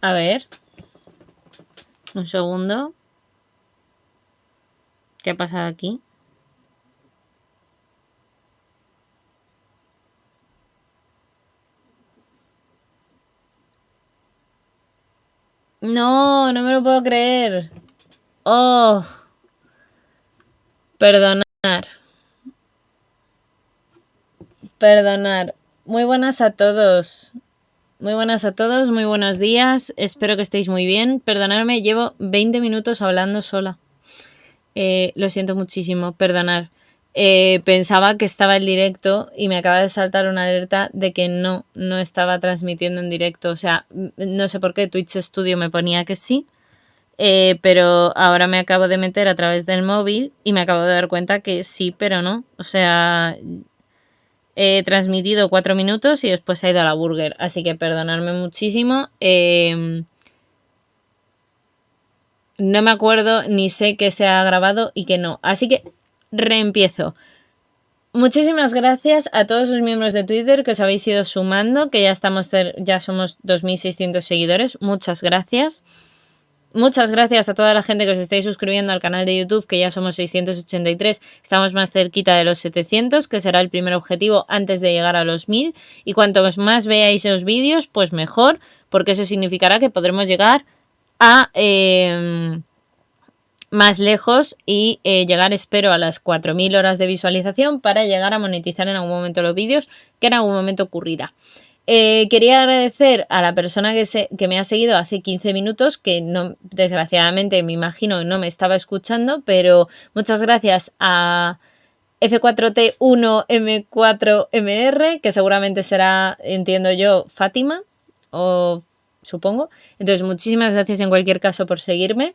A ver. Un segundo. ¿Qué ha pasado aquí? No, no me lo puedo creer. Oh. Perdonar. Perdonar. Muy buenas a todos. Muy buenas a todos, muy buenos días. Espero que estéis muy bien. Perdonadme, llevo 20 minutos hablando sola. Lo siento muchísimo, perdonar. Pensaba que estaba en directo y me acaba de saltar una alerta de que no estaba transmitiendo en directo. O sea, no sé por qué Twitch Studio me ponía que sí, pero ahora me acabo de meter a través del móvil y me acabo de dar cuenta que sí, pero no. O sea, he transmitido 4 minutos y después ha ido a la burger. Así que perdonadme muchísimo. No me acuerdo ni sé que se ha grabado y que no. Así que reempiezo. Muchísimas gracias a todos los miembros de Twitter que os habéis ido sumando, que ya somos 2.600 seguidores. Muchas gracias. Muchas gracias a toda la gente que os estáis suscribiendo al canal de YouTube, que ya somos 683. Estamos más cerquita de los 700, que será el primer objetivo antes de llegar a los 1000. Y cuanto más veáis los vídeos, pues mejor, porque eso significará que podremos llegar a más lejos y llegar, espero, a las 4.000 horas de visualización para llegar a monetizar en algún momento los vídeos, que en algún momento ocurrirá. Quería agradecer a la persona que me ha seguido hace 15 minutos, que no, desgraciadamente me imagino no me estaba escuchando, pero muchas gracias a F4T1M4MR, que seguramente será, entiendo yo, Fátima, o supongo. Entonces, muchísimas gracias en cualquier caso por seguirme.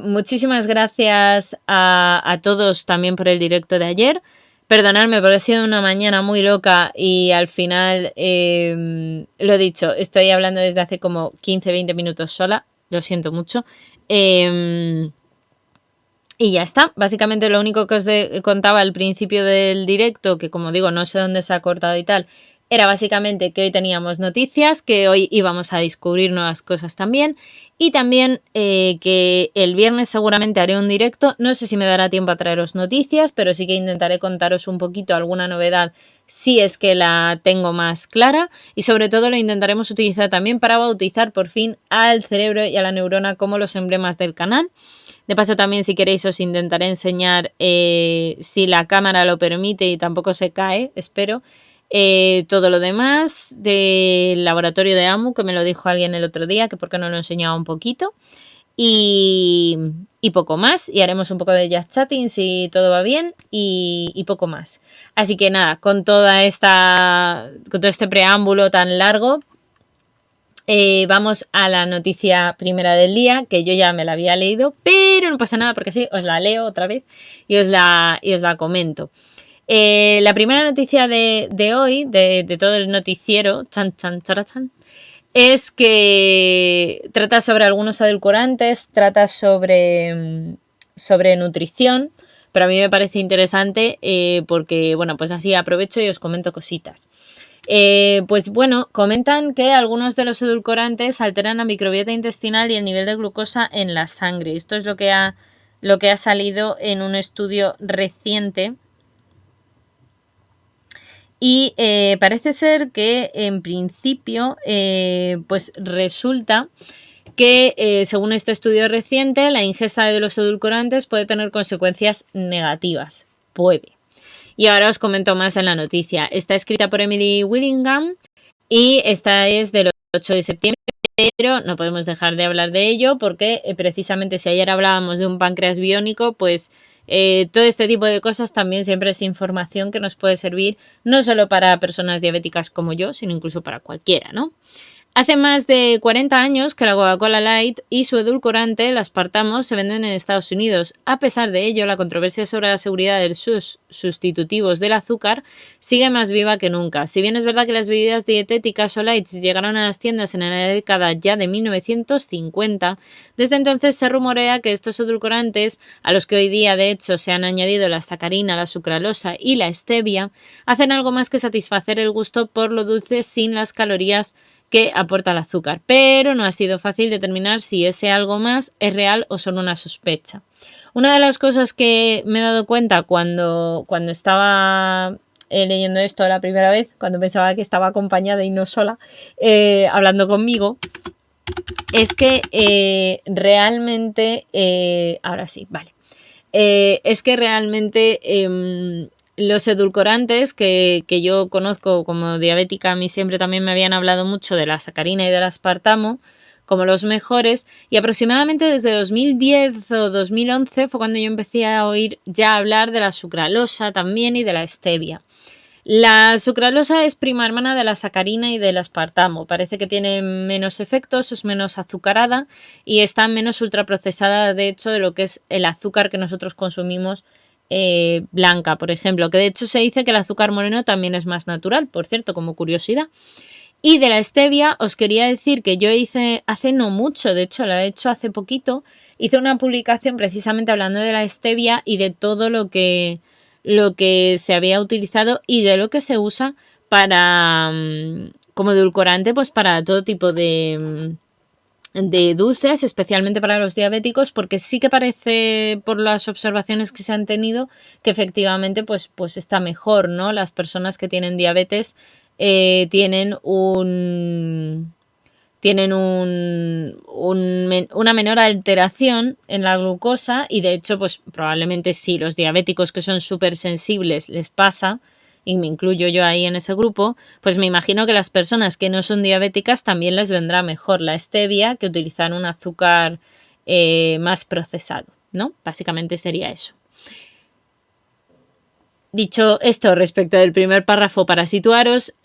Muchísimas gracias a todos también por el directo de ayer. Perdonadme porque ha sido una mañana muy loca y al final, lo he dicho, estoy hablando desde hace como 15-20 minutos sola, lo siento mucho. Y ya está, básicamente lo único que os contaba al principio del directo, que como digo, no sé dónde se ha cortado y tal, era básicamente que hoy teníamos noticias, que hoy íbamos a descubrir nuevas cosas también, y también que el viernes seguramente haré un directo. No sé si me dará tiempo a traeros noticias, pero sí que intentaré contaros un poquito alguna novedad si es que la tengo más clara, y sobre todo lo intentaremos utilizar también para bautizar por fin al cerebro y a la neurona como los emblemas del canal. De paso también, si queréis, os intentaré enseñar, si la cámara lo permite y tampoco se cae, espero, todo lo demás del laboratorio de AMU, que me lo dijo alguien el otro día, que por qué no lo enseñaba un poquito. Y poco más, y haremos un poco de jazz chatting si todo va bien, y poco más. Así que nada, con todo este preámbulo tan largo, vamos a la noticia primera del día, que yo ya me la había leído, pero no pasa nada porque sí, os la leo otra vez y os la comento. La primera noticia de hoy, de todo el noticiero, es que trata sobre algunos edulcorantes, trata sobre nutrición, pero a mí me parece interesante porque, bueno, pues así aprovecho y os comento cositas. Pues bueno, comentan que algunos de los edulcorantes alteran la microbiota intestinal y el nivel de glucosa en la sangre. Esto es lo que ha salido en un estudio reciente. Y parece ser que en principio, pues resulta que según este estudio reciente, la ingesta de los edulcorantes puede tener consecuencias negativas. Puede. Y ahora os comento más en la noticia. Está escrita por Emily Willingham y esta es del 8 de septiembre, pero no podemos dejar de hablar de ello porque precisamente si ayer hablábamos de un páncreas biónico, pues todo este tipo de cosas también siempre es información que nos puede servir no solo para personas diabéticas como yo, sino incluso para cualquiera, ¿no? Hace más de 40 años que la Coca-Cola Light y su edulcorante, el aspartamo, se venden en Estados Unidos. A pesar de ello, la controversia sobre la seguridad de sus sustitutivos del azúcar sigue más viva que nunca. Si bien es verdad que las bebidas dietéticas o lights llegaron a las tiendas en la década ya de 1950, desde entonces se rumorea que estos edulcorantes, a los que hoy día de hecho se han añadido la sacarina, la sucralosa y la stevia, hacen algo más que satisfacer el gusto por lo dulce sin las calorías que aporta el azúcar, pero no ha sido fácil determinar si ese algo más es real o solo una sospecha. Una de las cosas que me he dado cuenta cuando estaba leyendo esto la primera vez, cuando pensaba que estaba acompañada y no sola, hablando conmigo, es que realmente, ahora sí, vale, es que realmente los edulcorantes que yo conozco como diabética, a mí siempre también me habían hablado mucho de la sacarina y del aspartamo como los mejores, y aproximadamente desde 2010 o 2011 fue cuando yo empecé a oír ya hablar de la sucralosa también y de la stevia. La sucralosa es prima hermana de la sacarina y del aspartamo. Parece que tiene menos efectos, es menos azucarada y está menos ultraprocesada, de hecho, de lo que es el azúcar que nosotros consumimos blanca, por ejemplo. Que de hecho se dice que el azúcar moreno también es más natural, por cierto, como curiosidad. Y de la stevia os quería decir que yo hice hace no mucho, de hecho la he hecho hace poquito, hice una publicación precisamente hablando de la stevia y de todo lo que se había utilizado y de lo que se usa para como edulcorante, pues para todo tipo de dulces, especialmente para los diabéticos, porque sí que parece, por las observaciones que se han tenido, que efectivamente pues está mejor, ¿no? Las personas que tienen diabetes tienen una menor alteración en la glucosa y de hecho pues probablemente sí, los diabéticos que son súper sensibles les pasa, y me incluyo yo ahí en ese grupo, pues me imagino que las personas que no son diabéticas también les vendrá mejor la stevia que utilizar un azúcar más procesado, ¿no? Básicamente sería eso. Dicho esto respecto del primer párrafo, para situaros,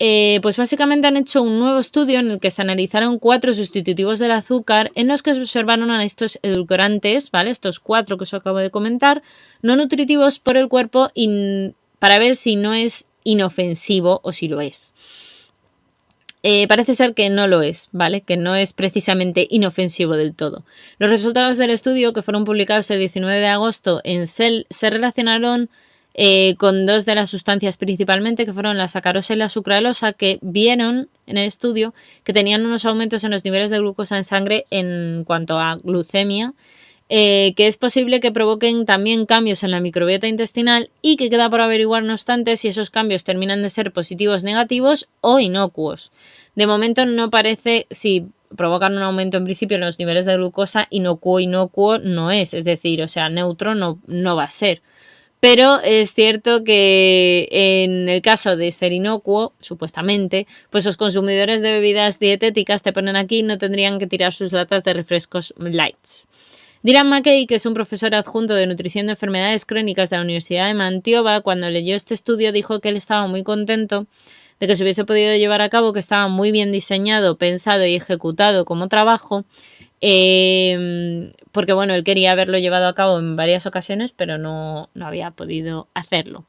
pues básicamente han hecho un nuevo estudio en el que se analizaron 4 sustitutivos del azúcar en los que se observaron a estos edulcorantes, ¿vale? Estos 4 que os acabo de comentar, no nutritivos por el cuerpo para ver si no es inofensivo o si lo es. Parece ser que no lo es, ¿vale? Que no es precisamente inofensivo del todo. Los resultados del estudio, que fueron publicados el 19 de agosto en Cell, se relacionaron con 2 de las sustancias principalmente, que fueron la sacarosa y la sucralosa, que vieron en el estudio que tenían unos aumentos en los niveles de glucosa en sangre en cuanto a glucemia, que es posible que provoquen también cambios en la microbiota intestinal y que queda por averiguar, no obstante, si esos cambios terminan de ser positivos, negativos o inocuos. De momento no parece, si provocan un aumento en principio en los niveles de glucosa, inocuo no es decir, o sea, neutro no va a ser. Pero es cierto que en el caso de ser inocuo, supuestamente, pues los consumidores de bebidas dietéticas, te ponen aquí, no tendrían que tirar sus latas de refrescos lights. Dylan McKay, que es un profesor adjunto de nutrición de enfermedades crónicas de la Universidad de Manitoba, cuando leyó este estudio dijo que él estaba muy contento de que se hubiese podido llevar a cabo, que estaba muy bien diseñado, pensado y ejecutado como trabajo, porque bueno, él quería haberlo llevado a cabo en varias ocasiones, pero no había podido hacerlo.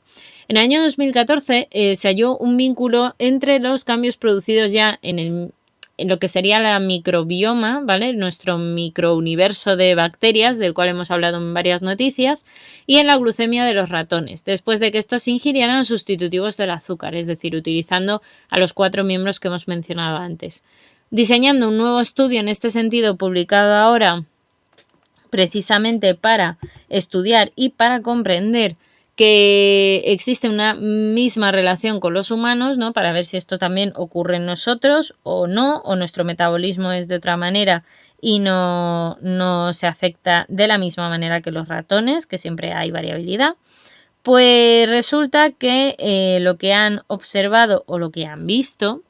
En el año 2014 se halló un vínculo entre los cambios producidos ya en lo que sería la microbioma, ¿vale? Nuestro microuniverso de bacterias, del cual hemos hablado en varias noticias, y en la glucemia de los ratones, después de que estos ingirieran sustitutivos del azúcar, es decir, utilizando a los 4 miembros que hemos mencionado antes. Diseñando un nuevo estudio en este sentido, publicado ahora precisamente para estudiar y para comprender que existe una misma relación con los humanos, ¿no? Para ver si esto también ocurre en nosotros o no, o nuestro metabolismo es de otra manera y no se afecta de la misma manera que los ratones, que siempre hay variabilidad. Pues resulta que lo que han observado o lo que han visto,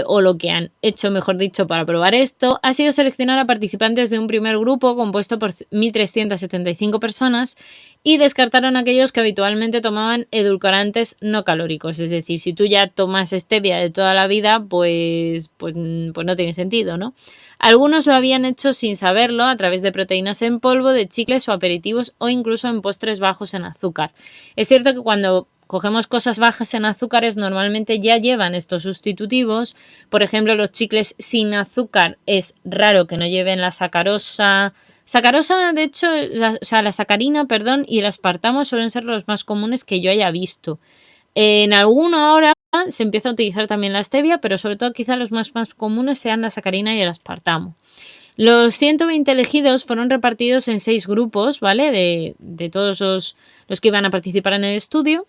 o lo que han hecho, mejor dicho, para probar esto, ha sido seleccionar a participantes de un primer grupo compuesto por 1.375 personas y descartaron a aquellos que habitualmente tomaban edulcorantes no calóricos. Es decir, si tú ya tomas stevia de toda la vida, pues no tiene sentido, ¿no? Algunos lo habían hecho sin saberlo a través de proteínas en polvo, de chicles o aperitivos o incluso en postres bajos en azúcar. Es cierto que cuando cogemos cosas bajas en azúcares, normalmente ya llevan estos sustitutivos. Por ejemplo, los chicles sin azúcar es raro que no lleven la sacarosa. Sacarosa, de hecho, la sacarina, perdón, y el aspartamo suelen ser los más comunes que yo haya visto. En alguno ahora ya se empieza a utilizar también la stevia, pero sobre todo quizá los más comunes sean la sacarina y el aspartamo. Los 120 elegidos fueron repartidos en 6 grupos, ¿vale? De todos los que iban a participar en el estudio.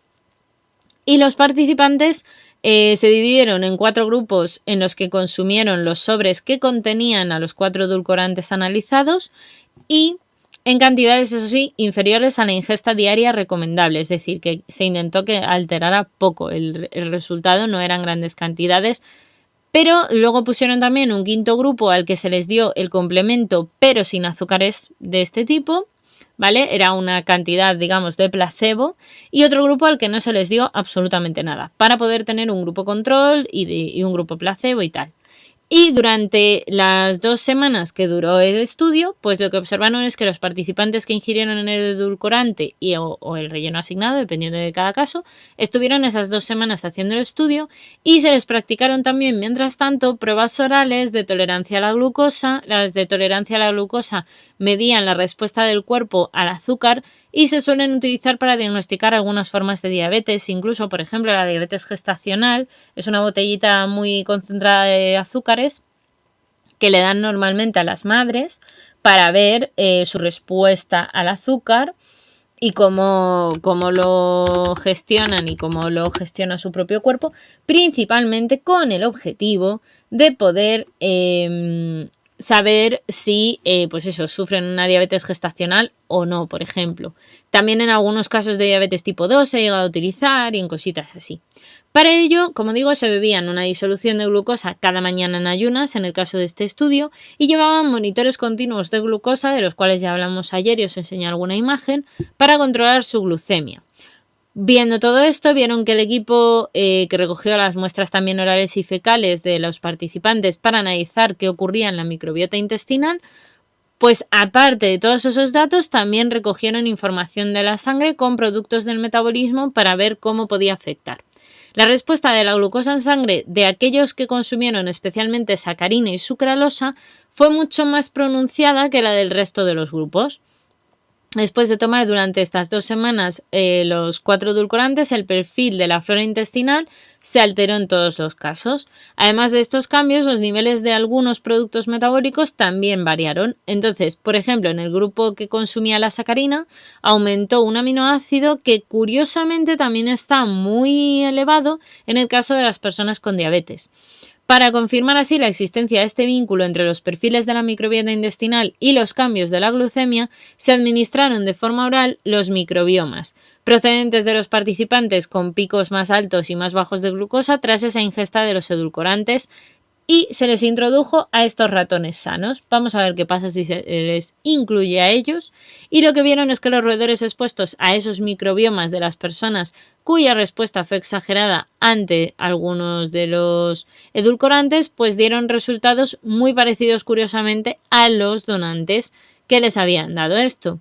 Y los participantes se dividieron en 4 grupos en los que consumieron los sobres que contenían a los 4 edulcorantes analizados y en cantidades, eso sí, inferiores a la ingesta diaria recomendable. Es decir, que se intentó que alterara poco. El resultado no eran grandes cantidades. Pero luego pusieron también un 5.º grupo al que se les dio el complemento, pero sin azúcares de este tipo, ¿vale? Era una cantidad, digamos, de placebo. Y otro grupo al que no se les dio absolutamente nada, para poder tener un grupo control y un grupo placebo y tal. Y durante las 2 semanas que duró el estudio, pues lo que observaron es que los participantes que ingirieron en el edulcorante o el relleno asignado, dependiendo de cada caso, estuvieron esas 2 semanas haciendo el estudio y se les practicaron también, mientras tanto, pruebas orales de tolerancia a la glucosa. Las de tolerancia a la glucosa medían la respuesta del cuerpo al azúcar y se suelen utilizar para diagnosticar algunas formas de diabetes, incluso, por ejemplo, la diabetes gestacional. Es una botellita muy concentrada de azúcares que le dan normalmente a las madres para ver su respuesta al azúcar y cómo lo gestionan y cómo lo gestiona su propio cuerpo, principalmente con el objetivo de poder saber si pues eso, sufren una diabetes gestacional o no, por ejemplo. También en algunos casos de diabetes tipo 2 se ha llegado a utilizar y en cositas así. Para ello, como digo, se bebían una disolución de glucosa cada mañana en ayunas, en el caso de este estudio, y llevaban monitores continuos de glucosa, de los cuales ya hablamos ayer y os enseñé alguna imagen, para controlar su glucemia. Viendo todo esto, vieron que el equipo que recogió las muestras también orales y fecales de los participantes para analizar qué ocurría en la microbiota intestinal, pues aparte de todos esos datos, también recogieron información de la sangre con productos del metabolismo para ver cómo podía afectar. La respuesta de la glucosa en sangre de aquellos que consumieron especialmente sacarina y sucralosa fue mucho más pronunciada que la del resto de los grupos. Después de tomar durante estas 2 semanas los 4 edulcorantes, el perfil de la flora intestinal se alteró en todos los casos. Además de estos cambios, los niveles de algunos productos metabólicos también variaron. Entonces, por ejemplo, en el grupo que consumía la sacarina, aumentó un aminoácido que curiosamente también está muy elevado en el caso de las personas con diabetes. Para confirmar así la existencia de este vínculo entre los perfiles de la microbiota intestinal y los cambios de la glucemia, se administraron de forma oral los microbiomas, procedentes de los participantes con picos más altos y más bajos de glucosa tras esa ingesta de los edulcorantes, y se les introdujo a estos ratones sanos. Vamos a ver qué pasa si se les incluye a ellos. Y lo que vieron es que los roedores expuestos a esos microbiomas de las personas cuya respuesta fue exagerada ante algunos de los edulcorantes, pues dieron resultados muy parecidos, curiosamente, a los donantes que les habían dado esto.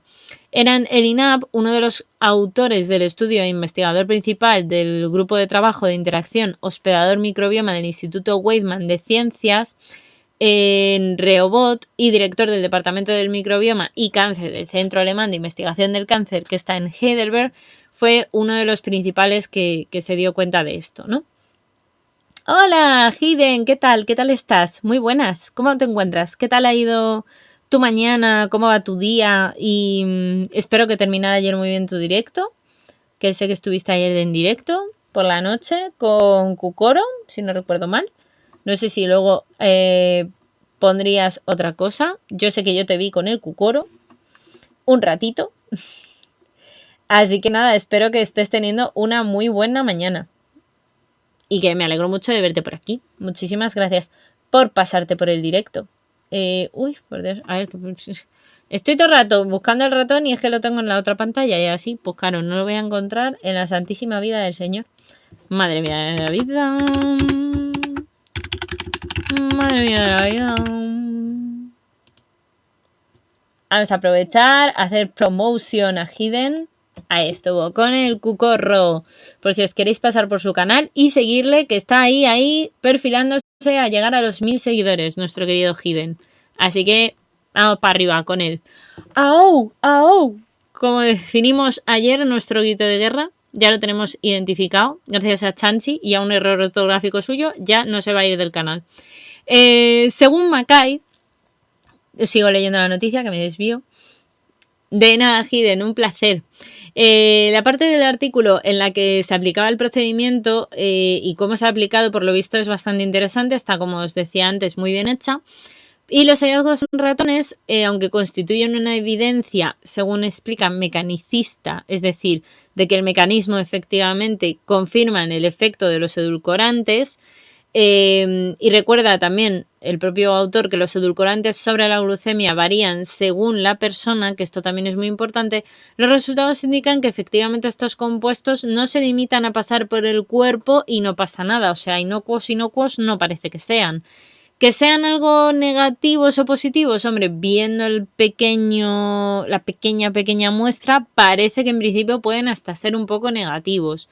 Eran el INAP, uno de los autores del estudio e investigador principal del grupo de trabajo de interacción hospedador-microbioma del Instituto Weizmann de Ciencias en Rehovot y director del Departamento del Microbioma y Cáncer del Centro Alemán de Investigación del Cáncer, que está en Heidelberg, fue uno de los principales que se dio cuenta de esto, ¿no? Hola, Hiden, ¿qué tal? ¿Qué tal estás? Muy buenas, ¿cómo te encuentras? ¿Qué tal ha ido tu mañana? ¿Cómo va tu día? Y espero que terminara ayer muy bien tu directo, que sé que estuviste ayer en directo por la noche con Kukoro, si no recuerdo mal. No sé si luego pondrías otra cosa. Yo sé que yo te vi con el Kukoro un ratito. Así que nada, espero que estés teniendo una muy buena mañana. Y que me alegro mucho de verte por aquí. Muchísimas gracias por pasarte por el directo. Uy, por Dios, a ver, estoy todo el rato buscando el ratón y es que lo tengo en la otra pantalla y así, pues claro, no lo voy a encontrar en la santísima vida del Señor. Madre mía de la vida. Madre mía de la vida. Vamos a aprovechar, hacer promotion a Hiden. Ahí estuvo, con el Kukorro. Por si os queréis pasar por su canal y seguirle, que está ahí, perfilándose a llegar a los 1000 seguidores, nuestro querido Hiden. Así que vamos para arriba con él. ¡Au! ¡Au! Como definimos ayer nuestro grito de guerra. ya lo tenemos identificado, gracias a Chanchi y a un error ortográfico suyo, ya no se va a ir del canal. Según Mackay, sigo leyendo la noticia, que me desvío. De nada, Hiden, un placer. La parte del artículo en la que se aplicaba el procedimiento y cómo se ha aplicado, por lo visto, es bastante interesante. Está, como os decía antes, muy bien hecha. Y los hallazgos en ratones, aunque constituyen una evidencia, según explican, mecanicista, es decir, de que el mecanismo efectivamente confirman el efecto de los edulcorantes, y recuerda también el propio autor que los edulcorantes sobre la glucemia varían según la persona, que esto también es muy importante. Los resultados indican que efectivamente estos compuestos no se limitan a pasar por el cuerpo y no pasa nada, o sea, inocuos no parece que sean. Que sean algo negativos o positivos, hombre, viendo la pequeña muestra, parece que en principio pueden hasta ser un poco negativos.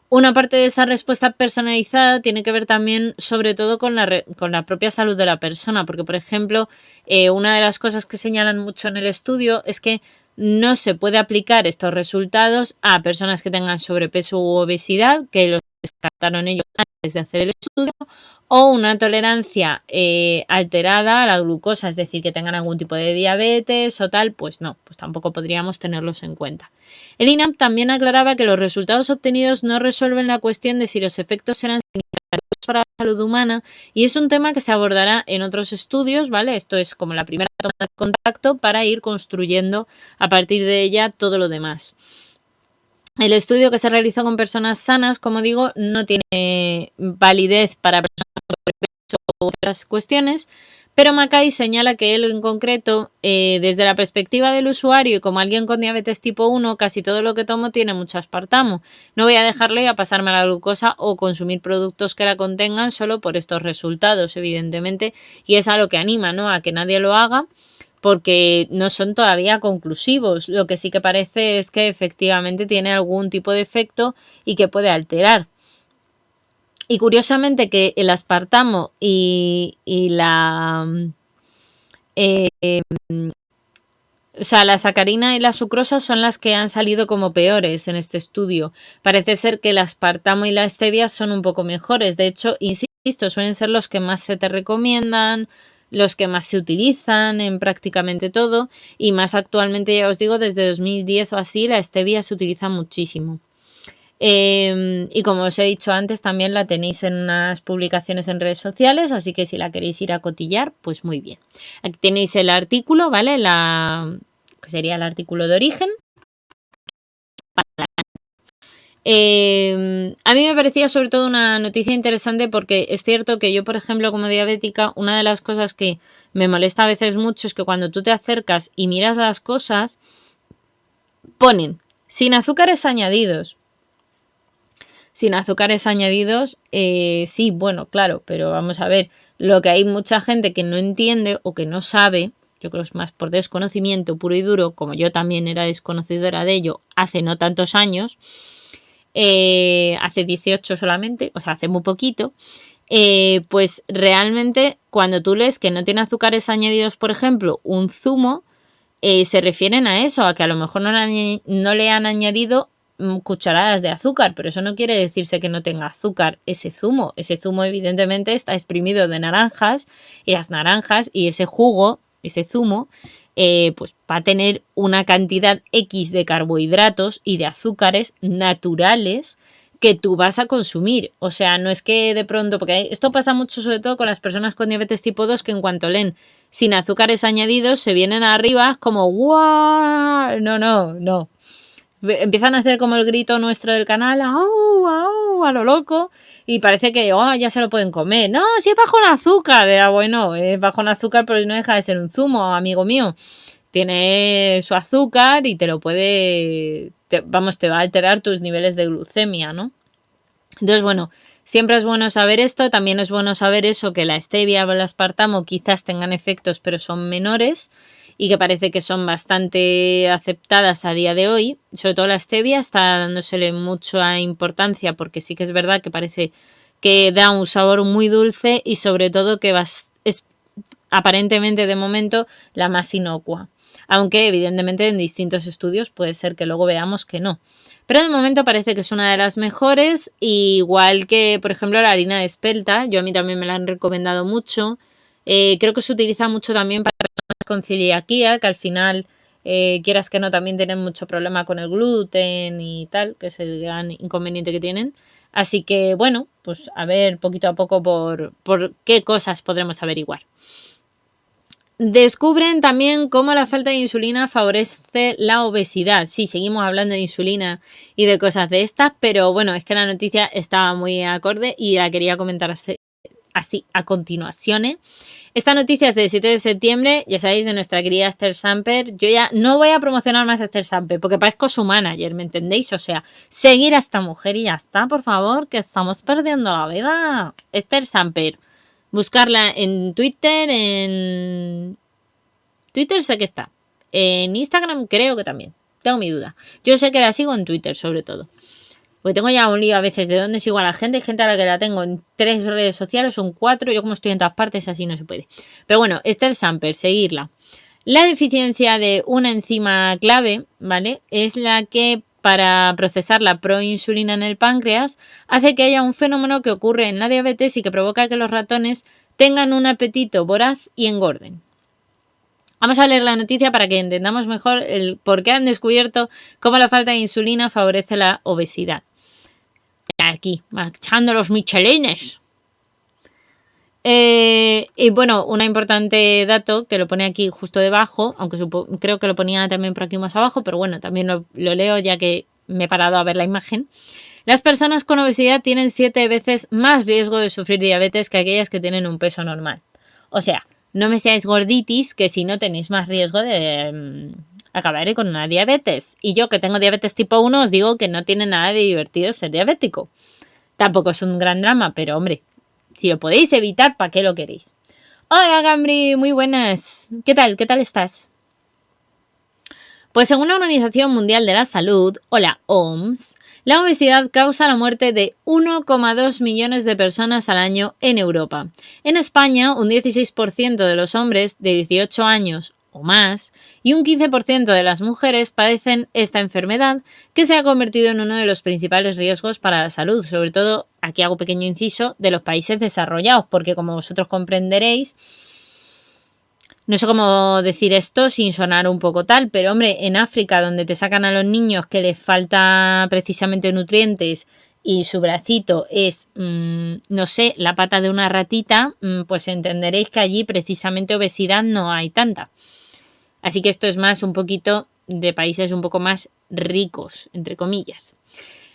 Una parte de esa respuesta personalizada tiene que ver también sobre todo con la propia salud de la persona, porque por ejemplo, una de las cosas que señalan mucho en el estudio es que no se puede aplicar estos resultados a personas que tengan sobrepeso u obesidad, que los descartaron ellos antes de hacer el estudio, o una tolerancia alterada a la glucosa, es decir, que tengan algún tipo de diabetes o tal, pues no, pues tampoco podríamos tenerlos en cuenta. El INAM también aclaraba que los resultados obtenidos no resuelven la cuestión de si los efectos serán significativos para la salud humana, y es un tema que se abordará en otros estudios, ¿vale? Esto es como la primera toma de contacto para ir construyendo a partir de ella todo lo demás. El estudio que se realizó con personas sanas, como digo, no tiene validez para personas con sobrepeso u otras cuestiones, pero Mackay señala que él en concreto, desde la perspectiva del usuario y como alguien con diabetes tipo 1, casi todo lo que tomo tiene mucho aspartamo. No voy a dejarlo y a pasarme a la glucosa o consumir productos que la contengan solo por estos resultados, evidentemente, y es a lo que anima, ¿no? A que nadie lo haga, porque no son todavía conclusivos. Lo que sí que parece es que efectivamente tiene algún tipo de efecto y que puede alterar. Y curiosamente que el aspartamo y la... o sea, la sacarina y la sucrosa son las que han salido como peores en este estudio. Parece ser que el aspartamo y la stevia son un poco mejores. De hecho, insisto, suelen ser los que más se te recomiendan, los que más se utilizan en prácticamente todo, y más actualmente, ya os digo, desde 2010 o así, la stevia se utiliza muchísimo. Y como os he dicho antes, también la tenéis en unas publicaciones en redes sociales, así que si la queréis ir a cotillar, pues muy bien. Aquí tenéis el artículo, ¿vale? Que sería el artículo de origen. A mí me parecía sobre todo una noticia interesante porque es cierto que yo, por ejemplo, como diabética, una de las cosas que me molesta a veces mucho es que cuando tú te acercas y miras las cosas, ponen sin azúcares añadidos. Sin azúcares añadidos, sí, bueno, claro, pero vamos a ver, lo que hay mucha gente que no entiende o que no sabe, yo creo que es más por desconocimiento puro y duro, como yo también era desconocedora de ello hace no tantos años, hace 18 solamente, o sea, hace muy poquito, pues realmente cuando tú lees que no tiene azúcares añadidos, por ejemplo, un zumo, se refieren a eso, a que a lo mejor no le han añadido cucharadas de azúcar, pero eso no quiere decirse que no tenga azúcar ese zumo. Ese zumo evidentemente está exprimido de naranjas, y las naranjas y ese jugo, ese zumo, pues va a tener una cantidad X de carbohidratos y de azúcares naturales que tú vas a consumir. O sea, no es que de pronto, porque esto pasa mucho sobre todo con las personas con diabetes tipo 2, que en cuanto leen sin azúcares añadidos se vienen arriba como ¡guau! No. Empiezan a hacer como el grito nuestro del canal, ¡au, au! A lo loco, y parece que ya se lo pueden comer. No, si es bajo en azúcar. Bueno, es bajo en azúcar, pero no deja de ser un zumo, amigo mío. Tiene su azúcar y te lo puede, te va a alterar tus niveles de glucemia, ¿no? Entonces, bueno, siempre es bueno saber esto. También es bueno saber eso, que la stevia o el aspartamo quizás tengan efectos, pero son menores, y que parece que son bastante aceptadas a día de hoy. Sobre todo la stevia está dándosele mucha importancia, porque sí que es verdad que parece que da un sabor muy dulce y sobre todo que es aparentemente de momento la más inocua. Aunque evidentemente en distintos estudios puede ser que luego veamos que no. pero de momento parece que es una de las mejores, igual que, por ejemplo, la harina de espelta. Yo a mí también me la han recomendado mucho. Creo que se utiliza mucho también para personas con celiaquía, que al final, quieras que no, también tienen mucho problema con el gluten y tal, que es el gran inconveniente que tienen. Así que, bueno, pues a ver poquito a poco por qué cosas podremos averiguar. Descubren también cómo la falta de insulina favorece la obesidad. Sí, seguimos hablando de insulina y de cosas de estas, pero bueno, es que la noticia estaba muy acorde y la quería comentar así a continuación. Esta noticia es del 7 de septiembre, ya sabéis, de nuestra querida Esther Samper. Yo ya no voy a promocionar más a Esther Samper porque parezco su manager, ¿me entendéis? O sea, seguir a esta mujer y ya está, por favor, que estamos perdiendo la vida. Esther Samper. Buscarla en Twitter, en Twitter sé que está. En Instagram creo que también. Tengo mi duda. Yo sé que la sigo en Twitter sobre todo. Porque tengo ya un lío a veces de dónde sigo a la gente. Hay gente a la que la tengo en 3 redes sociales o en 4. Yo como estoy en todas partes así no se puede. Pero bueno, Esther Samper, seguirla. La deficiencia de una enzima clave, ¿vale? Es la que para procesar la proinsulina en el páncreas hace que haya un fenómeno que ocurre en la diabetes y que provoca que los ratones tengan un apetito voraz y engorden. Vamos a leer la noticia para que entendamos mejor el por qué han descubierto cómo la falta de insulina favorece la obesidad. Aquí, marchando los michelines. Y bueno, un importante dato que lo pone aquí justo debajo, aunque creo que lo ponía también por aquí más abajo, pero bueno, también lo leo ya que me he parado a ver la imagen. Las personas con obesidad tienen 7 veces más riesgo de sufrir diabetes que aquellas que tienen un peso normal. O sea, no me seáis gorditis, que si no tenéis más riesgo de acabar con una diabetes. Y yo que tengo diabetes tipo 1 os digo que no tiene nada de divertido ser diabético. Tampoco es un gran drama, pero hombre, si lo podéis evitar, ¿para qué lo queréis? Hola Gambri, muy buenas. ¿Qué tal? ¿Qué tal estás? Pues según la Organización Mundial de la Salud, o la OMS, la obesidad causa la muerte de 1,2 millones de personas al año en Europa. En España, un 16% de los hombres de 18 años o más y un 15% de las mujeres padecen esta enfermedad, que se ha convertido en uno de los principales riesgos para la salud, sobre todo, aquí hago pequeño inciso, de los países desarrollados, porque como vosotros comprenderéis, no sé cómo decir esto sin sonar un poco tal, pero hombre, en África, donde te sacan a los niños que les falta precisamente nutrientes y su bracito es, no sé, la pata de una ratita, pues entenderéis que allí precisamente obesidad no hay tanta. Así que esto es más un poquito de países un poco más ricos, entre comillas.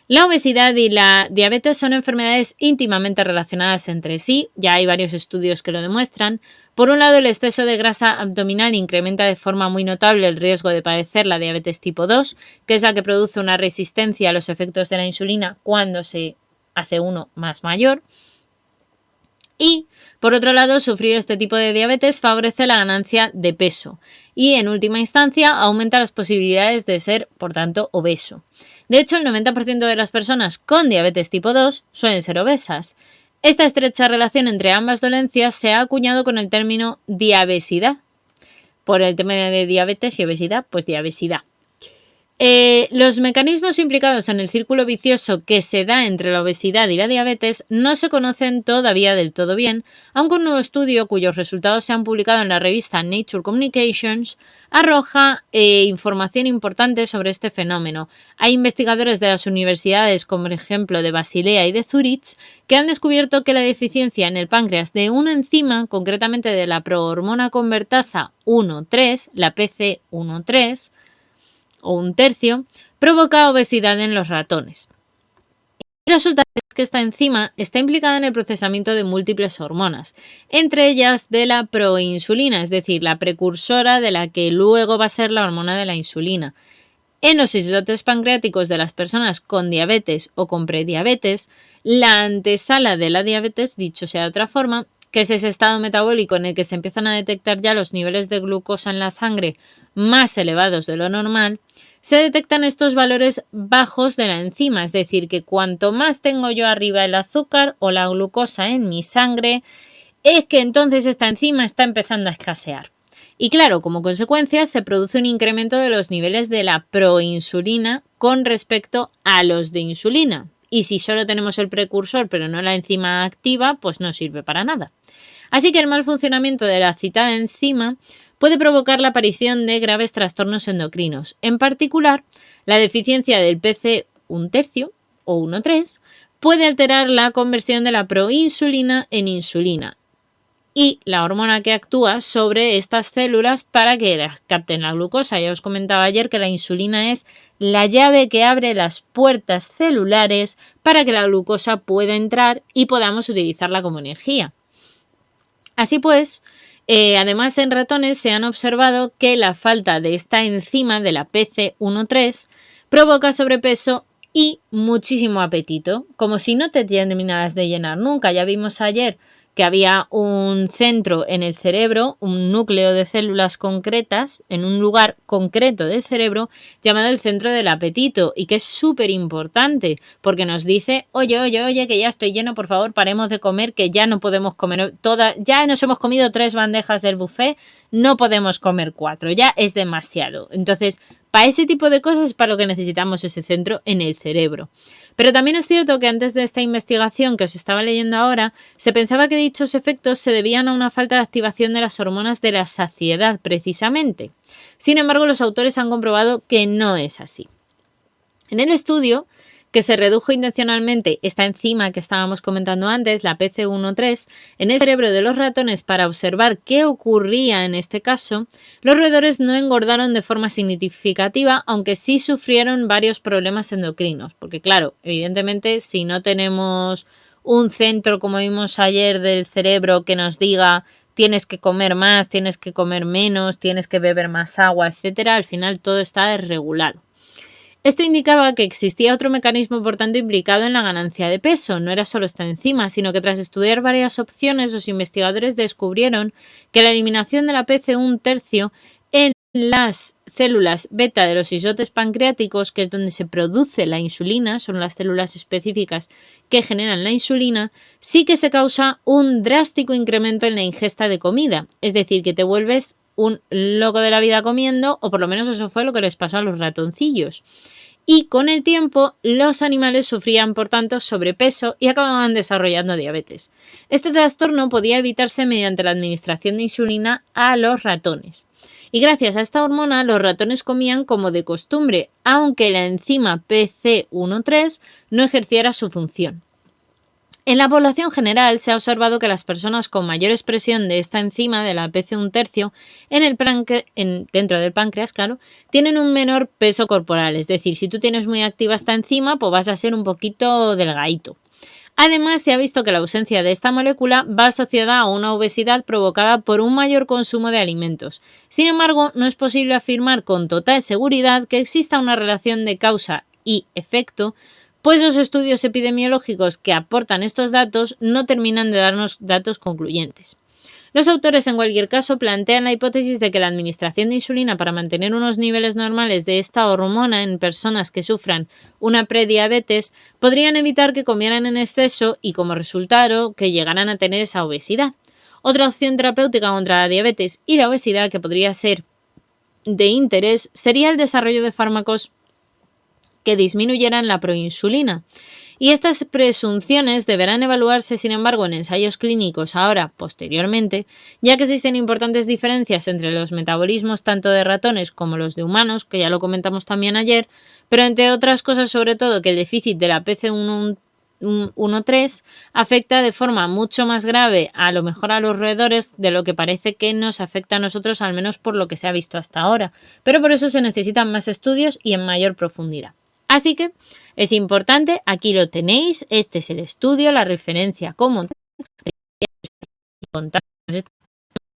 La obesidad y la diabetes son enfermedades íntimamente relacionadas entre sí, ya hay varios estudios que lo demuestran. Por un lado, el exceso de grasa abdominal incrementa de forma muy notable el riesgo de padecer la diabetes tipo 2, que es la que produce una resistencia a los efectos de la insulina cuando se hace uno más mayor. Y, por otro lado, sufrir este tipo de diabetes favorece la ganancia de peso y, en última instancia, aumenta las posibilidades de ser, por tanto, obeso. De hecho, el 90% de las personas con diabetes tipo 2 suelen ser obesas. Esta estrecha relación entre ambas dolencias se ha acuñado con el término diabesidad. Por el tema de diabetes y obesidad, pues diabesidad. Los mecanismos implicados en el círculo vicioso que se da entre la obesidad y la diabetes no se conocen todavía del todo bien, aunque un nuevo estudio cuyos resultados se han publicado en la revista Nature Communications arroja información importante sobre este fenómeno. Hay investigadores de las universidades, como por ejemplo de Basilea y de Zúrich, que han descubierto que la deficiencia en el páncreas de una enzima, concretamente de la prohormona convertasa 1,3, la PC1,3, o un tercio, provoca obesidad en los ratones. Y resulta que esta enzima está implicada en el procesamiento de múltiples hormonas, entre ellas de la proinsulina, es decir, la precursora de la que luego va a ser la hormona de la insulina. En los islotes pancreáticos de las personas con diabetes o con prediabetes, la antesala de la diabetes, dicho sea de otra forma, que es ese estado metabólico en el que se empiezan a detectar ya los niveles de glucosa en la sangre más elevados de lo normal, se detectan estos valores bajos de la enzima, es decir, que cuanto más tengo yo arriba el azúcar o la glucosa en mi sangre, es que entonces esta enzima está empezando a escasear. Y claro, como consecuencia se produce un incremento de los niveles de la proinsulina con respecto a los de insulina. Y si solo tenemos el precursor pero no la enzima activa, pues no sirve para nada. Así que el mal funcionamiento de la citada enzima puede provocar la aparición de graves trastornos endocrinos. En particular, la deficiencia del PC1/3 o 1,3 puede alterar la conversión de la proinsulina en insulina y la hormona que actúa sobre estas células para que las capten la glucosa. Ya os comentaba ayer que la insulina es la llave que abre las puertas celulares para que la glucosa pueda entrar y podamos utilizarla como energía. Así pues, además en ratones se han observado que la falta de esta enzima de la PC1,3 provoca sobrepeso y muchísimo apetito, como si no te terminaras de llenar nunca. Ya vimos ayer que había un centro en el cerebro, un núcleo de células concretas en un lugar concreto del cerebro llamado el centro del apetito y que es súper importante porque nos dice, oye, que ya estoy lleno, por favor, paremos de comer, que ya no podemos comer ya nos hemos comido 3 bandejas del buffet, no podemos comer 4, ya es demasiado. Entonces, para ese tipo de cosas es para lo que necesitamos ese centro en el cerebro. Pero también es cierto que antes de esta investigación que os estaba leyendo ahora, se pensaba que dichos efectos se debían a una falta de activación de las hormonas de la saciedad, precisamente. Sin embargo, los autores han comprobado que no es así. En el estudio, que se redujo intencionalmente esta enzima que estábamos comentando antes, la PC1,3, en el cerebro de los ratones para observar qué ocurría en este caso, los roedores no engordaron de forma significativa, aunque sí sufrieron varios problemas endocrinos. Porque claro, evidentemente, si no tenemos un centro, como vimos ayer, del cerebro que nos diga tienes que comer más, tienes que comer menos, tienes que beber más agua, etcétera, al final todo está desregulado. Esto indicaba que existía otro mecanismo, por tanto, implicado en la ganancia de peso. No era solo esta enzima, sino que tras estudiar varias opciones, los investigadores descubrieron que la eliminación de la PC1/3 en las células beta de los islotes pancreáticos, que es donde se produce la insulina, son las células específicas que generan la insulina, sí que se causa un drástico incremento en la ingesta de comida. Es decir, que te vuelves un loco de la vida comiendo, o por lo menos eso fue lo que les pasó a los ratoncillos. Y con el tiempo, los animales sufrían, por tanto, sobrepeso y acababan desarrollando diabetes. Este trastorno podía evitarse mediante la administración de insulina a los ratones. Y gracias a esta hormona, los ratones comían como de costumbre, aunque la enzima PC1,3 no ejerciera su función. En la población general se ha observado que las personas con mayor expresión de esta enzima de la PC1/3 dentro del páncreas, claro, tienen un menor peso corporal. Es decir, si tú tienes muy activa esta enzima, pues vas a ser un poquito delgadito. Además, se ha visto que la ausencia de esta molécula va asociada a una obesidad provocada por un mayor consumo de alimentos. Sin embargo, no es posible afirmar con total seguridad que exista una relación de causa y efecto, pues los estudios epidemiológicos que aportan estos datos no terminan de darnos datos concluyentes. Los autores, en cualquier caso, plantean la hipótesis de que la administración de insulina para mantener unos niveles normales de esta hormona en personas que sufran una prediabetes podrían evitar que comieran en exceso y, como resultado, que llegaran a tener esa obesidad. Otra opción terapéutica contra la diabetes y la obesidad que podría ser de interés sería el desarrollo de fármacos que disminuyeran la proinsulina. Y estas presunciones deberán evaluarse, sin embargo, en ensayos clínicos ahora, posteriormente, ya que existen importantes diferencias entre los metabolismos tanto de ratones como los de humanos, que ya lo comentamos también ayer, pero entre otras cosas, sobre todo, que el déficit de la PC1/3 afecta de forma mucho más grave a lo mejor a los roedores de lo que parece que nos afecta a nosotros, al menos por lo que se ha visto hasta ahora. Pero por eso se necesitan más estudios y en mayor profundidad. Así que es importante, aquí lo tenéis, este es el estudio, la referencia común,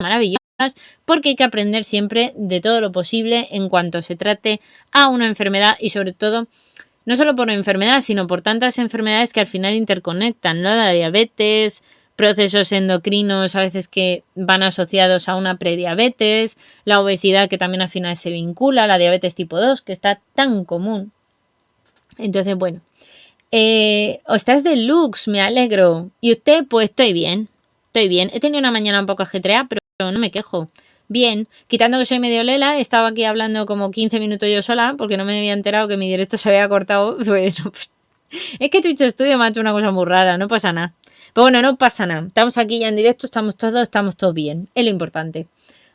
maravillosas, porque hay que aprender siempre de todo lo posible en cuanto se trate a una enfermedad y sobre todo, no solo por enfermedad, sino por tantas enfermedades que al final interconectan, ¿no? La diabetes, procesos endocrinos a veces que van asociados a una prediabetes, la obesidad que también al final se vincula, la diabetes tipo 2 que está tan común. Entonces, bueno, estás de lux, me alegro. Y usted, pues estoy bien. He tenido una mañana un poco ajetreada, pero no me quejo. Bien, quitando que soy medio lela, estaba aquí hablando como 15 minutos yo sola porque no me había enterado que mi directo se había cortado. Bueno, pues, es que Twitch Studio me ha hecho una cosa muy rara, no pasa nada. Pero bueno, no pasa nada. Estamos aquí ya en directo, estamos todos bien. Es lo importante.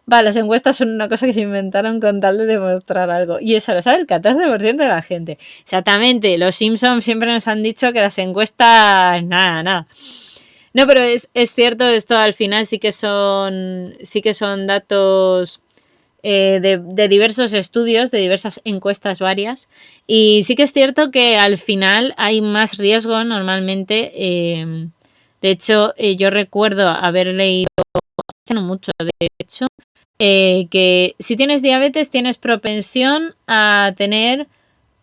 Vale, las encuestas son una cosa que se inventaron con tal de demostrar algo. Y eso lo sabe el 14% de la gente. Exactamente, los Simpsons siempre nos han dicho que las encuestas, nada. No, pero es cierto, esto al final sí que son datos de diversos estudios, de diversas encuestas varias. Y sí que es cierto que al final hay más riesgo normalmente. De hecho, yo recuerdo haber leído hace no mucho, de hecho, que si tienes diabetes tienes propensión a tener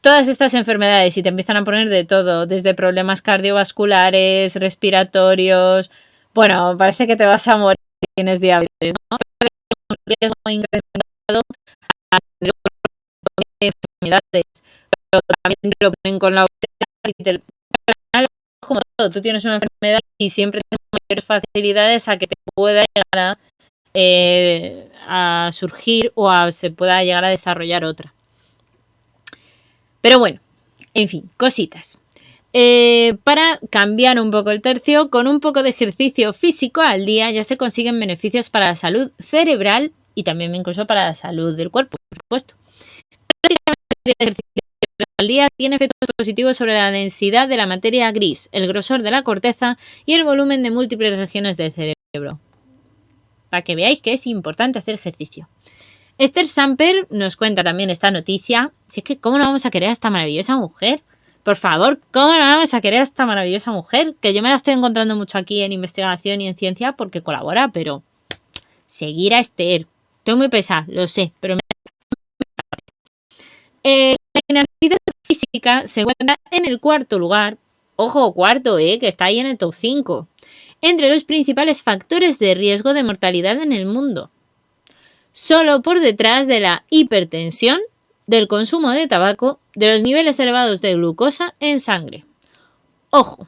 todas estas enfermedades y te empiezan a poner de todo, desde problemas cardiovasculares, respiratorios. Bueno, parece que te vas a morir si tienes diabetes, ¿no? Un riesgo incrementado a tener enfermedades, pero también te lo ponen con la obesidad y al final es como todo, tú tienes una enfermedad y siempre tienes mayores facilidades a que te pueda llegar a surgir o se pueda llegar a desarrollar otra. Pero bueno, en fin, cositas. Para cambiar un poco el tercio, con un poco de ejercicio físico al día ya se consiguen beneficios para la salud cerebral y también incluso para la salud del cuerpo, por supuesto. El ejercicio al día tiene efectos positivos sobre la densidad de la materia gris, el grosor de la corteza y el volumen de múltiples regiones del cerebro. Para que veáis que es importante hacer ejercicio. Esther Samper nos cuenta también esta noticia. Si es que, ¿cómo no vamos a querer a esta maravillosa mujer? Por favor, ¿cómo no vamos a querer a esta maravillosa mujer? Que yo me la estoy encontrando mucho aquí en investigación y en ciencia porque colabora, pero seguir a Esther. Estoy muy pesada, lo sé, pero la inactividad física se encuentra en el cuarto lugar. Ojo, cuarto, que está ahí en el top 5. Entre los principales factores de riesgo de mortalidad en el mundo. Solo por detrás de la hipertensión, del consumo de tabaco, de los niveles elevados de glucosa en sangre. Ojo.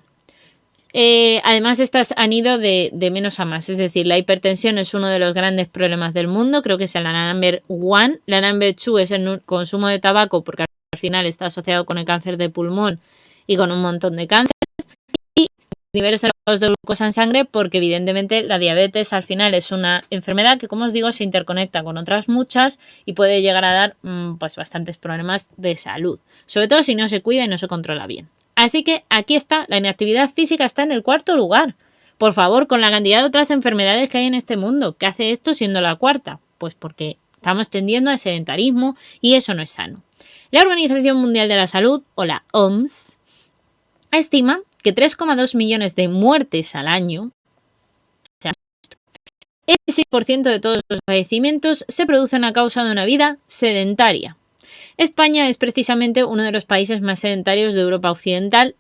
Además, estas han ido de menos a más. Es decir, la hipertensión es uno de los grandes problemas del mundo. Creo que es la number one. La number two es el consumo de tabaco, porque al final está asociado con el cáncer de pulmón y con un montón de cánceres. Y niveles elevados de glucosa en sangre, porque evidentemente la diabetes al final es una enfermedad que, como os digo, se interconecta con otras muchas y puede llegar a dar pues bastantes problemas de salud, sobre todo si no se cuida y no se controla bien. Así que aquí está, la inactividad física está en el cuarto lugar. Por favor, con la cantidad de otras enfermedades que hay en este mundo, ¿qué hace esto siendo la cuarta? Pues porque estamos tendiendo al sedentarismo y eso no es sano. La Organización Mundial de la Salud, o la OMS, estima que 3,2 millones de muertes al año, el 16% de todos los fallecimientos se producen a causa de una vida sedentaria. España es precisamente uno de los países más sedentarios de Europa Occidental.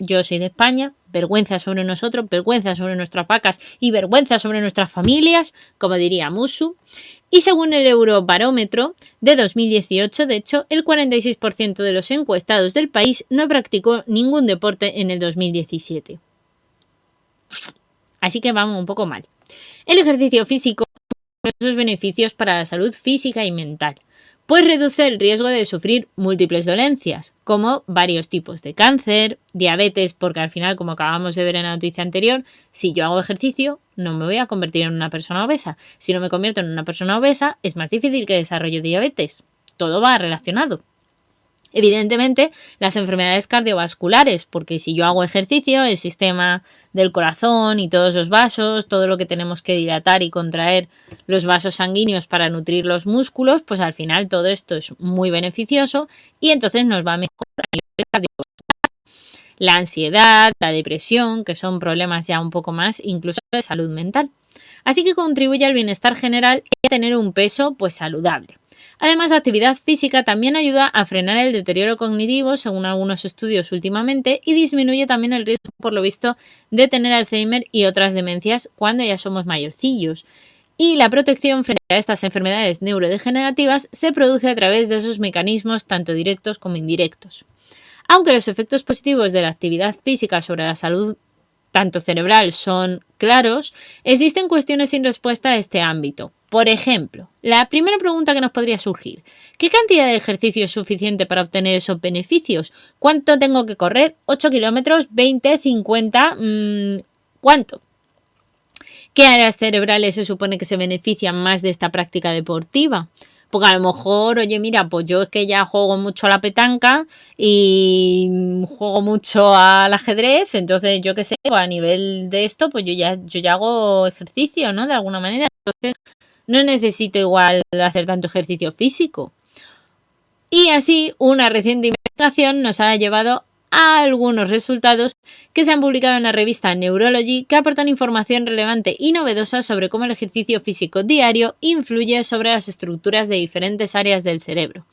Yo soy de España, vergüenza sobre nosotros, vergüenza sobre nuestras vacas y vergüenza sobre nuestras familias, como diría Musu. Y según el Eurobarómetro de 2018, de hecho, el 46% de los encuestados del país no practicó ningún deporte en el 2017. Así que vamos un poco mal. El ejercicio físico tiene sus beneficios para la salud física y mental, pues reduce el riesgo de sufrir múltiples dolencias, como varios tipos de cáncer, diabetes, porque al final, como acabamos de ver en la noticia anterior, si yo hago ejercicio, no me voy a convertir en una persona obesa. Si no me convierto en una persona obesa, es más difícil que desarrolle diabetes. Todo va relacionado. Evidentemente, las enfermedades cardiovasculares, porque si yo hago ejercicio, el sistema del corazón y todos los vasos, todo lo que tenemos que dilatar y contraer los vasos sanguíneos para nutrir los músculos, pues al final todo esto es muy beneficioso y entonces nos va a mejorar a nivel cardiovascular. La ansiedad, la depresión, que son problemas ya un poco más incluso de salud mental. Así que contribuye al bienestar general y a tener un peso pues saludable. Además, la actividad física también ayuda a frenar el deterioro cognitivo, según algunos estudios últimamente, y disminuye también el riesgo, por lo visto, de tener Alzheimer y otras demencias cuando ya somos mayorcillos. Y la protección frente a estas enfermedades neurodegenerativas se produce a través de esos mecanismos tanto directos como indirectos. Aunque los efectos positivos de la actividad física sobre la salud tanto cerebral, son claros, existen cuestiones sin respuesta a este ámbito. Por ejemplo, la primera pregunta que nos podría surgir: ¿qué cantidad de ejercicio es suficiente para obtener esos beneficios? ¿Cuánto tengo que correr? ¿8 kilómetros? ¿20? ¿50? ¿Cuánto? ¿Qué áreas cerebrales se supone que se benefician más de esta práctica deportiva? Porque a lo mejor, oye, mira, pues yo es que ya juego mucho a la petanca y juego mucho al ajedrez, entonces yo qué sé, pues a nivel de esto, pues yo ya hago ejercicio, ¿no? De alguna manera. Entonces no necesito igual hacer tanto ejercicio físico. Y así, una reciente investigación nos ha llevado a algunos resultados que se han publicado en la revista Neurology, que aportan información relevante y novedosa sobre cómo el ejercicio físico diario influye sobre las estructuras de diferentes áreas del cerebro.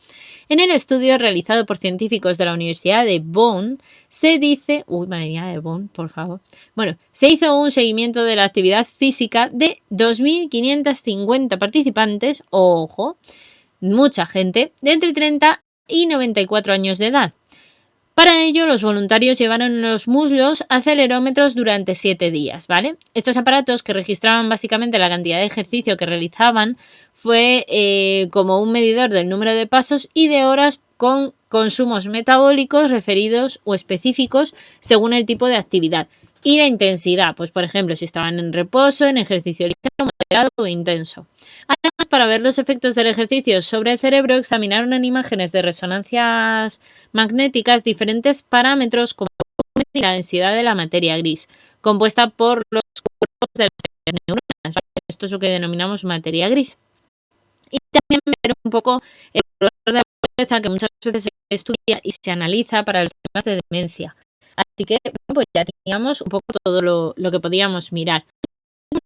En el estudio realizado por científicos de la Universidad de Bonn, se dice... Uy, madre mía, de Bonn, por favor. Bueno, se hizo un seguimiento de la actividad física de 2.550 participantes, ojo, mucha gente, de entre 30 y 94 años de edad. Para ello, los voluntarios llevaron en los muslos acelerómetros durante 7 días, ¿vale? Estos aparatos, que registraban básicamente la cantidad de ejercicio que realizaban, fue como un medidor del número de pasos y de horas con consumos metabólicos referidos o específicos según el tipo de actividad. Y la intensidad, pues por ejemplo, si estaban en reposo, en ejercicio ligero, moderado o intenso. Además, para ver los efectos del ejercicio sobre el cerebro, examinaron en imágenes de resonancias magnéticas diferentes parámetros como la densidad de la materia gris, compuesta por los cuerpos de las neuronas, ¿vale? Esto es lo que denominamos materia gris. Y también ver un poco el color de la corteza, que muchas veces se estudia y se analiza para los temas de demencia. Así que, bueno, pues ya teníamos un poco todo lo que podíamos mirar. Un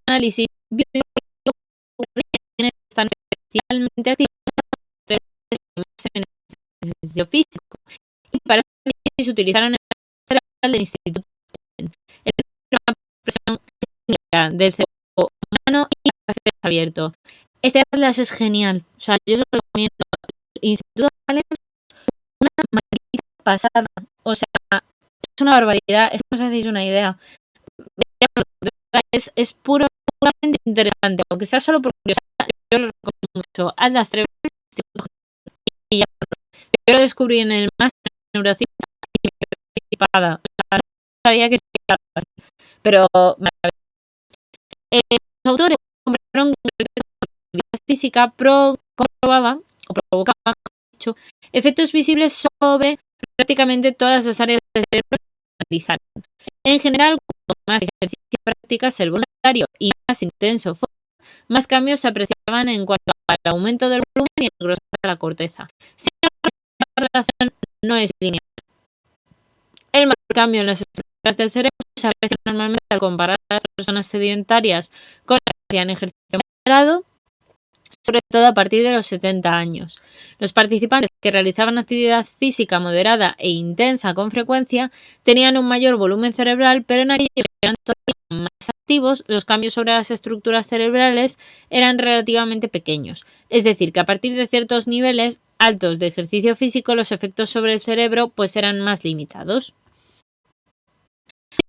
análisis bioquímico están especialmente activas en el ejercicio físico. Y para eso se utilizaron el Instituto en la presión clínica del cerebro humano y el abierto. Este atlas es genial. O sea, yo se lo recomiendo. El Instituto Allen es una maldita pasada. O sea, es una barbaridad. Es que no os hacéis una idea. Es puramente interesante. Aunque sea solo por curiosidad, yo lo recomiendo mucho. Atlas 3 y ya. Yo lo descubrí en el máster de neurociencia y me quedé flipada. O sea, no sabía que existía algo así. Pero los autores comprobaron que la actividad física comprobaba o provocaba, mejor dicho, efectos visibles sobre prácticamente todas las áreas del cerebro que analizaron. En general, cuanto más ejercicio practicas el voluntario y más intenso fue, más cambios se apreciaban en cuanto al aumento del volumen y el grosor de la corteza. Sin embargo, la relación no es lineal. El mayor cambio en las estructuras del cerebro se aprecia normalmente al comparar a las personas sedentarias con las que hacían ejercicio moderado, sobre todo a partir de los 70 años. Los participantes que realizaban actividad física moderada e intensa con frecuencia tenían un mayor volumen cerebral, pero en aquellos que eran todavía más activos, los cambios sobre las estructuras cerebrales eran relativamente pequeños. Es decir, que a partir de ciertos niveles altos de ejercicio físico, los efectos sobre el cerebro pues eran más limitados.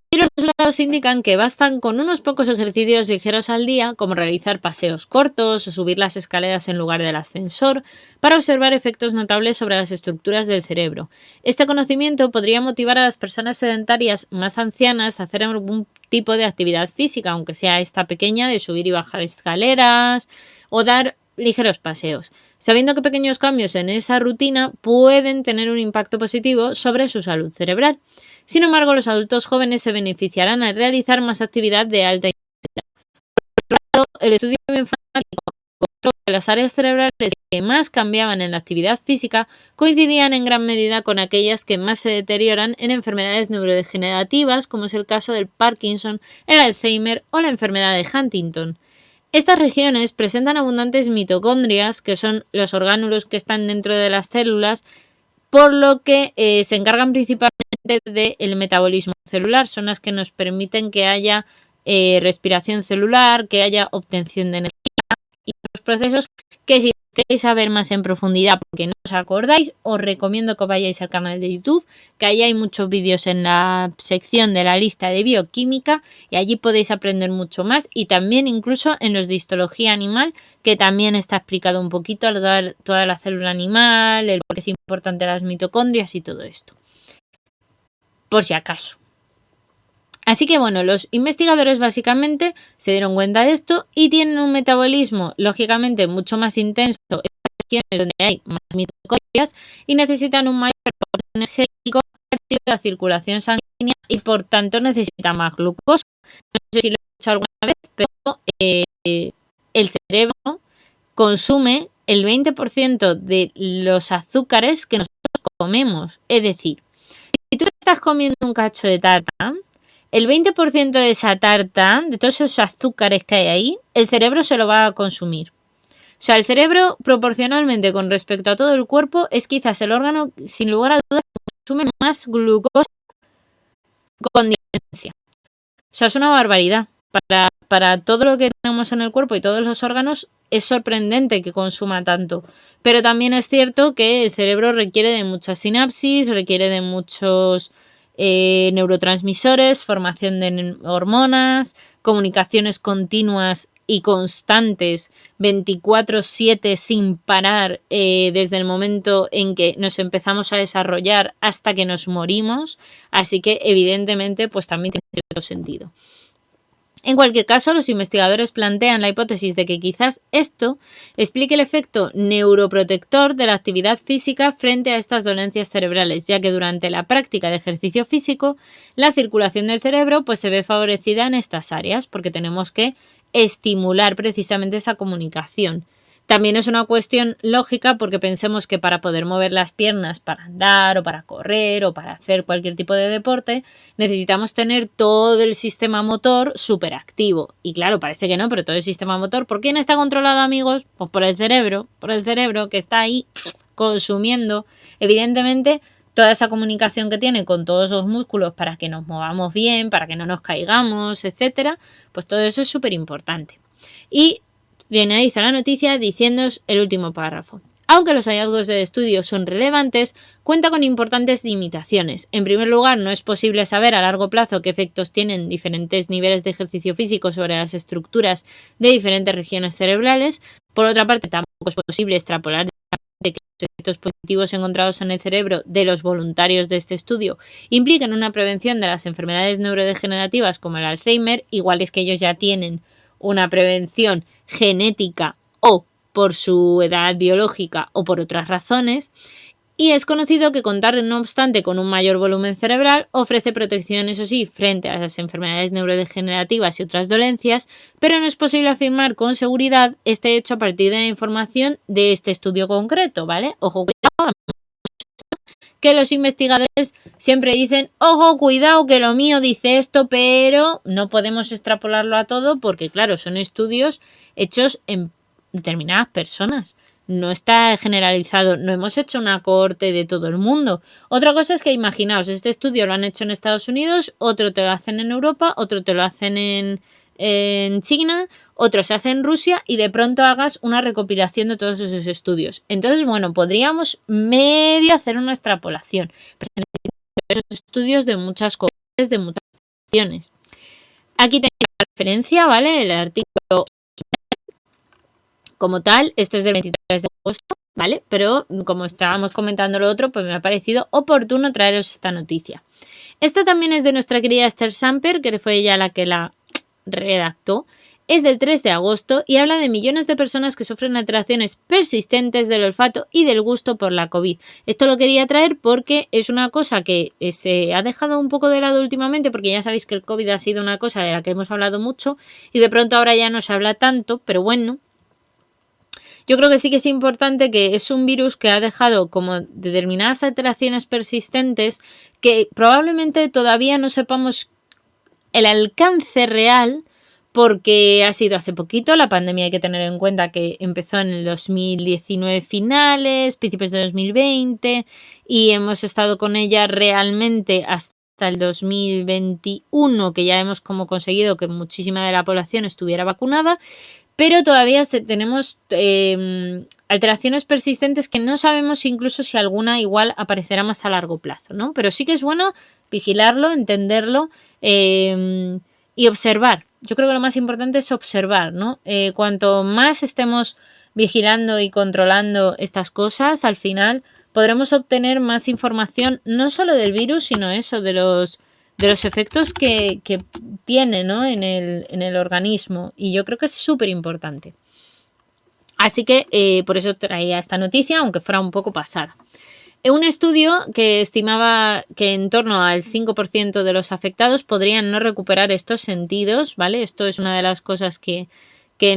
Y los resultados indican que bastan con unos pocos ejercicios ligeros al día, como realizar paseos cortos o subir las escaleras en lugar del ascensor, para observar efectos notables sobre las estructuras del cerebro. Este conocimiento podría motivar a las personas sedentarias más ancianas a hacer algún tipo de actividad física, aunque sea esta pequeña, de subir y bajar escaleras o dar ligeros paseos, sabiendo que pequeños cambios en esa rutina pueden tener un impacto positivo sobre su salud cerebral. Sin embargo, los adultos jóvenes se beneficiarán al realizar más actividad de alta intensidad. Por otro lado, el estudio bioinformático encontró que las áreas cerebrales que más cambiaban en la actividad física coincidían en gran medida con aquellas que más se deterioran en enfermedades neurodegenerativas, como es el caso del Parkinson, el Alzheimer o la enfermedad de Huntington. Estas regiones presentan abundantes mitocondrias, que son los orgánulos que están dentro de las células, por lo que se encargan principalmente del metabolismo celular. Son las que nos permiten que haya respiración celular, que haya obtención de energía y otros procesos que si queréis saber más en profundidad porque no os acordáis, os recomiendo que os vayáis al canal de YouTube, que ahí hay muchos vídeos en la sección de la lista de bioquímica y allí podéis aprender mucho más, y también incluso en los de histología animal, que también está explicado un poquito toda la célula animal, el por qué es importante las mitocondrias y todo esto, por si acaso. Así que bueno, los investigadores básicamente se dieron cuenta de esto y tienen un metabolismo lógicamente mucho más intenso en regiones donde hay más mitocondrias y necesitan un mayor aporte energético a partir de la circulación sanguínea y por tanto necesitan más glucosa. No sé si lo he dicho alguna vez, pero el cerebro consume el 20% de los azúcares que nosotros comemos. Es decir, si tú estás comiendo un cacho de tarta, el 20% de esa tarta, de todos esos azúcares que hay ahí, el cerebro se lo va a consumir. O sea, el cerebro, proporcionalmente con respecto a todo el cuerpo, es quizás el órgano, sin lugar a dudas, que consume más glucosa con diferencia. O sea, es una barbaridad. Para todo lo que tenemos en el cuerpo y todos los órganos, es sorprendente que consuma tanto. Pero también es cierto que el cerebro requiere de muchas sinapsis, requiere de muchos neurotransmisores, formación de hormonas, comunicaciones continuas y constantes 24/7 sin parar desde el momento en que nos empezamos a desarrollar hasta que nos morimos, así que evidentemente pues también tiene cierto sentido. En cualquier caso, los investigadores plantean la hipótesis de que quizás esto explique el efecto neuroprotector de la actividad física frente a estas dolencias cerebrales, ya que durante la práctica de ejercicio físico, la circulación del cerebro pues, se ve favorecida en estas áreas, porque tenemos que estimular precisamente esa comunicación. También es una cuestión lógica porque pensemos que para poder mover las piernas para andar o para correr o para hacer cualquier tipo de deporte necesitamos tener todo el sistema motor súper activo. Y claro, parece que no, pero todo el sistema motor, ¿por quién está controlado, amigos? Pues por el cerebro que está ahí consumiendo, evidentemente, toda esa comunicación que tiene con todos los músculos para que nos movamos bien, para que no nos caigamos, etcétera, pues todo eso es súper importante. Y finaliza la noticia diciéndoos el último párrafo. Aunque los hallazgos del estudio son relevantes, cuenta con importantes limitaciones. En primer lugar, no es posible saber a largo plazo qué efectos tienen diferentes niveles de ejercicio físico sobre las estructuras de diferentes regiones cerebrales. Por otra parte, tampoco es posible extrapolar que los efectos positivos encontrados en el cerebro de los voluntarios de este estudio impliquen una prevención de las enfermedades neurodegenerativas como el Alzheimer, igual es que ellos ya tienen una prevención genética o por su edad biológica o por otras razones, y es conocido que contar no obstante con un mayor volumen cerebral ofrece protección, eso sí, frente a las enfermedades neurodegenerativas y otras dolencias, pero no es posible afirmar con seguridad este hecho a partir de la información de este estudio concreto, ¿vale? Ojo, cuidado, que los investigadores siempre dicen, ojo, cuidado, que lo mío dice esto, pero no podemos extrapolarlo a todo porque, claro, son estudios hechos en determinadas personas. No está generalizado, no hemos hecho una cohorte de todo el mundo. Otra cosa es que imaginaos, este estudio lo han hecho en Estados Unidos, otro te lo hacen en Europa, otro te lo hacen en China, otro se hace en Rusia y de pronto hagas una recopilación de todos esos estudios. Entonces, bueno, podríamos medio hacer una extrapolación. Pero se necesitan esos estudios de muchas cohortes, de muchas acciones. Aquí tenéis la referencia, ¿vale? El artículo como tal, esto es del 23 de agosto, ¿vale? Pero como estábamos comentando lo otro, pues me ha parecido oportuno traeros esta noticia. Esta también es de nuestra querida Esther Samper, que fue ella la que la redactó. Es del 3 de agosto y habla de millones de personas que sufren alteraciones persistentes del olfato y del gusto por la COVID. Esto lo quería traer porque es una cosa que se ha dejado un poco de lado últimamente, porque ya sabéis que el COVID ha sido una cosa de la que hemos hablado mucho y de pronto ahora ya no se habla tanto, pero bueno. Yo creo que sí que es importante, que es un virus que ha dejado como determinadas alteraciones persistentes que probablemente todavía no sepamos el alcance real porque ha sido hace poquito. La pandemia hay que tener en cuenta que empezó en el 2019 finales, principios de 2020 y hemos estado con ella realmente hasta hasta el 2021, que ya hemos como conseguido que muchísima de la población estuviera vacunada, pero todavía tenemos alteraciones persistentes que no sabemos incluso si alguna igual aparecerá más a largo plazo, ¿no? Pero sí que es bueno vigilarlo, entenderlo y observar. Yo creo que lo más importante es observar, ¿no? Cuanto más estemos vigilando y controlando estas cosas, al final podremos obtener más información, no solo del virus, sino eso, de los efectos que tiene, ¿no? en el organismo. Y yo creo que es súper importante. Así que por eso traía esta noticia, aunque fuera un poco pasada. Un estudio que estimaba que en torno al 5% de los afectados podrían no recuperar estos sentidos, ¿vale? Esto es una de las cosas que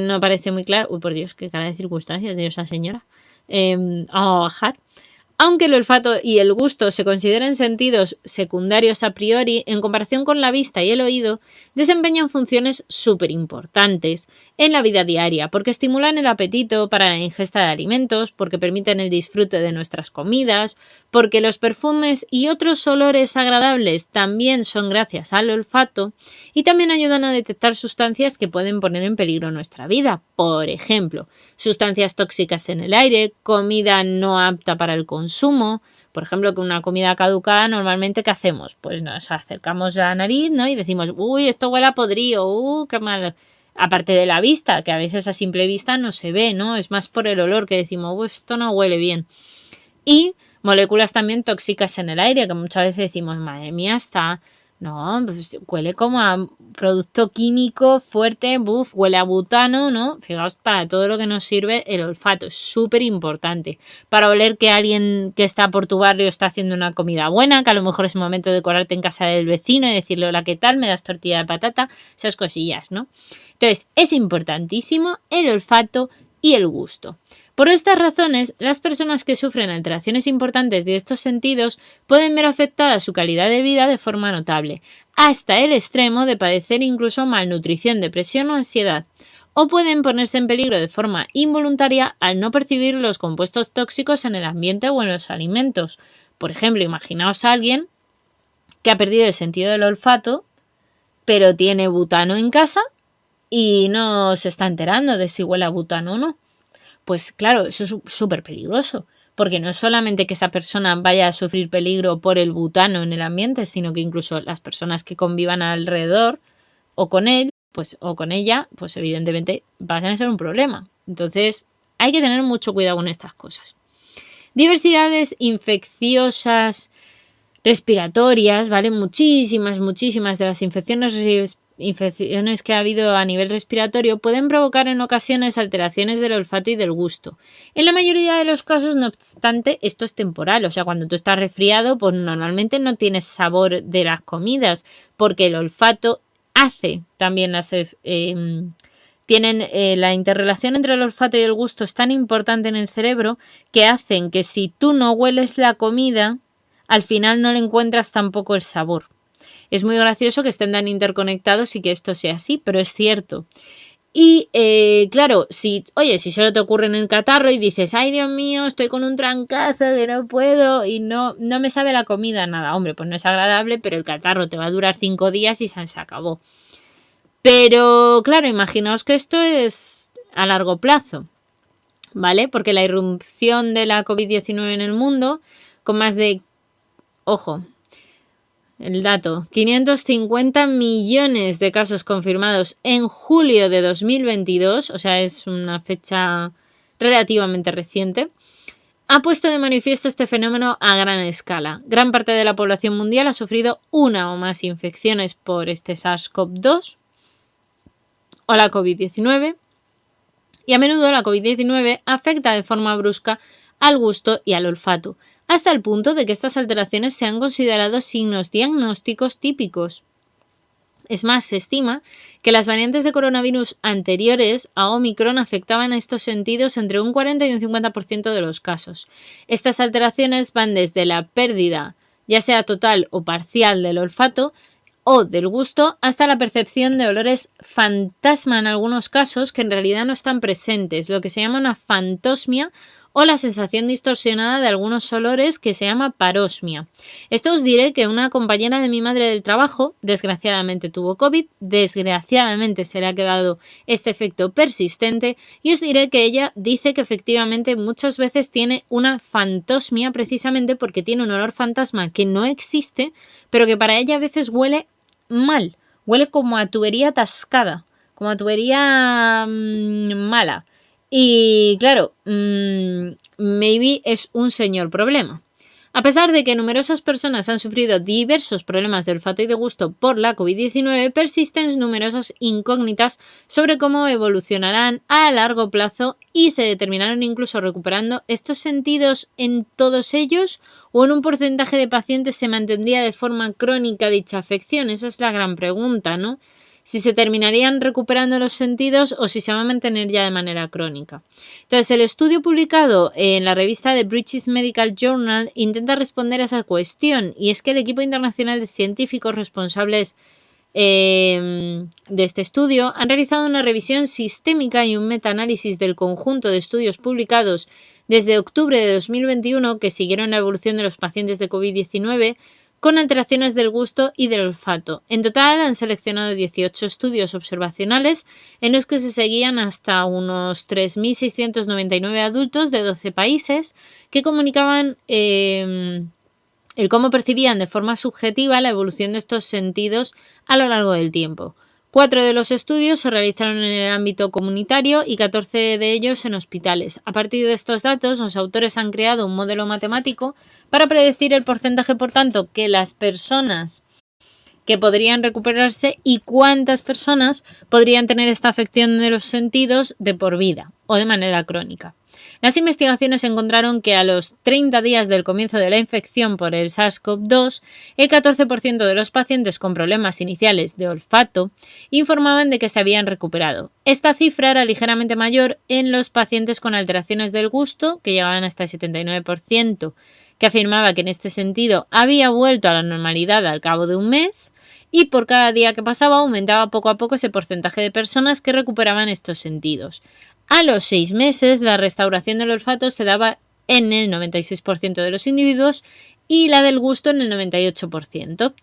no parece muy claro. Uy, por Dios, qué cara de circunstancias de esa señora. Vamos a bajar. Aunque el olfato y el gusto se consideren sentidos secundarios a priori, en comparación con la vista y el oído, desempeñan funciones súper importantes en la vida diaria, porque estimulan el apetito para la ingesta de alimentos, porque permiten el disfrute de nuestras comidas, porque los perfumes y otros olores agradables también son gracias al olfato, y también ayudan a detectar sustancias que pueden poner en peligro nuestra vida. Por ejemplo, sustancias tóxicas en el aire, comida no apta para el consumo. Por ejemplo, que una comida caducada, normalmente, ¿qué hacemos? Pues nos acercamos la nariz, ¿no? Y decimos, uy, esto huele a podrido, qué mal. Aparte de la vista, que a veces a simple vista no se ve, ¿no? Es más por el olor que decimos, uy, esto no huele bien. Y moléculas también tóxicas en el aire, que muchas veces decimos, madre mía, no, pues huele como a producto químico fuerte, huele a butano, ¿no? Fijaos, para todo lo que nos sirve el olfato, es súper importante. Para oler que alguien que está por tu barrio está haciendo una comida buena, que a lo mejor es el momento de colarte en casa del vecino y decirle, hola, ¿qué tal? ¿Me das tortilla de patata? Esas cosillas, ¿no? Entonces, es importantísimo el olfato y el gusto. Por estas razones, las personas que sufren alteraciones importantes de estos sentidos pueden ver afectada su calidad de vida de forma notable, hasta el extremo de padecer incluso malnutrición, depresión o ansiedad, o pueden ponerse en peligro de forma involuntaria al no percibir los compuestos tóxicos en el ambiente o en los alimentos. Por ejemplo, imaginaos a alguien que ha perdido el sentido del olfato, pero tiene butano en casa y no se está enterando de si huele a butano o no. Pues claro, eso es súper peligroso, porque no es solamente que esa persona vaya a sufrir peligro por el butano en el ambiente, sino que incluso las personas que convivan alrededor o con él, pues o con ella, pues evidentemente van a ser un problema. Entonces, hay que tener mucho cuidado con estas cosas. Diversidades infecciosas respiratorias, ¿vale? Muchísimas de las infecciones que ha habido a nivel respiratorio pueden provocar en ocasiones alteraciones del olfato y del gusto. En la mayoría de los casos, no obstante, esto es temporal. O sea, cuando tú estás resfriado, pues normalmente no tienes sabor de las comidas, porque el olfato hace también tienen la interrelación entre el olfato y el gusto es tan importante en el cerebro que hacen que si tú no hueles la comida, al final no le encuentras tampoco el sabor. Es muy gracioso que estén tan interconectados y que esto sea así, pero es cierto. Y claro, si solo te ocurre en el catarro y dices, ay Dios mío, estoy con un trancazo que no puedo y no me sabe la comida, nada, hombre, pues no es agradable, pero el catarro te va a durar 5 días y se acabó. Pero claro, imaginaos que esto es a largo plazo, ¿vale? Porque la irrupción de la COVID-19 en el mundo, con más de, ojo, el dato, 550 millones de casos confirmados en julio de 2022, o sea, es una fecha relativamente reciente, ha puesto de manifiesto este fenómeno a gran escala. Gran parte de la población mundial ha sufrido una o más infecciones por este SARS-CoV-2 o la COVID-19, y a menudo la COVID-19 afecta de forma brusca al gusto y al olfato, hasta el punto de que estas alteraciones se han considerado signos diagnósticos típicos. Es más, se estima que las variantes de coronavirus anteriores a Omicron afectaban a estos sentidos entre un 40 y un 50% de los casos. Estas alteraciones van desde la pérdida, ya sea total o parcial, del olfato o del gusto, hasta la percepción de olores fantasma en algunos casos que en realidad no están presentes, lo que se llama una fantosmia o la sensación distorsionada de algunos olores que se llama parosmia. Esto os diré que una compañera de mi madre del trabajo desgraciadamente tuvo COVID, desgraciadamente se le ha quedado este efecto persistente y os diré que ella dice que efectivamente muchas veces tiene una fantosmia precisamente porque tiene un olor fantasma que no existe, pero que para ella a veces huele mal, huele como a tubería atascada, como a tubería mala. Y claro, maybe es un señor problema. A pesar de que numerosas personas han sufrido diversos problemas de olfato y de gusto por la COVID-19, persisten numerosas incógnitas sobre cómo evolucionarán a largo plazo y se determinaron incluso recuperando estos sentidos en todos ellos o en un porcentaje de pacientes se mantendría de forma crónica dicha afección. Esa es la gran pregunta, ¿no? Si se terminarían recuperando los sentidos o si se va a mantener ya de manera crónica. Entonces, el estudio publicado en la revista The British Medical Journal intenta responder a esa cuestión y es que el equipo internacional de científicos responsables de este estudio han realizado una revisión sistémica y un metaanálisis del conjunto de estudios publicados desde octubre de 2021 que siguieron la evolución de los pacientes de COVID-19 con alteraciones del gusto y del olfato. En total han seleccionado 18 estudios observacionales en los que se seguían hasta unos 3.699 adultos de 12 países que comunicaban el cómo percibían de forma subjetiva la evolución de estos sentidos a lo largo del tiempo. 4 de los estudios se realizaron en el ámbito comunitario y 14 de ellos en hospitales. A partir de estos datos, los autores han creado un modelo matemático para predecir el porcentaje, por tanto, que las personas que podrían recuperarse y cuántas personas podrían tener esta afección de los sentidos de por vida o de manera crónica. Las investigaciones encontraron que a los 30 días del comienzo de la infección por el SARS-CoV-2, el 14% de los pacientes con problemas iniciales de olfato informaban de que se habían recuperado. Esta cifra era ligeramente mayor en los pacientes con alteraciones del gusto, que llegaban hasta el 79%, que afirmaba que en este sentido había vuelto a la normalidad al cabo de un mes, y por cada día que pasaba aumentaba poco a poco ese porcentaje de personas que recuperaban estos sentidos. A los 6 meses, la restauración del olfato se daba en el 96% de los individuos y la del gusto en el 98%.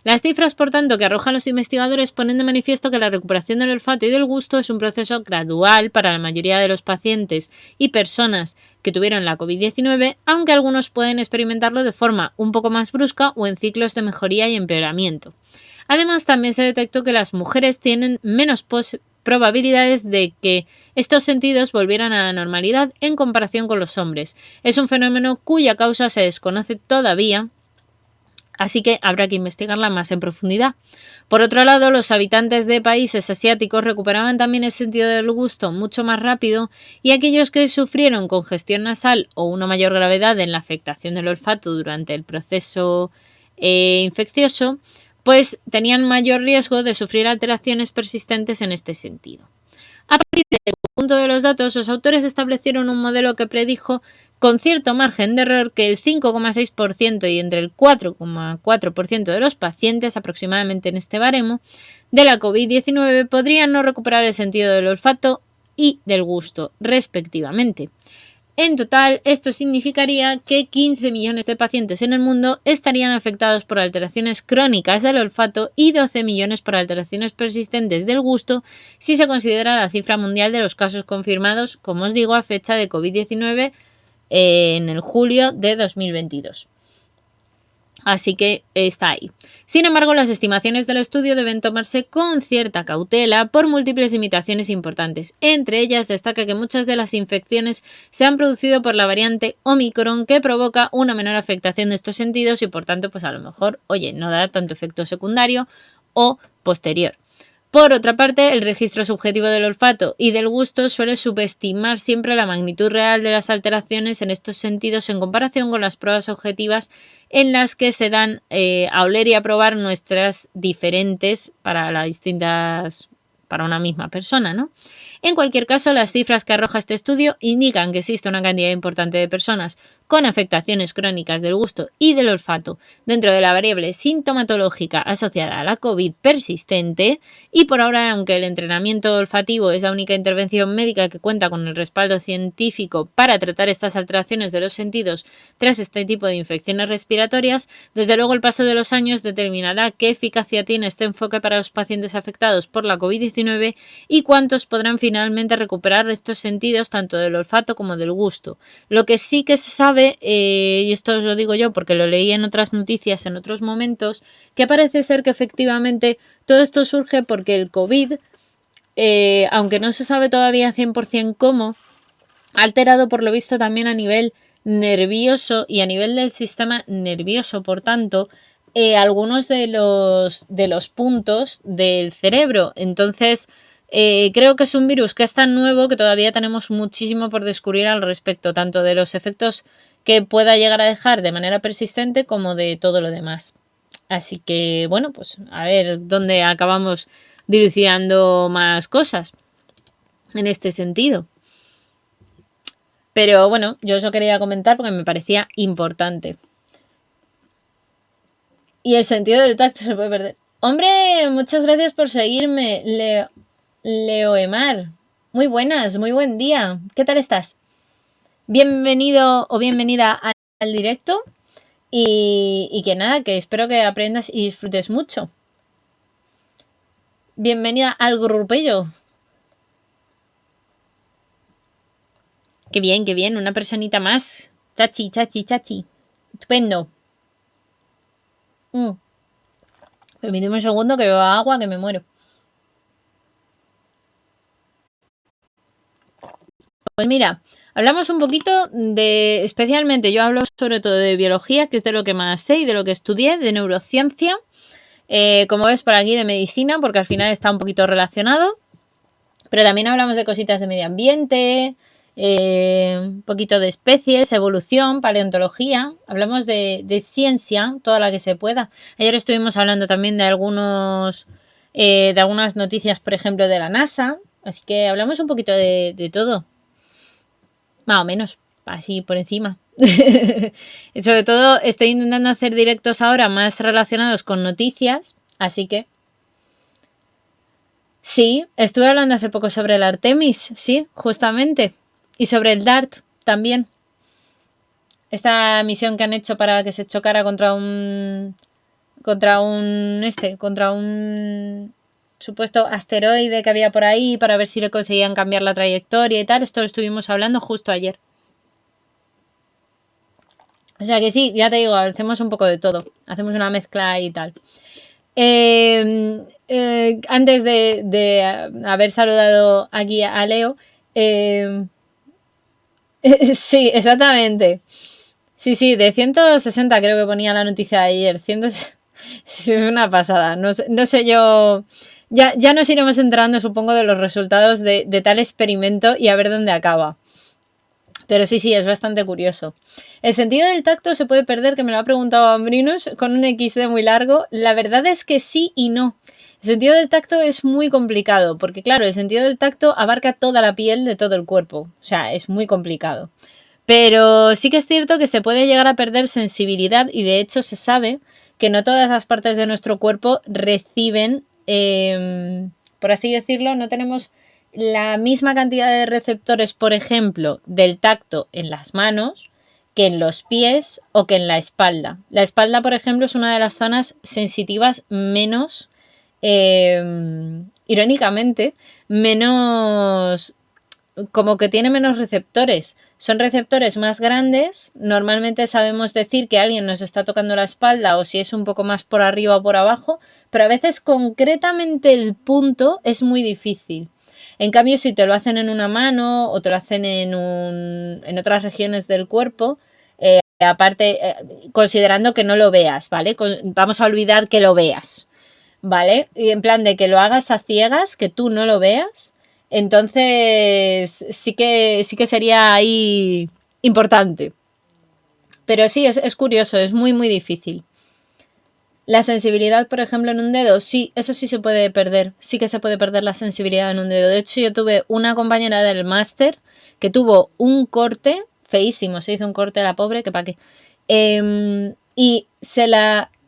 Las cifras, por tanto, que arrojan los investigadores ponen de manifiesto que la recuperación del olfato y del gusto es un proceso gradual para la mayoría de los pacientes y personas que tuvieron la COVID-19, aunque algunos pueden experimentarlo de forma un poco más brusca o en ciclos de mejoría y empeoramiento. Además, también se detectó que las mujeres tienen menos probabilidades de que estos sentidos volvieran a la normalidad en comparación con los hombres. Es un fenómeno cuya causa se desconoce todavía, así que habrá que investigarla más en profundidad. Por otro lado, los habitantes de países asiáticos recuperaban también el sentido del gusto mucho más rápido y aquellos que sufrieron congestión nasal o una mayor gravedad en la afectación del olfato durante el proceso infeccioso, pues tenían mayor riesgo de sufrir alteraciones persistentes en este sentido. A partir del conjunto de los datos, los autores establecieron un modelo que predijo con cierto margen de error que el 5,6% y entre el 4,4% de los pacientes, aproximadamente en este baremo, de la COVID-19 podrían no recuperar el sentido del olfato y del gusto, respectivamente. En total, esto significaría que 15 millones de pacientes en el mundo estarían afectados por alteraciones crónicas del olfato y 12 millones por alteraciones persistentes del gusto si se considera la cifra mundial de los casos confirmados, como os digo, a fecha de COVID-19 en el julio de 2022. Así que está ahí. Sin embargo, las estimaciones del estudio deben tomarse con cierta cautela por múltiples limitaciones importantes. Entre ellas destaca que muchas de las infecciones se han producido por la variante Omicron, que provoca una menor afectación de estos sentidos y por tanto, pues a lo mejor, no da tanto efecto secundario o posterior. Por otra parte, el registro subjetivo del olfato y del gusto suele subestimar siempre la magnitud real de las alteraciones en estos sentidos en comparación con las pruebas objetivas en las que se dan a oler y a probar muestras diferentes para una misma persona, ¿no? En cualquier caso, las cifras que arroja este estudio indican que existe una cantidad importante de personas con afectaciones crónicas del gusto y del olfato dentro de la variable sintomatológica asociada a la COVID persistente. Y por ahora, aunque el entrenamiento olfativo es la única intervención médica que cuenta con el respaldo científico para tratar estas alteraciones de los sentidos tras este tipo de infecciones respiratorias, desde luego el paso de los años determinará qué eficacia tiene este enfoque para los pacientes afectados por la COVID-19 y cuántos podrán finalmente recuperar estos sentidos tanto del olfato como del gusto. Lo que sí que se sabe, y esto os lo digo yo porque lo leí en otras noticias en otros momentos, que parece ser que efectivamente todo esto surge porque el COVID, aunque no se sabe todavía 100% cómo, ha alterado por lo visto también a nivel nervioso y a nivel del sistema nervioso, por tanto, algunos de los puntos del cerebro. Entonces, creo que es un virus que es tan nuevo que todavía tenemos muchísimo por descubrir al respecto, tanto de los efectos que pueda llegar a dejar de manera persistente como de todo lo demás. Así que, bueno, pues a ver dónde acabamos dilucidando más cosas en este sentido. Pero bueno, yo eso quería comentar porque me parecía importante. Y el sentido del tacto se puede perder. Hombre, muchas gracias por seguirme, Leoemar. Muy buenas, muy buen día. ¿Qué tal estás? Bienvenido o bienvenida al directo. Y que nada, que espero que aprendas y disfrutes mucho. Bienvenida al grupillo. Qué bien, una personita más. Chachi. Estupendo. Permíteme un segundo que beba agua, que me muero. Pues mira, hablamos un poquito de, especialmente yo hablo sobre todo de biología, que es de lo que más sé y de lo que estudié, de neurociencia, como ves por aquí de medicina, porque al final está un poquito relacionado, pero también hablamos de cositas de medio ambiente, un poquito de especies, evolución, paleontología, hablamos de ciencia, toda la que se pueda. Ayer estuvimos hablando también de algunas noticias, por ejemplo, de la NASA, así que hablamos un poquito de todo. Más o menos, así por encima. Sobre todo estoy intentando hacer directos ahora más relacionados con noticias, así que sí, estuve hablando hace poco sobre el Artemis, sí, justamente, y sobre el DART también. Esta misión que han hecho para que se chocara contra un supuesto asteroide que había por ahí para ver si le conseguían cambiar la trayectoria y tal. Esto lo estuvimos hablando justo ayer. O sea que sí, ya te digo, hacemos un poco de todo. Hacemos una mezcla y tal. Antes de haber saludado aquí a Leo, sí, exactamente. Sí, de 160 creo que ponía la noticia de ayer. Es una pasada. No sé yo... Ya nos iremos enterando, supongo, de los resultados de tal experimento y a ver dónde acaba. Pero sí, es bastante curioso. El sentido del tacto se puede perder, que me lo ha preguntado Ambrinos, con un XD muy largo. La verdad es que sí y no. El sentido del tacto es muy complicado, porque claro, el sentido del tacto abarca toda la piel de todo el cuerpo. O sea, es muy complicado. Pero sí que es cierto que se puede llegar a perder sensibilidad y de hecho se sabe que no todas las partes de nuestro cuerpo reciben, por así decirlo, no tenemos la misma cantidad de receptores, por ejemplo, del tacto en las manos que en los pies o que en la espalda. La espalda, por ejemplo, es una de las zonas sensitivas menos, irónicamente, menos, como que tiene menos receptores. Son receptores más grandes. Normalmente sabemos decir que alguien nos está tocando la espalda o si es un poco más por arriba o por abajo, pero a veces concretamente el punto es muy difícil. En cambio, si te lo hacen en una mano o te lo hacen en otras regiones del cuerpo, aparte, considerando que no lo veas, ¿vale? Vamos a olvidar que lo veas, ¿vale? Y en plan de que lo hagas a ciegas, que tú no lo veas, entonces sí que sería ahí importante. Pero sí, es curioso, es muy, muy difícil. La sensibilidad, por ejemplo, en un dedo, sí, eso sí se puede perder. Sí que se puede perder la sensibilidad en un dedo. De hecho, yo tuve una compañera del máster que tuvo un corte feísimo, se hizo un corte a la pobre, que pa' qué. Y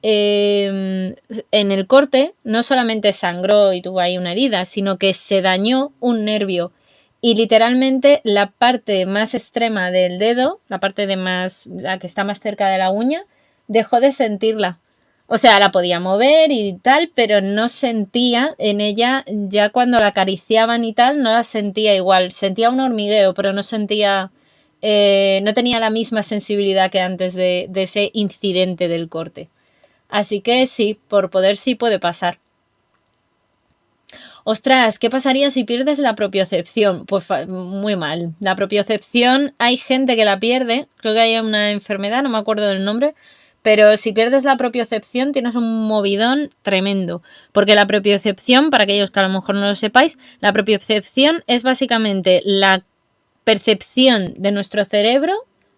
en el corte no solamente sangró y tuvo ahí una herida, sino que se dañó un nervio. Y literalmente la parte más extrema del dedo, la que está más cerca de la uña, dejó de sentirla. O sea, la podía mover y tal, pero no sentía en ella, ya cuando la acariciaban y tal, no la sentía igual. Sentía un hormigueo, pero no sentía, no tenía la misma sensibilidad que antes de ese incidente del corte. Así que sí, por poder sí puede pasar. Ostras, ¿qué pasaría si pierdes la propiocepción? Pues muy mal. La propiocepción, hay gente que la pierde, creo que hay una enfermedad, no me acuerdo del nombre, pero si pierdes la propiocepción tienes un movidón tremendo. Porque la propiocepción, para aquellos que a lo mejor no lo sepáis, la propiocepción es básicamente la percepción de nuestro cerebro,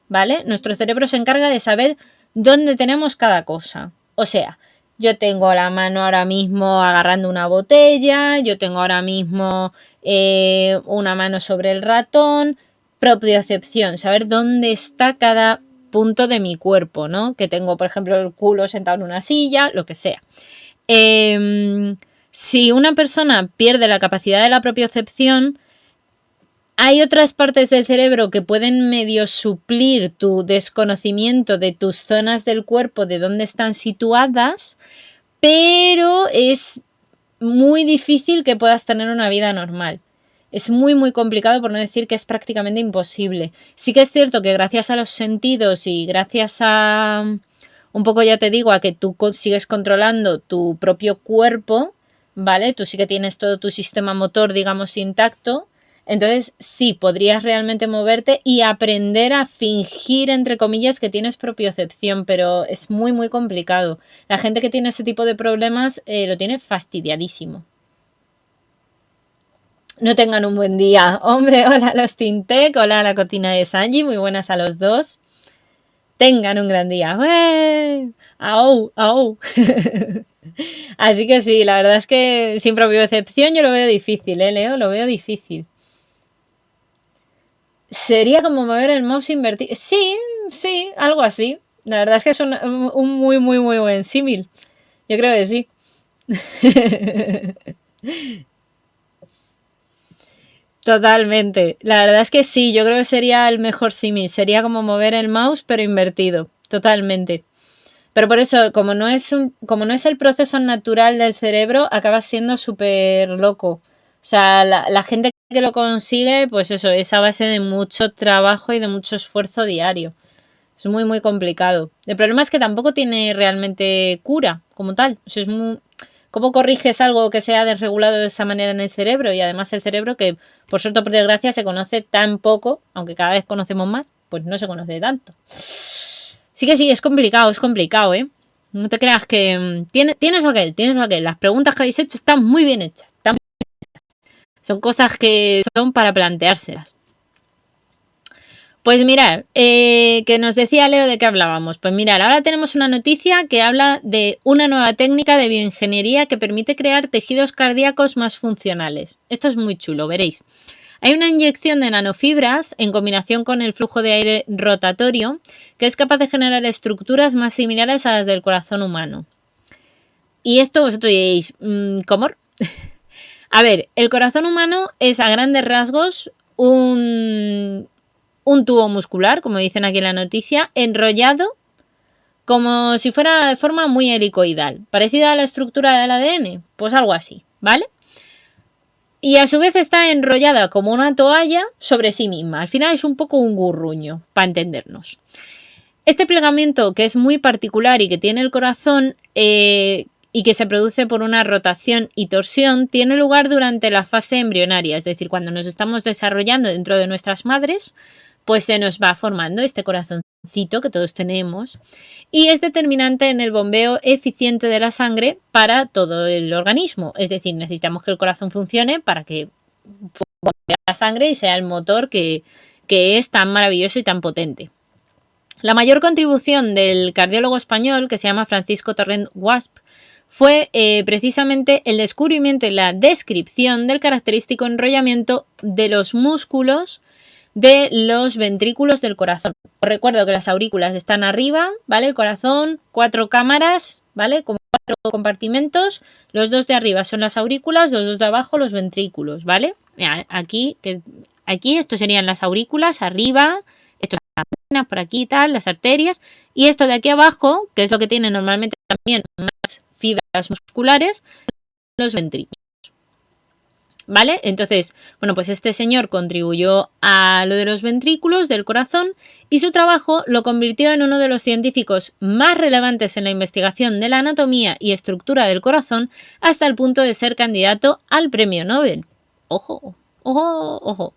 ¿vale? Nuestro cerebro se encarga de saber dónde tenemos cada cosa. O sea, yo tengo la mano ahora mismo agarrando una botella, yo tengo ahora mismo una mano sobre el ratón. Propiocepción, saber dónde está cada punto de mi cuerpo, ¿no? Que tengo, por ejemplo, el culo sentado en una silla, lo que sea. Si una persona pierde la capacidad de la propiocepción, hay otras partes del cerebro que pueden medio suplir tu desconocimiento de tus zonas del cuerpo, de dónde están situadas, pero es muy difícil que puedas tener una vida normal. Es muy, muy complicado, por no decir que es prácticamente imposible. Sí que es cierto que gracias a los sentidos y gracias a, un poco ya te digo, a que tú sigues controlando tu propio cuerpo, ¿vale? Tú sí que tienes todo tu sistema motor, digamos, intacto. Entonces sí, podrías realmente moverte y aprender a fingir, entre comillas, que tienes propiocepción, pero es muy, muy complicado. La gente que tiene este tipo de problemas lo tiene fastidiadísimo. No tengan un buen día. Hombre, hola a los Tintec, hola a la cocina de Sanji, muy buenas a los dos. Tengan un gran día. ¡Ué! ¡Au! ¡Au! Así que sí, la verdad es que sin propiocepción yo lo veo difícil, Leo? Lo veo difícil. Sería como mover el mouse invertido. Sí, sí, algo así. La verdad es que es un muy, muy, muy buen símil. Yo creo que sí. Totalmente. La verdad es que sí, yo creo que sería el mejor símil. Sería como mover el mouse, pero invertido. Totalmente. Pero por eso, como no es el proceso natural del cerebro, acaba siendo súper loco. O sea, la gente que lo consigue, pues eso, es a base de mucho trabajo y de mucho esfuerzo diario. Es muy, muy complicado. El problema es que tampoco tiene realmente cura como tal. O sea, ¿cómo corriges algo que se ha desregulado de esa manera en el cerebro? Y además el cerebro que, por suerte o por desgracia, se conoce tan poco, aunque cada vez conocemos más, pues no se conoce tanto. Sí que sí, es complicado, ¿eh? No te creas que tienes o aquel. Las preguntas que habéis hecho están muy bien hechas. Son cosas que son para planteárselas. Pues mirar, que nos decía Leo de qué hablábamos. Pues mirar, ahora tenemos una noticia que habla de una nueva técnica de bioingeniería que permite crear tejidos cardíacos más funcionales. Esto es muy chulo, veréis. Hay una inyección de nanofibras en combinación con el flujo de aire rotatorio que es capaz de generar estructuras más similares a las del corazón humano. Y esto vosotros diréis, ¿cómo? A ver, el corazón humano es a grandes rasgos un tubo muscular, como dicen aquí en la noticia, enrollado como si fuera de forma muy helicoidal, parecida a la estructura del ADN, pues algo así, ¿vale? Y a su vez está enrollada como una toalla sobre sí misma. Al final es un poco un gurruño, para entendernos. Este plegamiento, que es muy particular y que tiene el corazón y que se produce por una rotación y torsión, tiene lugar durante la fase embrionaria, es decir, cuando nos estamos desarrollando dentro de nuestras madres, pues se nos va formando este corazoncito que todos tenemos y es determinante en el bombeo eficiente de la sangre para todo el organismo. Es decir, necesitamos que el corazón funcione para que bombee la sangre y sea el motor que es tan maravilloso y tan potente. La mayor contribución del cardiólogo español, que se llama Francisco Torrent Guasp, fue precisamente el descubrimiento y la descripción del característico enrollamiento de los músculos de los ventrículos del corazón. Os recuerdo que las aurículas están arriba, ¿vale? El corazón, 4 cámaras, ¿vale? Como 4 compartimentos. Los 2 de arriba son las aurículas, los 2 de abajo los ventrículos, ¿vale? Aquí esto serían las aurículas, arriba, esto es las venas por aquí y tal, las arterias. Y esto de aquí abajo, que es lo que tiene normalmente también más fibras musculares, los ventrículos. ¿Vale? Entonces, bueno, pues este señor contribuyó a lo de los ventrículos del corazón y su trabajo lo convirtió en uno de los científicos más relevantes en la investigación de la anatomía y estructura del corazón hasta el punto de ser candidato al premio Nobel. Ojo, ojo, ojo.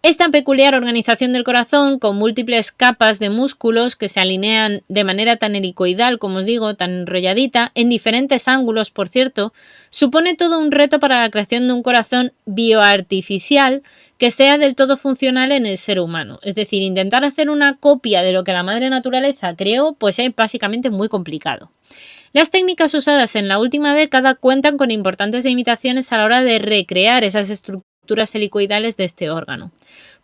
Esta peculiar organización del corazón, con múltiples capas de músculos que se alinean de manera tan helicoidal, como os digo, tan enrolladita, en diferentes ángulos, por cierto, supone todo un reto para la creación de un corazón bioartificial que sea del todo funcional en el ser humano. Es decir, intentar hacer una copia de lo que la madre naturaleza creó, pues es básicamente muy complicado. Las técnicas usadas en la última década cuentan con importantes limitaciones a la hora de recrear esas estructuras helicoidales de este órgano.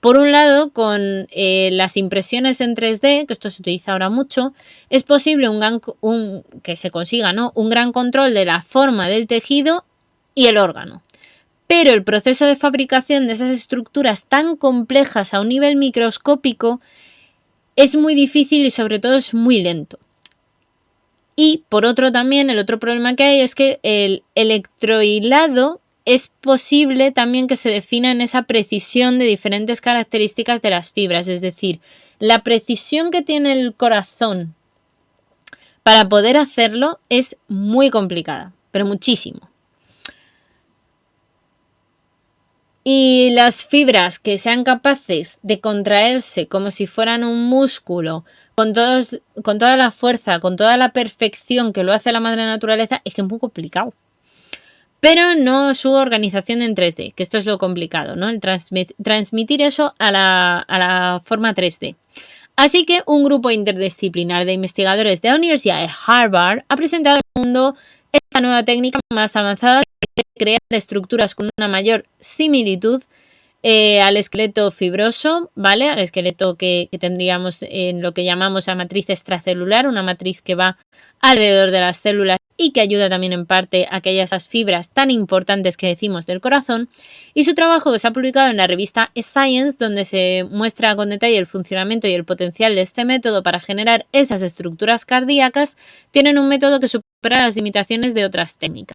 Por un lado, con las impresiones en 3D, que esto se utiliza ahora mucho, es posible que se consiga, ¿no?, un gran control de la forma del tejido y el órgano. Pero el proceso de fabricación de esas estructuras tan complejas a un nivel microscópico es muy difícil y sobre todo es muy lento. Y por otro también, el otro problema que hay es que el electrohilado es posible también que se defina en esa precisión de diferentes características de las fibras. Es decir, la precisión que tiene el corazón para poder hacerlo es muy complicada, pero muchísimo. Y las fibras que sean capaces de contraerse como si fueran un músculo, con toda la fuerza, con toda la perfección que lo hace la madre naturaleza, es que es muy complicado. Pero no su organización en 3D, que esto es lo complicado, ¿no? El transmitir eso a la forma 3D. Así que un grupo interdisciplinar de investigadores de la Universidad de Harvard ha presentado al mundo esta nueva técnica más avanzada de crear estructuras con una mayor similitud al esqueleto fibroso, ¿vale? Al esqueleto que tendríamos en lo que llamamos la matriz extracelular, una matriz que va alrededor de las células y que ayuda también en parte a que haya esas fibras tan importantes que decimos del corazón. Y su trabajo, que se ha publicado en la revista Science, donde se muestra con detalle el funcionamiento y el potencial de este método para generar esas estructuras cardíacas, tienen un método que supera las limitaciones de otras técnicas.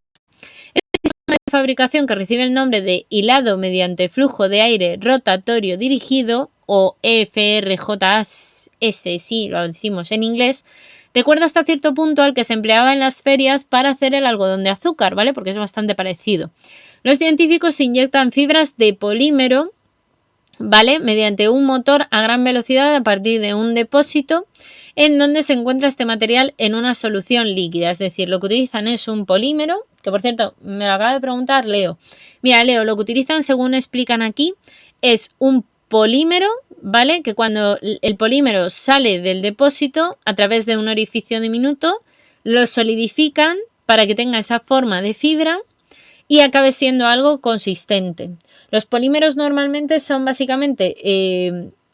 Este sistema de fabricación, que recibe el nombre de hilado mediante flujo de aire rotatorio dirigido, o EFRJS, si lo decimos en inglés, recuerda hasta cierto punto al que se empleaba en las ferias para hacer el algodón de azúcar, ¿vale? Porque es bastante parecido. Los científicos inyectan fibras de polímero, ¿vale?, mediante un motor a gran velocidad a partir de un depósito en donde se encuentra este material en una solución líquida. Es decir, lo que utilizan es un polímero, que por cierto, me lo acaba de preguntar Leo. Mira, Leo, lo que utilizan, según explican aquí, es un polímero, ¿vale?, que cuando el polímero sale del depósito a través de un orificio diminuto, lo solidifican para que tenga esa forma de fibra y acabe siendo algo consistente. Los polímeros normalmente son básicamente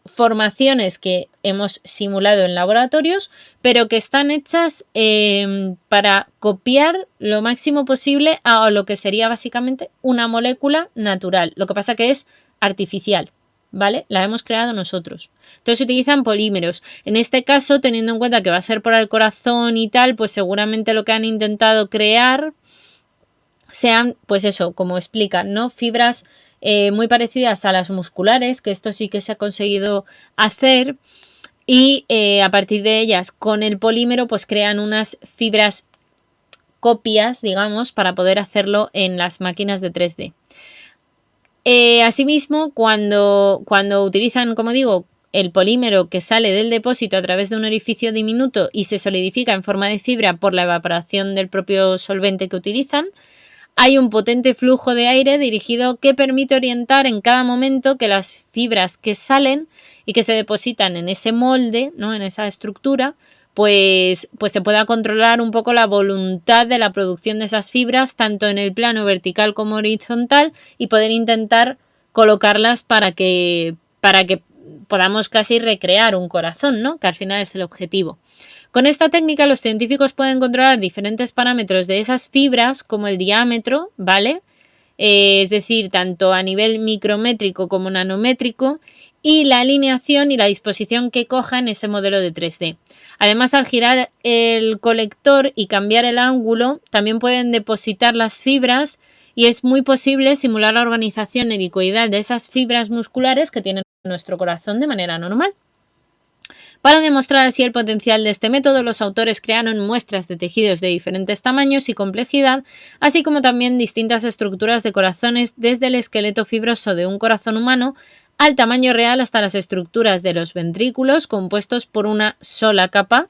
formaciones que hemos simulado en laboratorios, pero que están hechas para copiar lo máximo posible a lo que sería básicamente una molécula natural. Lo que pasa que es artificial, ¿vale? La hemos creado nosotros. Entonces se utilizan polímeros. En este caso, teniendo en cuenta que va a ser por el corazón y tal, pues seguramente lo que han intentado crear sean, pues eso, como explican, ¿no?, fibras muy parecidas a las musculares, que esto sí que se ha conseguido hacer, y a partir de ellas, con el polímero, pues crean unas fibras copias, digamos, para poder hacerlo en las máquinas de 3D. Asimismo, cuando utilizan, como digo, el polímero que sale del depósito a través de un orificio diminuto y se solidifica en forma de fibra por la evaporación del propio solvente que utilizan, hay un potente flujo de aire dirigido que permite orientar en cada momento que las fibras que salen y que se depositan en ese molde, ¿no?, en esa estructura, pues se pueda controlar un poco la voluntad de la producción de esas fibras, tanto en el plano vertical como horizontal, y poder intentar colocarlas para que podamos casi recrear un corazón, ¿no? Que al final es el objetivo. Con esta técnica los científicos pueden controlar diferentes parámetros de esas fibras, como el diámetro, ¿vale? Es decir, tanto a nivel micrométrico como nanométrico, y la alineación y la disposición que coja en ese modelo de 3D. Además, al girar el colector y cambiar el ángulo, también pueden depositar las fibras y es muy posible simular la organización helicoidal de esas fibras musculares que tiene nuestro corazón de manera normal. Para demostrar así el potencial de este método, los autores crearon muestras de tejidos de diferentes tamaños y complejidad, así como también distintas estructuras de corazones, desde el esqueleto fibroso de un corazón humano al tamaño real hasta las estructuras de los ventrículos compuestos por una sola capa,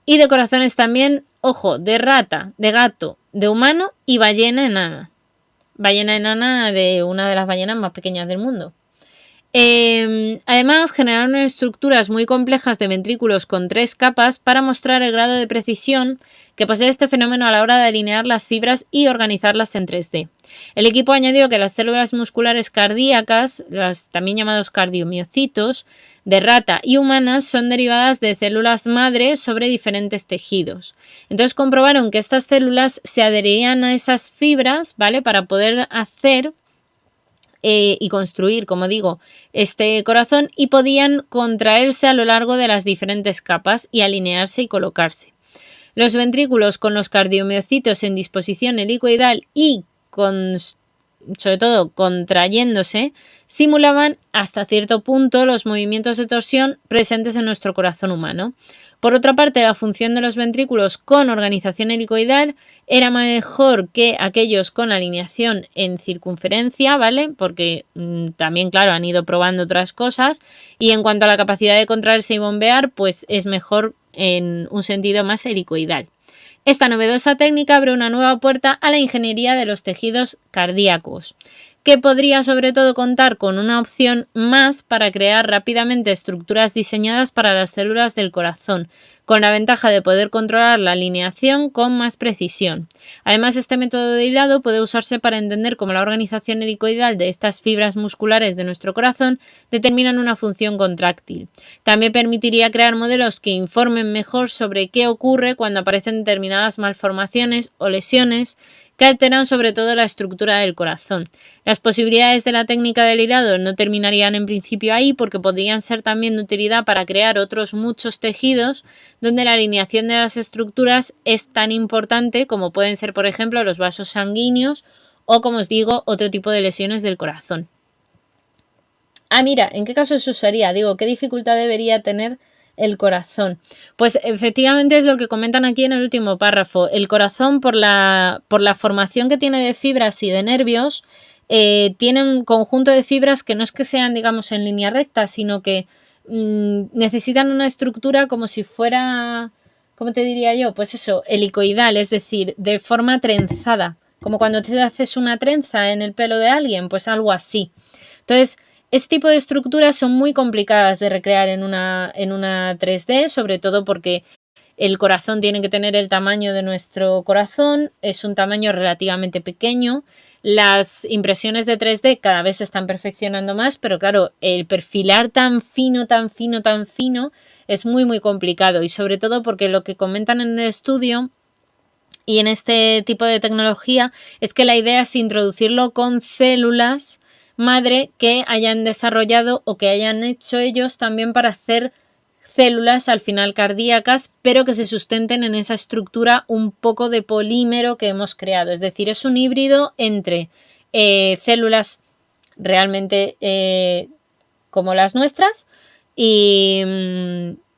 y de corazones también, ojo, de rata, de gato, de humano y ballena enana. Ballena enana de una de las ballenas más pequeñas del mundo. Además, generaron estructuras muy complejas de ventrículos con 3 capas para mostrar el grado de precisión que posee este fenómeno a la hora de alinear las fibras y organizarlas en 3D. El equipo añadió que las células musculares cardíacas, los también llamados cardiomiocitos, de rata y humanas son derivadas de células madre sobre diferentes tejidos. Entonces comprobaron que estas células se adherían a esas fibras, ¿vale? Para poder hacer y construir, como digo, este corazón, y podían contraerse a lo largo de las diferentes capas y alinearse y colocarse. Los ventrículos con los cardiomiocitos en disposición helicoidal y sobre todo contrayéndose, simulaban hasta cierto punto los movimientos de torsión presentes en nuestro corazón humano. Por otra parte, la función de los ventrículos con organización helicoidal era mejor que aquellos con alineación en circunferencia, ¿vale? Porque también, claro, han ido probando otras cosas. Y en cuanto a la capacidad de contraerse y bombear, pues es mejor en un sentido más helicoidal. Esta novedosa técnica abre una nueva puerta a la ingeniería de los tejidos cardíacos, que podría sobre todo contar con una opción más para crear rápidamente estructuras diseñadas para las células del corazón, con la ventaja de poder controlar la alineación con más precisión. Además, este método de hilado puede usarse para entender cómo la organización helicoidal de estas fibras musculares de nuestro corazón determinan una función contráctil. También permitiría crear modelos que informen mejor sobre qué ocurre cuando aparecen determinadas malformaciones o lesiones que alteran sobre todo la estructura del corazón. Las posibilidades de la técnica del hilado no terminarían en principio ahí, porque podrían ser también de utilidad para crear otros muchos tejidos donde la alineación de las estructuras es tan importante, como pueden ser, por ejemplo, los vasos sanguíneos o, como os digo, otro tipo de lesiones del corazón. Mira, ¿en qué caso se usaría? Digo, ¿qué dificultad debería tener el corazón? Pues efectivamente es lo que comentan aquí en el último párrafo. El corazón, por la formación que tiene de fibras y de nervios, tiene un conjunto de fibras que no es que sean, digamos, en línea recta, sino que necesitan una estructura como si fuera, ¿cómo te diría yo? Pues eso, helicoidal, es decir, de forma trenzada, como cuando te haces una trenza en el pelo de alguien, pues algo así. Entonces, este tipo de estructuras son muy complicadas de recrear en una 3D, sobre todo porque el corazón tiene que tener el tamaño de nuestro corazón, es un tamaño relativamente pequeño. Las impresiones de 3D cada vez se están perfeccionando más, pero claro, el perfilar tan fino es muy, muy complicado, y sobre todo porque lo que comentan en el estudio y en este tipo de tecnología es que la idea es introducirlo con células madre que hayan desarrollado o que hayan hecho ellos también para hacer células al final cardíacas, pero que se sustenten en esa estructura un poco de polímero que hemos creado. Es decir, es un híbrido entre células realmente como las nuestras y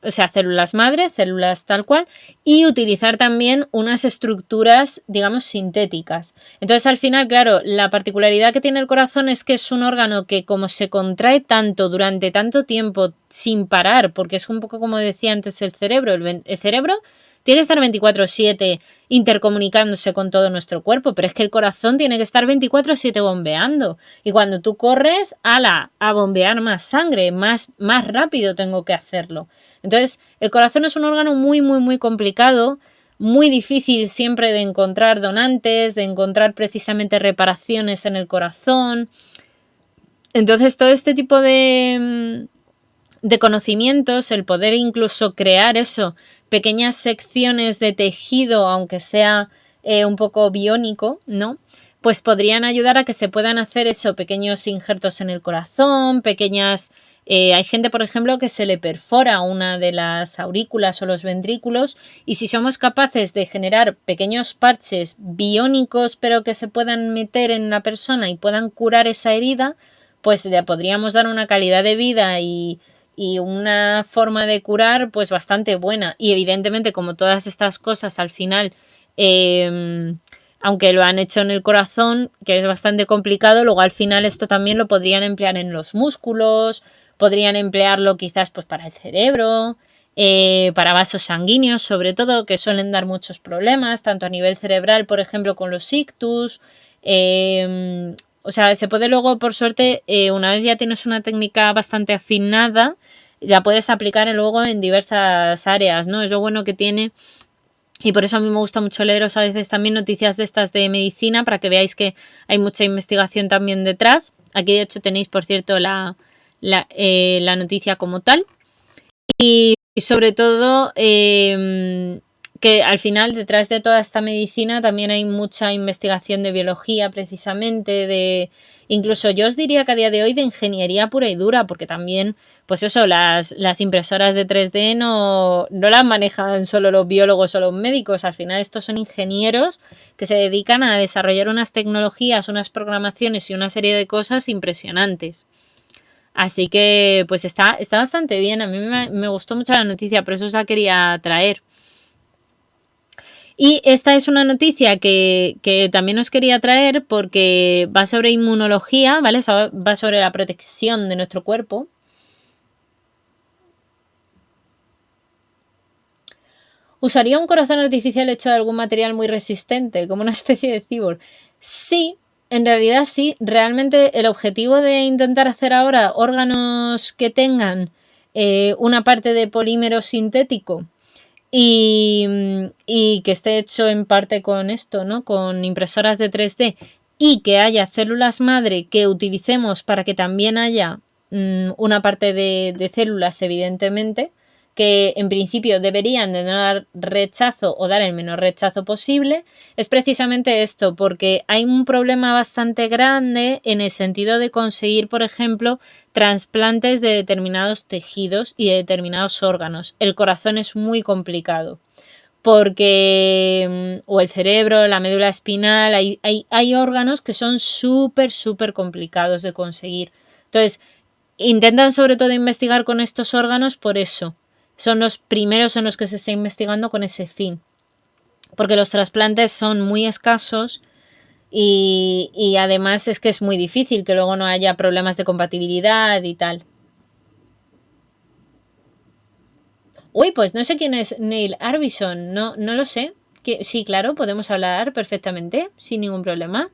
o sea, células madre, células tal cual, y utilizar también unas estructuras, digamos, sintéticas. Entonces, al final, claro, la particularidad que tiene el corazón es que es un órgano que, como se contrae tanto durante tanto tiempo sin parar, porque es un poco como decía antes el cerebro, el cerebro tiene que estar 24/7 intercomunicándose con todo nuestro cuerpo, pero es que el corazón tiene que estar 24/7 bombeando. Y cuando tú corres, a bombear más sangre, más rápido tengo que hacerlo. Entonces, el corazón es un órgano muy, muy, muy complicado, muy difícil siempre de encontrar donantes, de encontrar precisamente reparaciones en el corazón. Entonces, todo este tipo de conocimientos, el poder incluso crear eso, pequeñas secciones de tejido, aunque sea un poco biónico, ¿no? Pues podrían ayudar a que se puedan hacer eso, pequeños injertos en el corazón, pequeñas... hay gente, por ejemplo, que se le perfora una de las aurículas o los ventrículos, y si somos capaces de generar pequeños parches biónicos, pero que se puedan meter en la persona y puedan curar esa herida, pues le podríamos dar una calidad de vida y una forma de curar pues bastante buena. Y evidentemente, como todas estas cosas al final, aunque lo han hecho en el corazón, que es bastante complicado, luego al final esto también lo podrían emplear en los músculos, podrían emplearlo quizás pues para el cerebro, para vasos sanguíneos sobre todo, que suelen dar muchos problemas, tanto a nivel cerebral, por ejemplo, con los ictus. O sea, se puede luego, por suerte, una vez ya tienes una técnica bastante afinada, la puedes aplicar luego en diversas áreas, ¿no? Es lo bueno que tiene. Y por eso a mí me gusta mucho leeros a veces también noticias de estas de medicina, para que veáis que hay mucha investigación también detrás. Aquí de hecho tenéis, por cierto, la noticia como tal. Y sobre todo que al final detrás de toda esta medicina también hay mucha investigación de biología precisamente, de incluso yo os diría que a día de hoy de ingeniería pura y dura, porque también pues eso, las impresoras de 3D no las manejan solo los biólogos o los médicos, al final estos son ingenieros que se dedican a desarrollar unas tecnologías, unas programaciones y una serie de cosas impresionantes. Así que pues está bastante bien, a mí me gustó mucho la noticia, por eso os la quería traer. Y esta es una noticia que también os quería traer porque va sobre inmunología, ¿vale? Va sobre la protección de nuestro cuerpo. ¿Usaría un corazón artificial hecho de algún material muy resistente, como una especie de cyborg? Sí, en realidad sí. Realmente el objetivo de intentar hacer ahora órganos que tengan una parte de polímero sintético y que esté hecho en parte con esto, ¿no? Con impresoras de 3D, y que haya células madre que utilicemos para que también haya una parte de células, evidentemente, que en principio deberían de no dar rechazo o dar el menor rechazo posible, es precisamente esto, porque hay un problema bastante grande en el sentido de conseguir, por ejemplo, trasplantes de determinados tejidos y de determinados órganos. El corazón es muy complicado porque, o el cerebro, la médula espinal, hay órganos que son súper complicados de conseguir. Entonces, intentan sobre todo investigar con estos órganos por eso. Son los primeros en los que se está investigando con ese fin. Porque los trasplantes son muy escasos y además es que es muy difícil que luego no haya problemas de compatibilidad y tal. Uy, pues no sé quién es Neil Arbison, no lo sé. Sí, claro, podemos hablar perfectamente, sin ningún problema.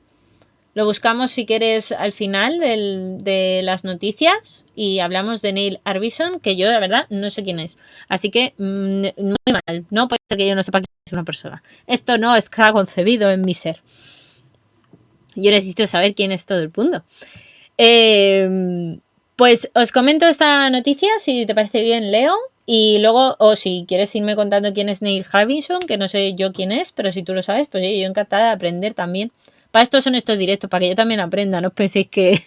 Lo buscamos si quieres al final de las noticias y hablamos de Neil Arbison, que yo la verdad no sé quién es. Así que muy mal, no puede ser que yo no sepa quién es una persona. Esto no está concebido en mi ser. Yo necesito saber quién es todo el mundo. Pues os comento esta noticia, si te parece bien, Leo. Y luego, o si quieres irme contando quién es Neil Harbinson, que no sé yo quién es, pero si tú lo sabes, pues yo encantada de aprender también. Para esto son estos directos, para que yo también aprenda, no os penséis que...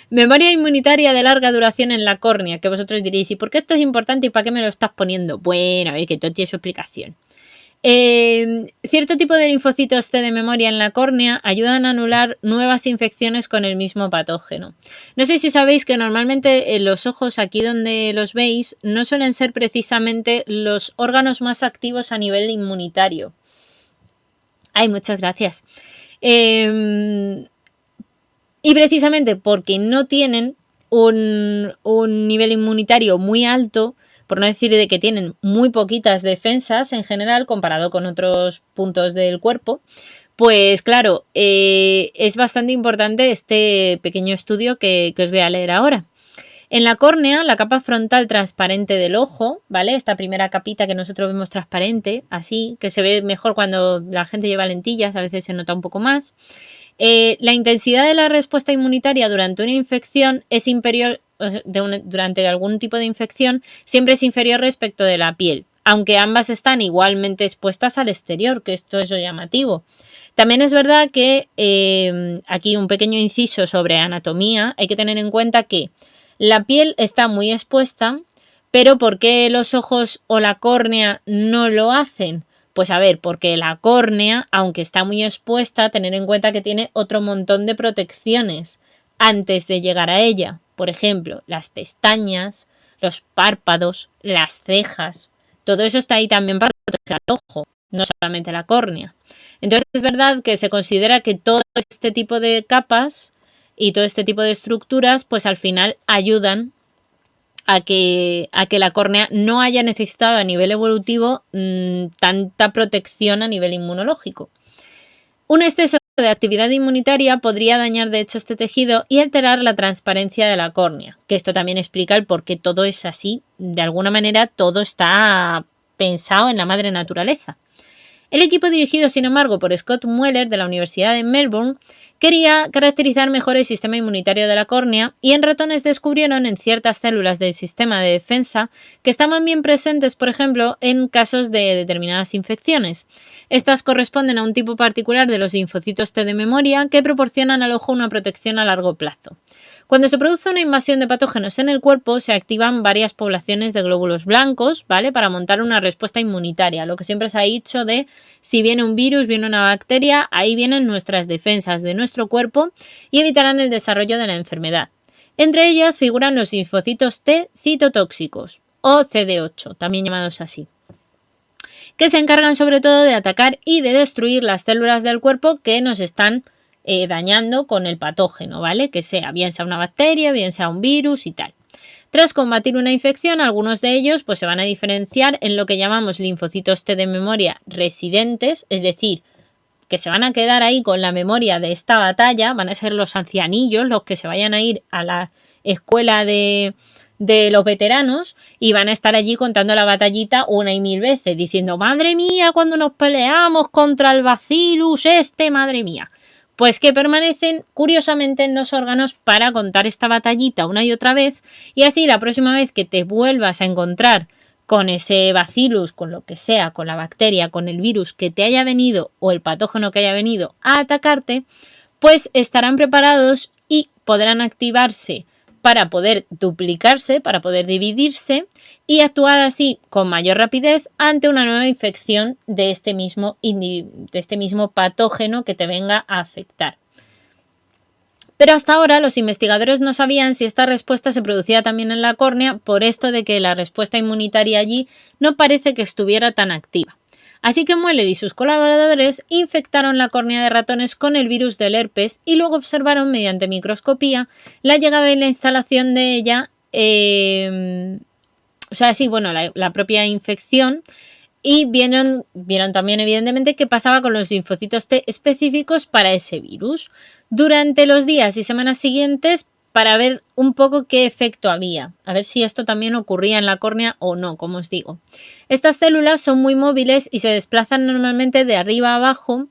Memoria inmunitaria de larga duración en la córnea, que vosotros diréis, ¿y por qué esto es importante y para qué me lo estás poniendo? Bueno, a ver, que todo tiene su explicación. Cierto tipo de linfocitos T de memoria en la córnea ayudan a anular nuevas infecciones con el mismo patógeno. No sé si sabéis que normalmente los ojos, aquí donde los veis, no suelen ser precisamente los órganos más activos a nivel inmunitario. Ay, muchas gracias. Y precisamente porque no tienen un nivel inmunitario muy alto, por no decir de que tienen muy poquitas defensas en general comparado con otros puntos del cuerpo, pues claro, es bastante importante este pequeño estudio que os voy a leer ahora. En la córnea, la capa frontal transparente del ojo, ¿vale? Esta primera capita que nosotros vemos transparente, así, que se ve mejor cuando la gente lleva lentillas, a veces se nota un poco más. La intensidad de la respuesta inmunitaria durante una infección es inferior, durante algún tipo de infección, siempre es inferior respecto de la piel, aunque ambas están igualmente expuestas al exterior, que esto es lo llamativo. También es verdad que aquí un pequeño inciso sobre anatomía, hay que tener en cuenta que la piel está muy expuesta, pero ¿por qué los ojos o la córnea no lo hacen? Pues a ver, porque la córnea, aunque está muy expuesta, tener en cuenta que tiene otro montón de protecciones antes de llegar a ella. Por ejemplo, las pestañas, los párpados, las cejas. Todo eso está ahí también para proteger al ojo, no solamente la córnea. Entonces es verdad que se considera que todo este tipo de capas y todo este tipo de estructuras pues al final ayudan a que la córnea no haya necesitado a nivel evolutivo tanta protección a nivel inmunológico. Un exceso de actividad inmunitaria podría dañar de hecho este tejido y alterar la transparencia de la córnea, que esto también explica el por qué todo es así. De alguna manera todo está pensado en la madre naturaleza. El equipo dirigido, sin embargo, por Scott Mueller de la Universidad de Melbourne quería caracterizar mejor el sistema inmunitario de la córnea y en ratones descubrieron en ciertas células del sistema de defensa que estaban bien presentes, por ejemplo, en casos de determinadas infecciones. Estas corresponden a un tipo particular de los linfocitos T de memoria que proporcionan al ojo una protección a largo plazo. Cuando se produce una invasión de patógenos en el cuerpo, se activan varias poblaciones de glóbulos blancos, ¿vale? Para montar una respuesta inmunitaria. Lo que siempre se ha dicho de si viene un virus, viene una bacteria, ahí vienen nuestras defensas de nuestro cuerpo y evitarán el desarrollo de la enfermedad. Entre ellas figuran los linfocitos T citotóxicos, o CD8, también llamados así, que se encargan sobre todo de atacar y de destruir las células del cuerpo que nos están dañando con el patógeno, ¿vale? Que sea, bien sea una bacteria, bien sea un virus y tal. Tras combatir una infección, algunos de ellos pues, se van a diferenciar en lo que llamamos linfocitos T de memoria residentes, es decir, que se van a quedar ahí con la memoria de esta batalla, van a ser los ancianillos, los que se vayan a ir a la escuela de los veteranos y van a estar allí contando la batallita una y mil veces, diciendo, madre mía, cuando nos peleamos contra el bacillus madre mía. Pues que permanecen curiosamente en los órganos para contar esta batallita una y otra vez y así la próxima vez que te vuelvas a encontrar con ese bacillus, con lo que sea, con la bacteria, con el virus que te haya venido o el patógeno que haya venido a atacarte, pues estarán preparados y podrán activarse para poder duplicarse, para poder dividirse y actuar así con mayor rapidez ante una nueva infección de este mismo patógeno que te venga a afectar. Pero hasta ahora los investigadores no sabían si esta respuesta se producía también en la córnea por esto de que la respuesta inmunitaria allí no parece que estuviera tan activa. Así que Mueller y sus colaboradores infectaron la córnea de ratones con el virus del herpes y luego observaron mediante microscopía la llegada y la instalación de ella, la propia infección y vieron también evidentemente qué pasaba con los linfocitos T específicos para ese virus durante los días y semanas siguientes para ver un poco qué efecto había, a ver si esto también ocurría en la córnea o no, como os digo. Estas células son muy móviles y se desplazan normalmente de arriba a abajo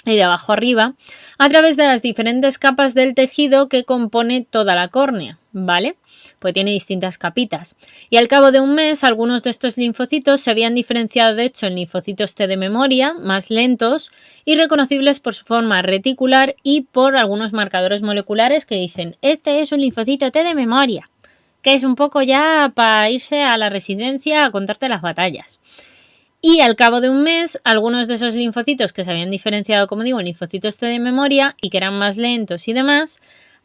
y de abajo arriba a través de las diferentes capas del tejido que compone toda la córnea, ¿vale? Pues tiene distintas capitas. Y al cabo de un mes, algunos de estos linfocitos se habían diferenciado de hecho en linfocitos T de memoria, más lentos y reconocibles por su forma reticular y por algunos marcadores moleculares que dicen, este es un linfocito T de memoria, que es un poco ya para irse a la residencia a contarte las batallas. Y al cabo de un mes, algunos de esos linfocitos que se habían diferenciado, como digo, en linfocitos T de memoria y que eran más lentos y demás,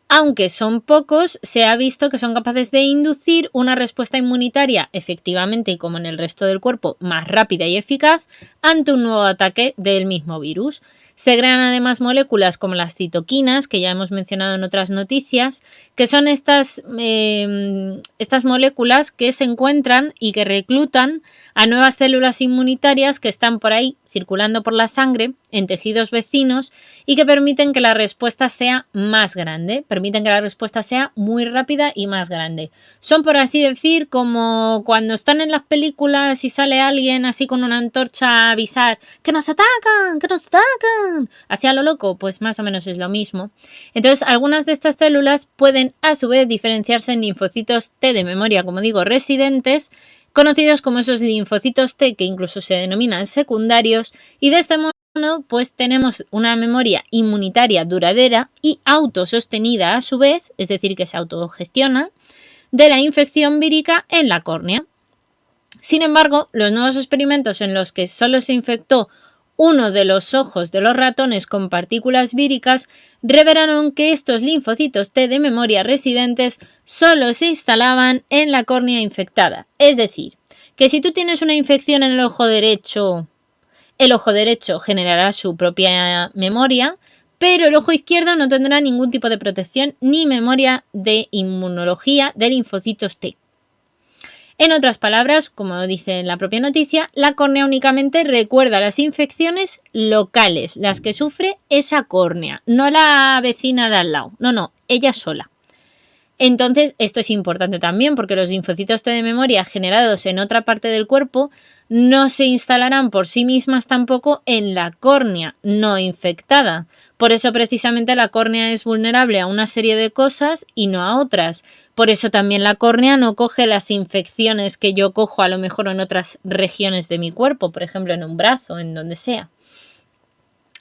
aunque son pocos, se ha visto que son capaces de inducir una respuesta inmunitaria efectivamente y como en el resto del cuerpo más rápida y eficaz ante un nuevo ataque del mismo virus. Se crean además moléculas como las citoquinas, que ya hemos mencionado en otras noticias, que son estas moléculas que se encuentran y que reclutan a nuevas células inmunitarias que están por ahí circulando por la sangre en tejidos vecinos y que permiten que la respuesta sea más grande, permiten que la respuesta sea muy rápida y más grande. Son, por así decir, como cuando están en las películas y sale alguien así con una antorcha a avisar ¡que nos atacan! ¡que nos atacan! ¡pam! Hacia lo loco, pues más o menos es lo mismo. Entonces, algunas de estas células pueden a su vez diferenciarse en linfocitos T de memoria, como digo, residentes, conocidos como esos linfocitos T que incluso se denominan secundarios, y de este modo pues tenemos una memoria inmunitaria duradera y autosostenida a su vez, es decir, que se autogestiona, de la infección vírica en la córnea. Sin embargo, los nuevos experimentos en los que solo se infectó uno de los ojos de los ratones con partículas víricas revelaron que estos linfocitos T de memoria residentes solo se instalaban en la córnea infectada. Es decir, que si tú tienes una infección en el ojo derecho generará su propia memoria, pero el ojo izquierdo no tendrá ningún tipo de protección ni memoria de inmunología de linfocitos T. En otras palabras, como dice en la propia noticia, la córnea únicamente recuerda las infecciones locales, las que sufre esa córnea, no la vecina de al lado, no, ella sola. Entonces, esto es importante también porque los linfocitos T de memoria generados en otra parte del cuerpo no se instalarán por sí mismas tampoco en la córnea no infectada. Por eso precisamente la córnea es vulnerable a una serie de cosas y no a otras. Por eso también la córnea no coge las infecciones que yo cojo a lo mejor en otras regiones de mi cuerpo, por ejemplo en un brazo, en donde sea.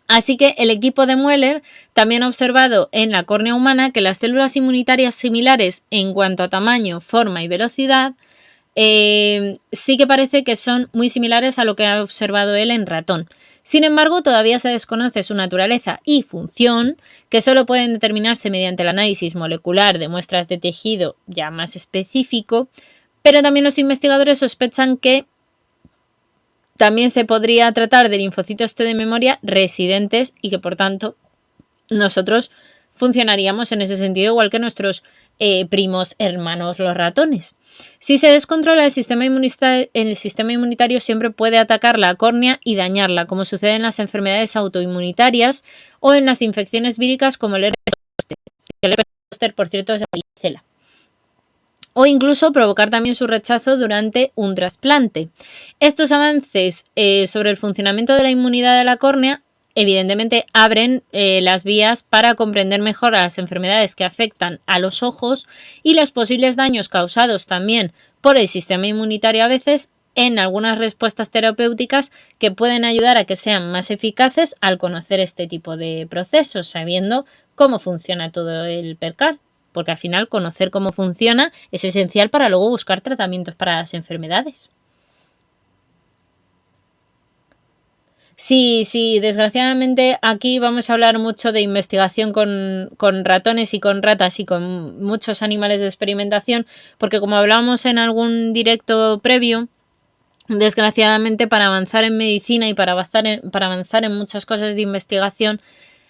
Así que el equipo de Mueller también ha observado en la córnea humana que las células inmunitarias similares en cuanto a tamaño, forma y velocidad sí que parece que son muy similares a lo que ha observado él en ratón. Sin embargo, todavía se desconoce su naturaleza y función, que solo pueden determinarse mediante el análisis molecular de muestras de tejido ya más específico, pero también los investigadores sospechan que también se podría tratar de linfocitos T de memoria residentes y que por tanto nosotros funcionaríamos en ese sentido igual que nuestros primos hermanos los ratones. Si se descontrola el sistema inmunitario siempre puede atacar la córnea y dañarla, como sucede en las enfermedades autoinmunitarias o en las infecciones víricas como el herpes zóster. El herpes zóster, por cierto, es la varicela. O incluso provocar también su rechazo durante un trasplante. Estos avances sobre el funcionamiento de la inmunidad de la córnea evidentemente abren las vías para comprender mejor a las enfermedades que afectan a los ojos y los posibles daños causados también por el sistema inmunitario a veces en algunas respuestas terapéuticas que pueden ayudar a que sean más eficaces al conocer este tipo de procesos, sabiendo cómo funciona todo el percal. Porque al final conocer cómo funciona es esencial para luego buscar tratamientos para las enfermedades. Sí, desgraciadamente aquí vamos a hablar mucho de investigación con ratones y con ratas y con muchos animales de experimentación, porque como hablábamos en algún directo previo, desgraciadamente para avanzar en medicina y para avanzar en muchas cosas de investigación,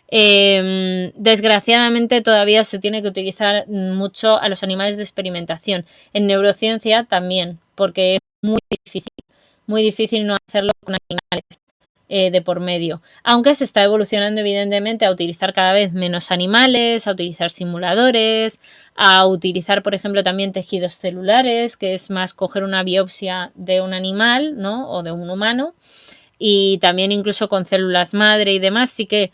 desgraciadamente todavía se tiene que utilizar mucho a los animales de experimentación. En neurociencia también, porque es muy difícil no hacerlo con animales de por medio. Aunque se está evolucionando evidentemente a utilizar cada vez menos animales, a utilizar simuladores, a utilizar, por ejemplo, también tejidos celulares, que es más coger una biopsia de un animal, ¿no? O de un humano, y también incluso con células madre y demás, sí que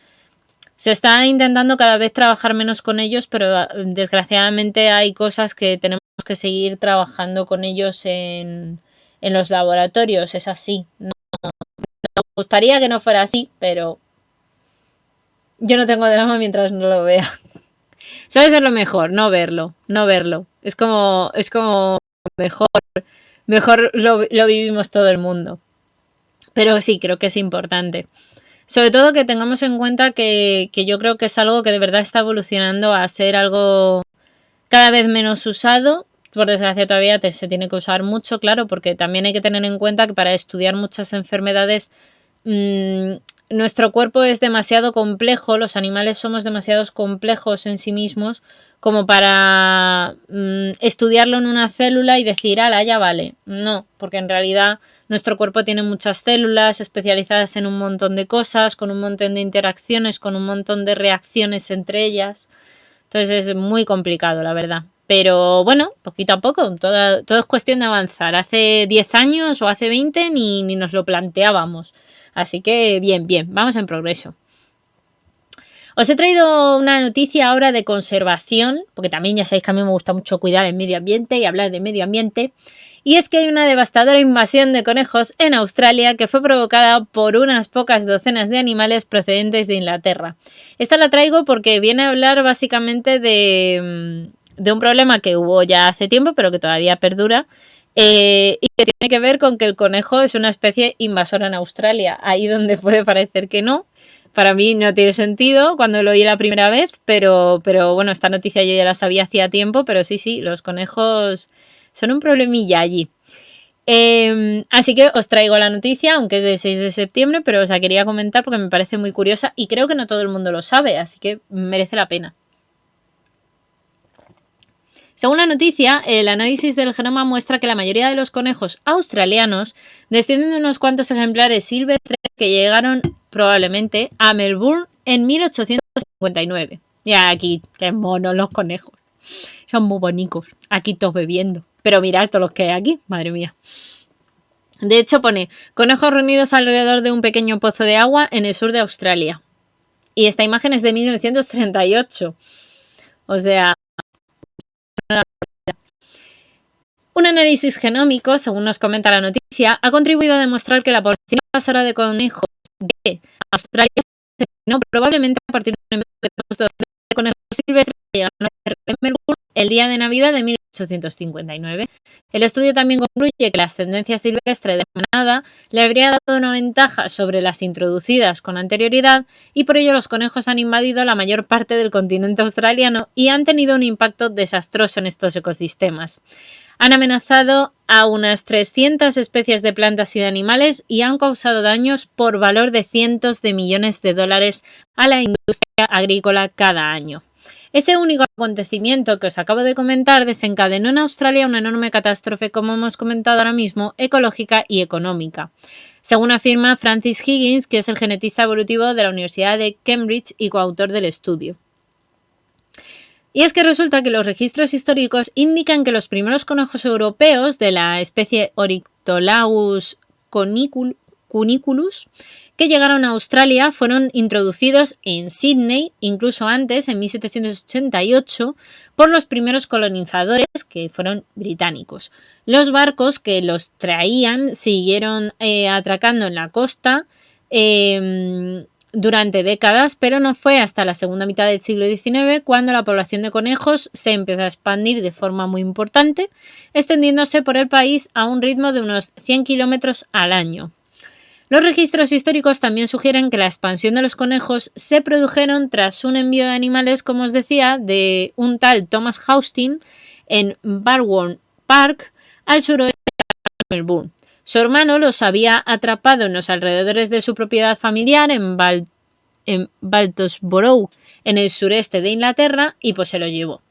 se está intentando cada vez trabajar menos con ellos, pero desgraciadamente hay cosas que tenemos que seguir trabajando con ellos en los laboratorios. Es así. No, me gustaría que no fuera así, pero yo no tengo drama mientras no lo vea. Suele ser lo mejor, no verlo. Es como mejor lo vivimos todo el mundo. Pero sí, creo que es importante. Sobre todo que tengamos en cuenta que yo creo que es algo que de verdad está evolucionando a ser algo cada vez menos usado. Por desgracia todavía se tiene que usar mucho, claro, porque también hay que tener en cuenta que para estudiar muchas enfermedades nuestro cuerpo es demasiado complejo, los animales somos demasiado complejos en sí mismos como para estudiarlo en una célula y decir, ala, ya vale. No, porque en realidad nuestro cuerpo tiene muchas células especializadas en un montón de cosas, con un montón de interacciones, con un montón de reacciones entre ellas. Entonces es muy complicado, la verdad. Pero bueno, poquito a poco, todo es cuestión de avanzar. Hace 10 años o hace 20 ni nos lo planteábamos. Así que bien, vamos en progreso. Os he traído una noticia ahora de conservación, porque también ya sabéis que a mí me gusta mucho cuidar el medio ambiente y hablar de medio ambiente. Y es que hay una devastadora invasión de conejos en Australia que fue provocada por unas pocas docenas de animales procedentes de Inglaterra. Esta la traigo porque viene a hablar básicamente de un problema que hubo ya hace tiempo, pero que todavía perdura, y que tiene que ver con que el conejo es una especie invasora en Australia, ahí donde puede parecer que no. Para mí no tiene sentido cuando lo oí la primera vez, pero bueno, esta noticia yo ya la sabía hacía tiempo, pero sí, los conejos son un problemilla allí. Así que os traigo la noticia, aunque es del 6 de septiembre, pero os la quería comentar porque me parece muy curiosa y creo que no todo el mundo lo sabe, así que merece la pena. Según la noticia, el análisis del genoma muestra que la mayoría de los conejos australianos descienden de unos cuantos ejemplares silvestres que llegaron probablemente a Melbourne en 1859. Ya aquí, qué monos los conejos. Son muy bonitos. Aquí todos bebiendo. Pero mirad todos los que hay aquí, madre mía. De hecho pone, conejos reunidos alrededor de un pequeño pozo de agua en el sur de Australia. Y esta imagen es de 1938. O sea... Un análisis genómico, según nos comenta la noticia, ha contribuido a demostrar que la población invasora de conejos de Australia se originó probablemente a partir de un de conejos silvestres que llegaron a Melbourne el día de Navidad de 1859. El estudio también concluye que la ascendencia silvestre de la manada le habría dado una ventaja sobre las introducidas con anterioridad y por ello los conejos han invadido la mayor parte del continente australiano y han tenido un impacto desastroso en estos ecosistemas. Han amenazado a unas 300 especies de plantas y de animales y han causado daños por valor de cientos de millones de dólares a la industria agrícola cada año. Ese único acontecimiento que os acabo de comentar desencadenó en Australia una enorme catástrofe, como hemos comentado ahora mismo, ecológica y económica. Según afirma Francis Higgins, que es el genetista evolutivo de la Universidad de Cambridge y coautor del estudio. Y es que resulta que los registros históricos indican que los primeros conejos europeos de la especie Oryctolagus cuniculus que llegaron a Australia fueron introducidos en Sydney, incluso antes, en 1788, por los primeros colonizadores, que fueron británicos. Los barcos que los traían siguieron atracando en la costa durante décadas, pero no fue hasta la segunda mitad del siglo XIX cuando la población de conejos se empezó a expandir de forma muy importante, extendiéndose por el país a un ritmo de unos 100 kilómetros al año. Los registros históricos también sugieren que la expansión de los conejos se produjeron tras un envío de animales, como os decía, de un tal Thomas Houston en Barwon Park, al suroeste de Melbourne. Su hermano los había atrapado en los alrededores de su propiedad familiar en Baltonsborough, en el sureste de Inglaterra, y pues se los llevó.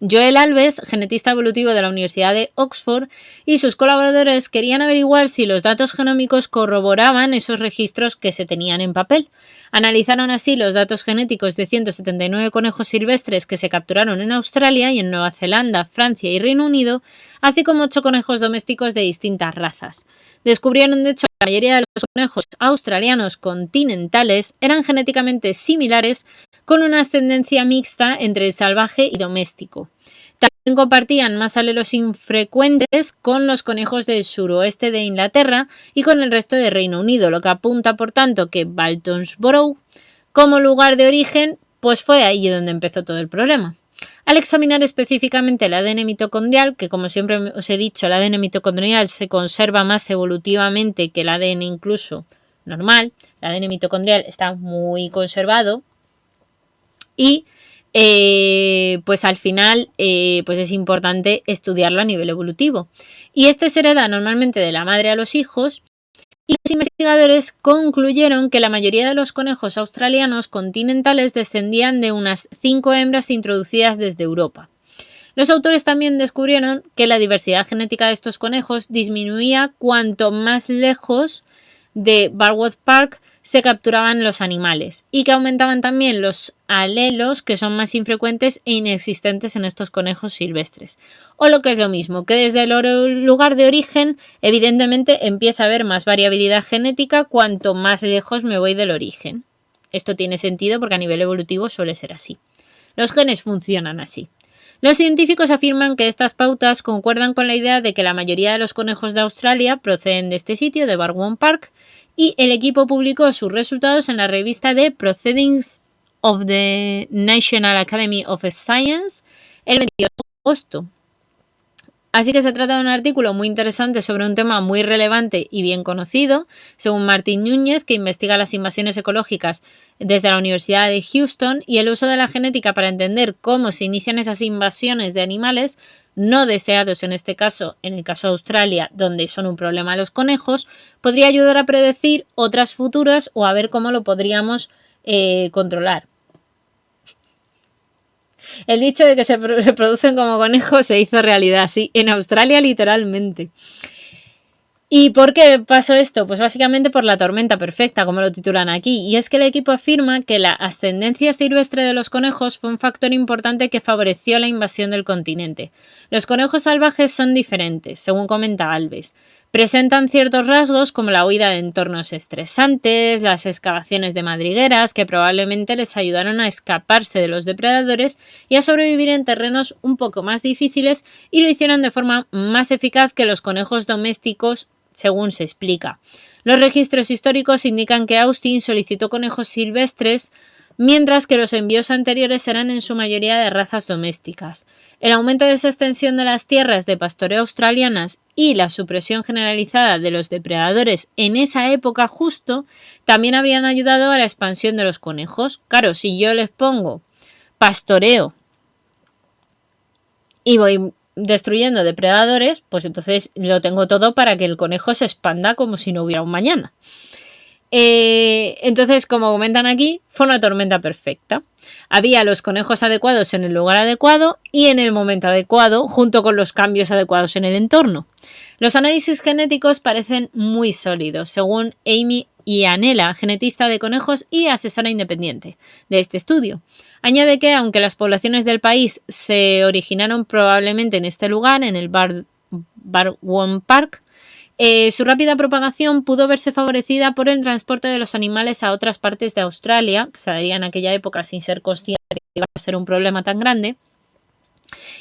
Joel Alves, genetista evolutivo de la Universidad de Oxford, y sus colaboradores querían averiguar si los datos genómicos corroboraban esos registros que se tenían en papel. Analizaron así los datos genéticos de 179 conejos silvestres que se capturaron en Australia y en Nueva Zelanda, Francia y Reino Unido, así como 8 conejos domésticos de distintas razas. Descubrieron, de hecho, que la mayoría de los conejos australianos continentales eran genéticamente similares, con una ascendencia mixta entre el salvaje y doméstico. También compartían más alelos infrecuentes con los conejos del suroeste de Inglaterra y con el resto del Reino Unido, lo que apunta, por tanto, que Baltonsborough, como lugar de origen, pues fue ahí donde empezó todo el problema. Al examinar específicamente el ADN mitocondrial, que como siempre os he dicho, el ADN mitocondrial se conserva más evolutivamente que el ADN incluso normal, el ADN mitocondrial está muy conservado y pues al final pues es importante estudiarlo a nivel evolutivo. Y este se hereda normalmente de la madre a los hijos, y los investigadores concluyeron que la mayoría de los conejos australianos continentales descendían de unas 5 hembras introducidas desde Europa. Los autores también descubrieron que la diversidad genética de estos conejos disminuía cuanto más lejos de Barwon Park se capturaban los animales y que aumentaban también los alelos que son más infrecuentes e inexistentes en estos conejos silvestres. O lo que es lo mismo, que desde el lugar de origen evidentemente empieza a haber más variabilidad genética cuanto más lejos me voy del origen. esto tiene sentido porque a nivel evolutivo suele ser así. Los genes funcionan así. Los científicos afirman que estas pautas concuerdan con la idea de que la mayoría de los conejos de Australia proceden de este sitio, de Barwon Park, y el equipo publicó sus resultados en la revista de Proceedings of the National Academy of Science el 22 de agosto. Así que se trata de un artículo muy interesante sobre un tema muy relevante y bien conocido, según Martín Núñez, que investiga las invasiones ecológicas desde la Universidad de Houston y el uso de la genética para entender cómo se inician esas invasiones de animales no deseados, en este caso, en el caso de Australia, donde son un problema los conejos, podría ayudar a predecir otras futuras o a ver cómo lo podríamos controlar. El dicho de que se reproducen como conejos se hizo realidad, sí, en Australia literalmente. ¿Y por qué pasó esto? Pues básicamente por la tormenta perfecta, como lo titulan aquí. Y es que el equipo afirma que la ascendencia silvestre de los conejos fue un factor importante que favoreció la invasión del continente. Los conejos salvajes son diferentes, según comenta Alves. Presentan ciertos rasgos como la huida de entornos estresantes, las excavaciones de madrigueras que probablemente les ayudaron a escaparse de los depredadores y a sobrevivir en terrenos un poco más difíciles y lo hicieron de forma más eficaz que los conejos domésticos, según se explica. Los registros históricos indican que Austin solicitó conejos silvestres, mientras que los envíos anteriores eran en su mayoría de razas domésticas. El aumento de esa extensión de las tierras de pastoreo australianas y la supresión generalizada de los depredadores en esa época justo también habrían ayudado a la expansión de los conejos. Claro, si yo les pongo pastoreo y voy destruyendo depredadores, pues entonces lo tengo todo para que el conejo se expanda como si no hubiera un mañana. Entonces, como comentan aquí, fue una tormenta perfecta. Había los conejos adecuados en el lugar adecuado y en el momento adecuado, junto con los cambios adecuados en el entorno. Los análisis genéticos parecen muy sólidos, según Amy Ianella, genetista de conejos y asesora independiente de este estudio. Añade que, aunque las poblaciones del país se originaron probablemente en este lugar, en el Barwon Park, su rápida propagación pudo verse favorecida por el transporte de los animales a otras partes de Australia, que se daría en aquella época sin ser conscientes de que iba a ser un problema tan grande,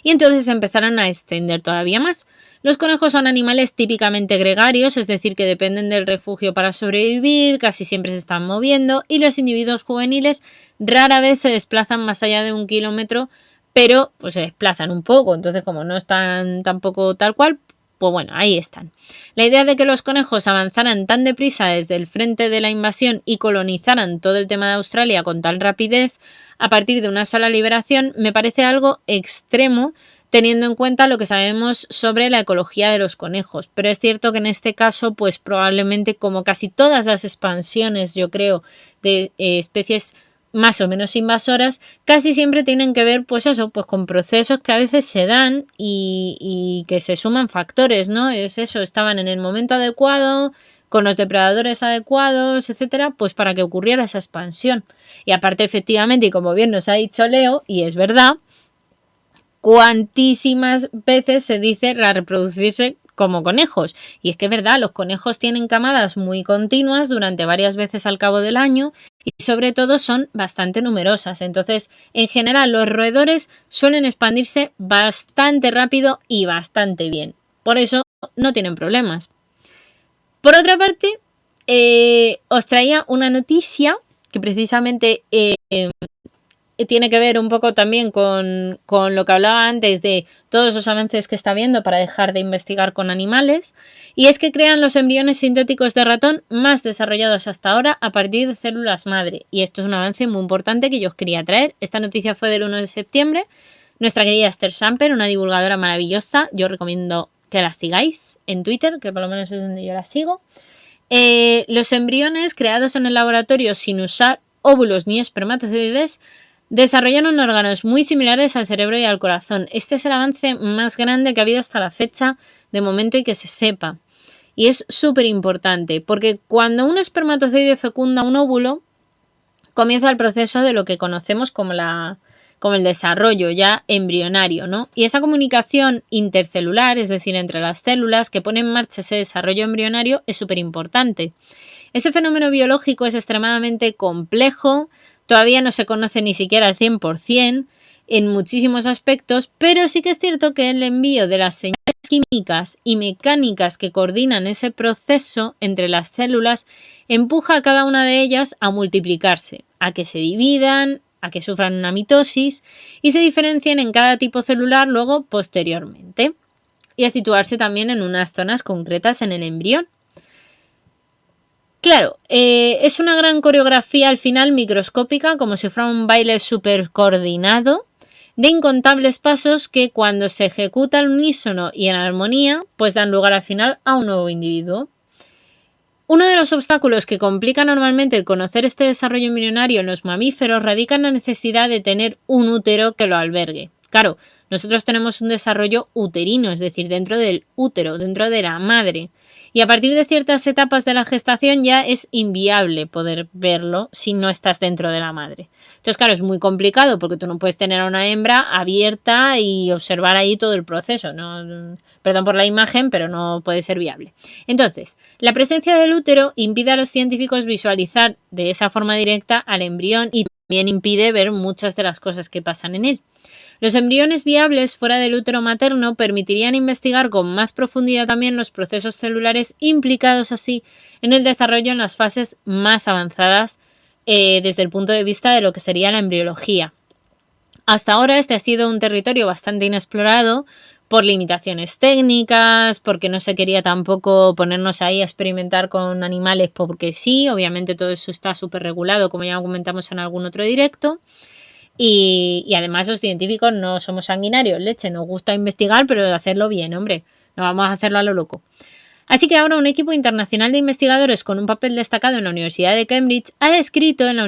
y entonces empezaron a extender todavía más. Los conejos son animales típicamente gregarios, es decir, que dependen del refugio para sobrevivir, casi siempre se están moviendo, y los individuos juveniles rara vez se desplazan más allá de 1 kilómetro, pero pues se desplazan un poco, entonces como no están tampoco tal cual, pues bueno, ahí están. La idea de que los conejos avanzaran tan deprisa desde el frente de la invasión y colonizaran todo el tema de Australia con tal rapidez a partir de una sola liberación me parece algo extremo teniendo en cuenta lo que sabemos sobre la ecología de los conejos. Pero es cierto que en este caso, pues probablemente como casi todas las expansiones, yo creo, de especies más o menos invasoras, casi siempre tienen que ver, pues eso, pues con procesos que a veces se dan y que se suman factores, ¿no? Es eso, estaban en el momento adecuado, con los depredadores adecuados, etcétera, pues para que ocurriera esa expansión. Y aparte, efectivamente, y como bien nos ha dicho Leo, y es verdad, cuantísimas veces se dice la reproducirse como conejos. Y es que es verdad, los conejos tienen camadas muy continuas durante varias veces al cabo del año y sobre todo son bastante numerosas. Entonces, en general, los roedores suelen expandirse bastante rápido y bastante bien. Por eso no tienen problemas. Por otra parte, os traía una noticia que precisamente tiene que ver un poco también con lo que hablaba antes de todos los avances que está habiendo para dejar de investigar con animales, y es que crean los embriones sintéticos de ratón más desarrollados hasta ahora a partir de células madre, y esto es un avance muy importante que yo os quería traer. Esta noticia fue del 1 de septiembre. Nuestra querida Esther Samper, una divulgadora maravillosa, yo recomiendo que la sigáis en Twitter, que por lo menos es donde yo la sigo. Los embriones creados en el laboratorio sin usar óvulos ni espermatozoides desarrollaron órganos muy similares al cerebro y al corazón. Este es el avance más grande que ha habido hasta la fecha, de momento, y que se sepa. Y es súper importante, porque cuando un espermatozoide fecunda un óvulo, comienza el proceso de lo que conocemos como el desarrollo ya embrionario, ¿no? Y esa comunicación intercelular, es decir, entre las células que pone en marcha ese desarrollo embrionario, es súper importante. Ese fenómeno biológico es extremadamente complejo, todavía no se conoce ni siquiera al 100% en muchísimos aspectos, pero sí que es cierto que el envío de las señales químicas y mecánicas que coordinan ese proceso entre las células empuja a cada una de ellas a multiplicarse, a que se dividan, a que sufran una mitosis y se diferencien en cada tipo celular luego posteriormente, y a situarse también en unas zonas concretas en el embrión. Claro, es una gran coreografía al final microscópica, como si fuera un baile súper coordinado, de incontables pasos que cuando se ejecuta al unísono y en armonía, pues dan lugar al final a un nuevo individuo. Uno de los obstáculos que complica normalmente el conocer este desarrollo embrionario en los mamíferos radica en la necesidad de tener un útero que lo albergue. Claro, nosotros tenemos un desarrollo uterino, es decir, dentro del útero, dentro de la madre. Y a partir de ciertas etapas de la gestación ya es inviable poder verlo si no estás dentro de la madre. Entonces, claro, es muy complicado porque tú no puedes tener a una hembra abierta y observar ahí todo el proceso. No, perdón por la imagen, pero no puede ser viable. Entonces, la presencia del útero impide a los científicos visualizar de esa forma directa al embrión y también impide ver muchas de las cosas que pasan en él. Los embriones viables fuera del útero materno permitirían investigar con más profundidad también los procesos celulares implicados así en el desarrollo en las fases más avanzadas desde el punto de vista de lo que sería la embriología. Hasta ahora este ha sido un territorio bastante inexplorado por limitaciones técnicas, porque no se quería tampoco ponernos ahí a experimentar con animales porque sí, obviamente todo eso está súper regulado, como ya comentamos en algún otro directo. Y además los científicos no somos sanguinarios, leche, nos gusta investigar, pero hacerlo bien, hombre, no vamos a hacerlo a lo loco. Así que ahora un equipo internacional de investigadores con un papel destacado en la Universidad de Cambridge ha escrito en la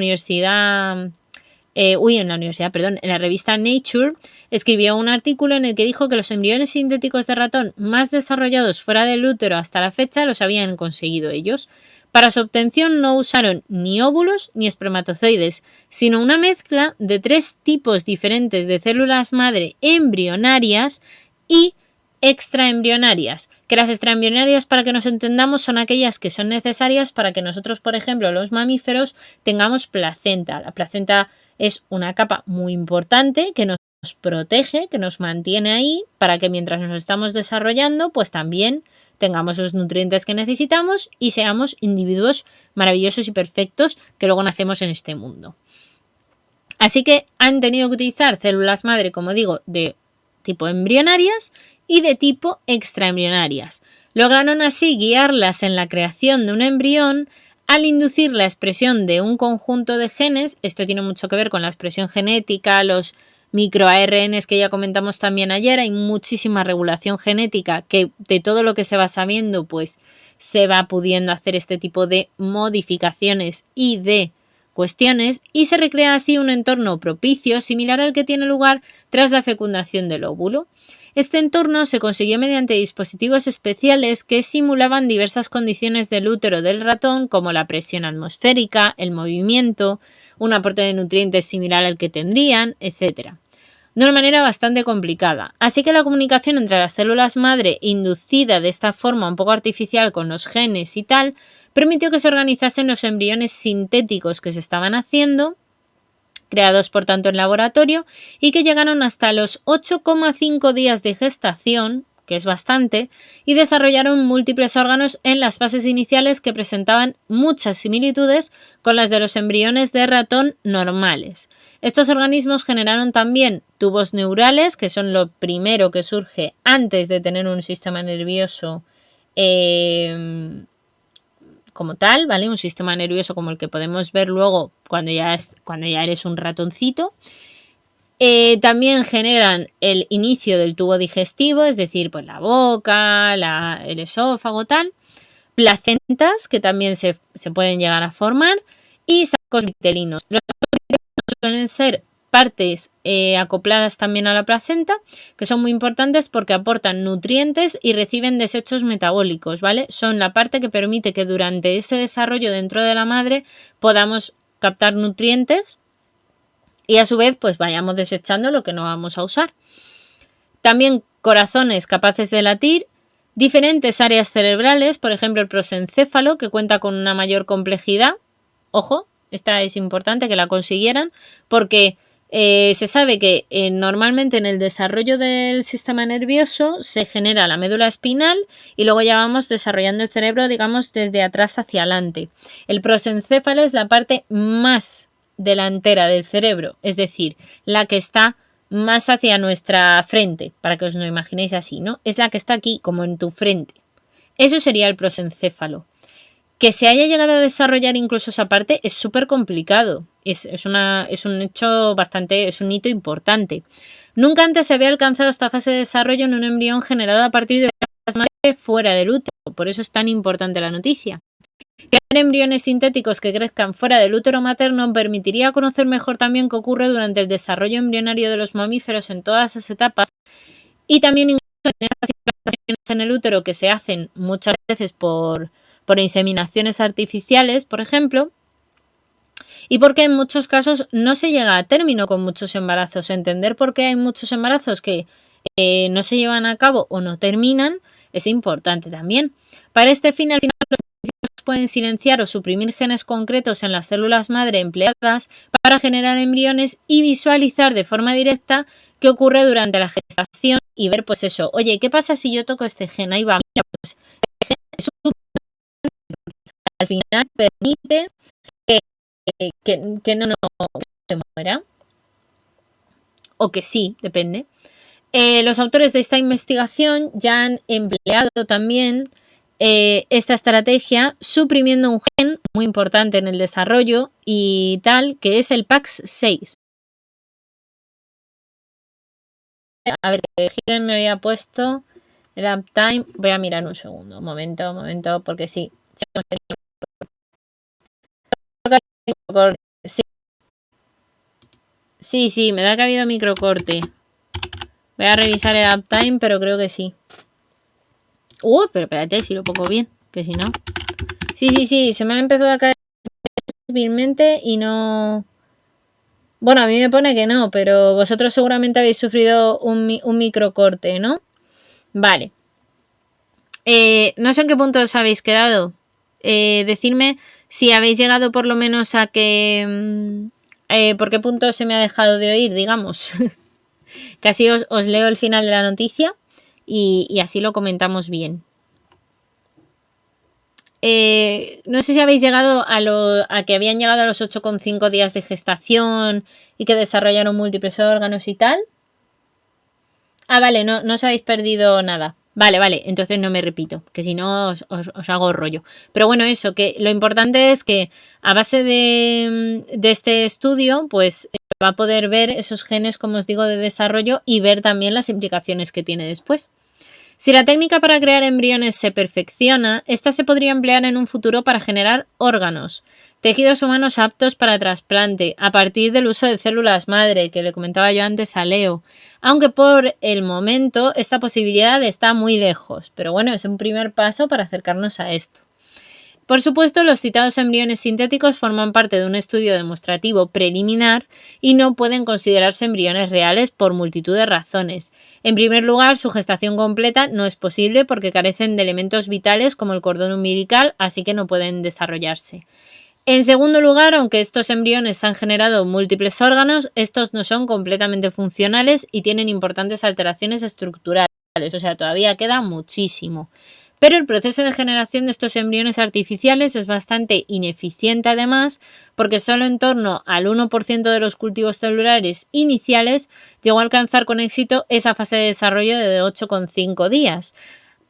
en la revista Nature, escribió un artículo en el que dijo que los embriones sintéticos de ratón más desarrollados fuera del útero hasta la fecha los habían conseguido ellos. Para su obtención no usaron ni óvulos ni espermatozoides, sino una mezcla de 3 tipos diferentes de células madre embrionarias y extraembrionarias, que las extraembrionarias, para que nos entendamos, son aquellas que son necesarias para que nosotros, por ejemplo, los mamíferos, tengamos placenta. La placenta es una capa muy importante que nos protege, que nos mantiene ahí para que mientras nos estamos desarrollando, pues también tengamos los nutrientes que necesitamos y seamos individuos maravillosos y perfectos que luego nacemos en este mundo. Así que han tenido que utilizar células madre, como digo, de tipo embrionarias y de tipo extraembrionarias. Lograron así guiarlas en la creación de un embrión al inducir la expresión de un conjunto de genes. Esto tiene mucho que ver con la expresión genética, los microARNs que ya comentamos también ayer. Hay muchísima regulación genética que de todo lo que se va sabiendo pues se va pudiendo hacer este tipo de modificaciones y de cuestiones y se recrea así un entorno propicio similar al que tiene lugar tras la fecundación del óvulo. Este entorno se consiguió mediante dispositivos especiales que simulaban diversas condiciones del útero del ratón, como la presión atmosférica, el movimiento, un aporte de nutrientes similar al que tendrían, etc. De una manera bastante complicada. Así que la comunicación entre las células madre, inducida de esta forma un poco artificial con los genes y tal, permitió que se organizasen los embriones sintéticos que se estaban haciendo, creados por tanto en laboratorio, y que llegaron hasta los 8,5 días de gestación, que es bastante, y desarrollaron múltiples órganos en las fases iniciales que presentaban muchas similitudes con las de los embriones de ratón normales. Estos organismos generaron también tubos neurales, que son lo primero que surge antes de tener un sistema nervioso como tal, ¿vale? Un sistema nervioso como el que podemos ver luego cuando ya eres un ratoncito. También generan el inicio del tubo digestivo, es decir, pues la boca, el esófago, tal. Placentas, que también se pueden llegar a formar, y sacos vitelinos. Los sacos vitelinos suelen ser partes acopladas también a la placenta, que son muy importantes porque aportan nutrientes y reciben desechos metabólicos, ¿vale? Son la parte que permite que durante ese desarrollo dentro de la madre podamos captar nutrientes y a su vez pues vayamos desechando lo que no vamos a usar. También corazones capaces de latir, diferentes áreas cerebrales, por ejemplo el prosencéfalo, que cuenta con una mayor complejidad. Ojo, esta es importante que la consiguieran, porque se sabe que normalmente en el desarrollo del sistema nervioso se genera la médula espinal y luego ya vamos desarrollando el cerebro, digamos, desde atrás hacia adelante. El prosencéfalo es la parte más delantera del cerebro, es decir, la que está más hacia nuestra frente, para que os lo imaginéis así, ¿no? Es la que está aquí, como en tu frente. Eso sería el prosencéfalo. Que se haya llegado a desarrollar incluso esa parte es súper complicado. Es un hecho bastante, es un hito importante. Nunca antes se había alcanzado esta fase de desarrollo en un embrión generado a partir de las madres fuera del útero. Por eso es tan importante la noticia. Crear embriones sintéticos que crezcan fuera del útero materno permitiría conocer mejor también qué ocurre durante el desarrollo embrionario de los mamíferos en todas esas etapas y también incluso en estas implantaciones en el útero que se hacen muchas veces por inseminaciones artificiales, por ejemplo, y porque en muchos casos no se llega a término con muchos embarazos. Entender por qué hay muchos embarazos que no se llevan a cabo o no terminan es importante también. Para este fin, al final, los científicos pueden silenciar o suprimir genes concretos en las células madre empleadas para generar embriones y visualizar de forma directa qué ocurre durante la gestación y ver, pues eso, oye, ¿qué pasa si yo toco este gen? Ahí va, mira, pues el gen es al final permite que no se muera. O que sí, depende. Los autores de esta investigación ya han empleado también esta estrategia suprimiendo un gen muy importante en el desarrollo y tal, que es el PAX6. A ver, ¿qué gen me había puesto? El uptime. Voy a mirar un segundo. Momento, porque sí. Sí, me da que ha habido microcorte. Voy a revisar el uptime, pero creo que sí. Pero espérate, si lo pongo bien, que si no. Sí, se me ha empezado a caer vilmente y no... Bueno, a mí me pone que no, pero vosotros seguramente habéis sufrido un microcorte, ¿no? Vale. No sé en qué punto os habéis quedado. Decidme si habéis llegado por lo menos a que... ¿por qué punto se me ha dejado de oír, digamos? Casi os leo el final de la noticia y así lo comentamos bien. No sé si habéis llegado a que habían llegado a los 8,5 días de gestación y que desarrollaron múltiples órganos y tal. Vale, no os habéis perdido nada. Vale, entonces no me repito, que si no os hago rollo. Pero bueno, eso, que lo importante es que a base de este estudio, pues se va a poder ver esos genes, como os digo, de desarrollo y ver también las implicaciones que tiene después. Si la técnica para crear embriones se perfecciona, esta se podría emplear en un futuro para generar órganos, tejidos humanos aptos para trasplante, a partir del uso de células madre, que le comentaba yo antes a Leo. Aunque por el momento esta posibilidad está muy lejos, pero bueno, es un primer paso para acercarnos a esto. Por supuesto, los citados embriones sintéticos forman parte de un estudio demostrativo preliminar y no pueden considerarse embriones reales por multitud de razones. En primer lugar, su gestación completa no es posible porque carecen de elementos vitales como el cordón umbilical, así que no pueden desarrollarse. En segundo lugar, aunque estos embriones han generado múltiples órganos, estos no son completamente funcionales y tienen importantes alteraciones estructurales, o sea, todavía queda muchísimo. Pero el proceso de generación de estos embriones artificiales es bastante ineficiente además, porque solo en torno al 1% de los cultivos celulares iniciales llegó a alcanzar con éxito esa fase de desarrollo de 8,5 días.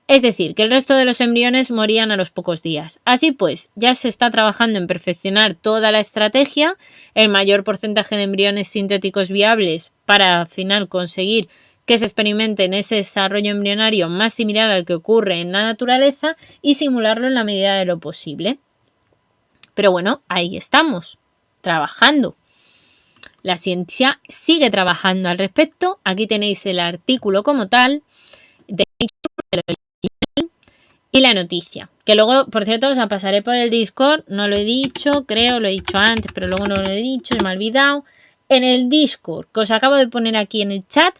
Es decir, que el resto de los embriones morían a los pocos días. Así pues, ya se está trabajando en perfeccionar toda la estrategia, el mayor porcentaje de embriones sintéticos viables para al final conseguir que se experimente en ese desarrollo embrionario más similar al que ocurre en la naturaleza y simularlo en la medida de lo posible. Pero bueno, ahí estamos, trabajando. La ciencia sigue trabajando al respecto. Aquí tenéis el artículo como tal de y la noticia. Que luego, por cierto, os la pasaré por el Discord. No lo he dicho, creo, lo he dicho antes, pero luego no lo he dicho, me he olvidado. En el Discord, que os acabo de poner aquí en el chat,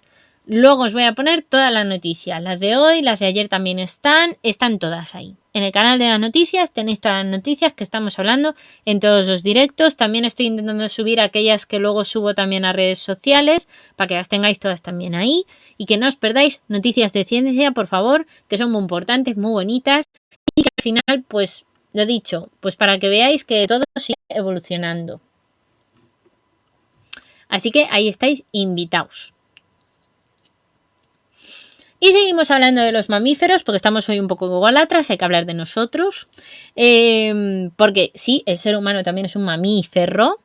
Luego os voy a poner todas las noticias, las de hoy, las de ayer también están todas ahí. En el canal de las noticias tenéis todas las noticias que estamos hablando en todos los directos. También estoy intentando subir aquellas que luego subo también a redes sociales para que las tengáis todas también ahí y que no os perdáis noticias de ciencia, por favor, que son muy importantes, muy bonitas y que al final, pues, lo dicho, pues para que veáis que todo sigue evolucionando. Así que ahí estáis invitados. Y seguimos hablando de los mamíferos, porque estamos hoy un poco golatras, hay que hablar de nosotros. Porque sí, el ser humano también es un mamífero.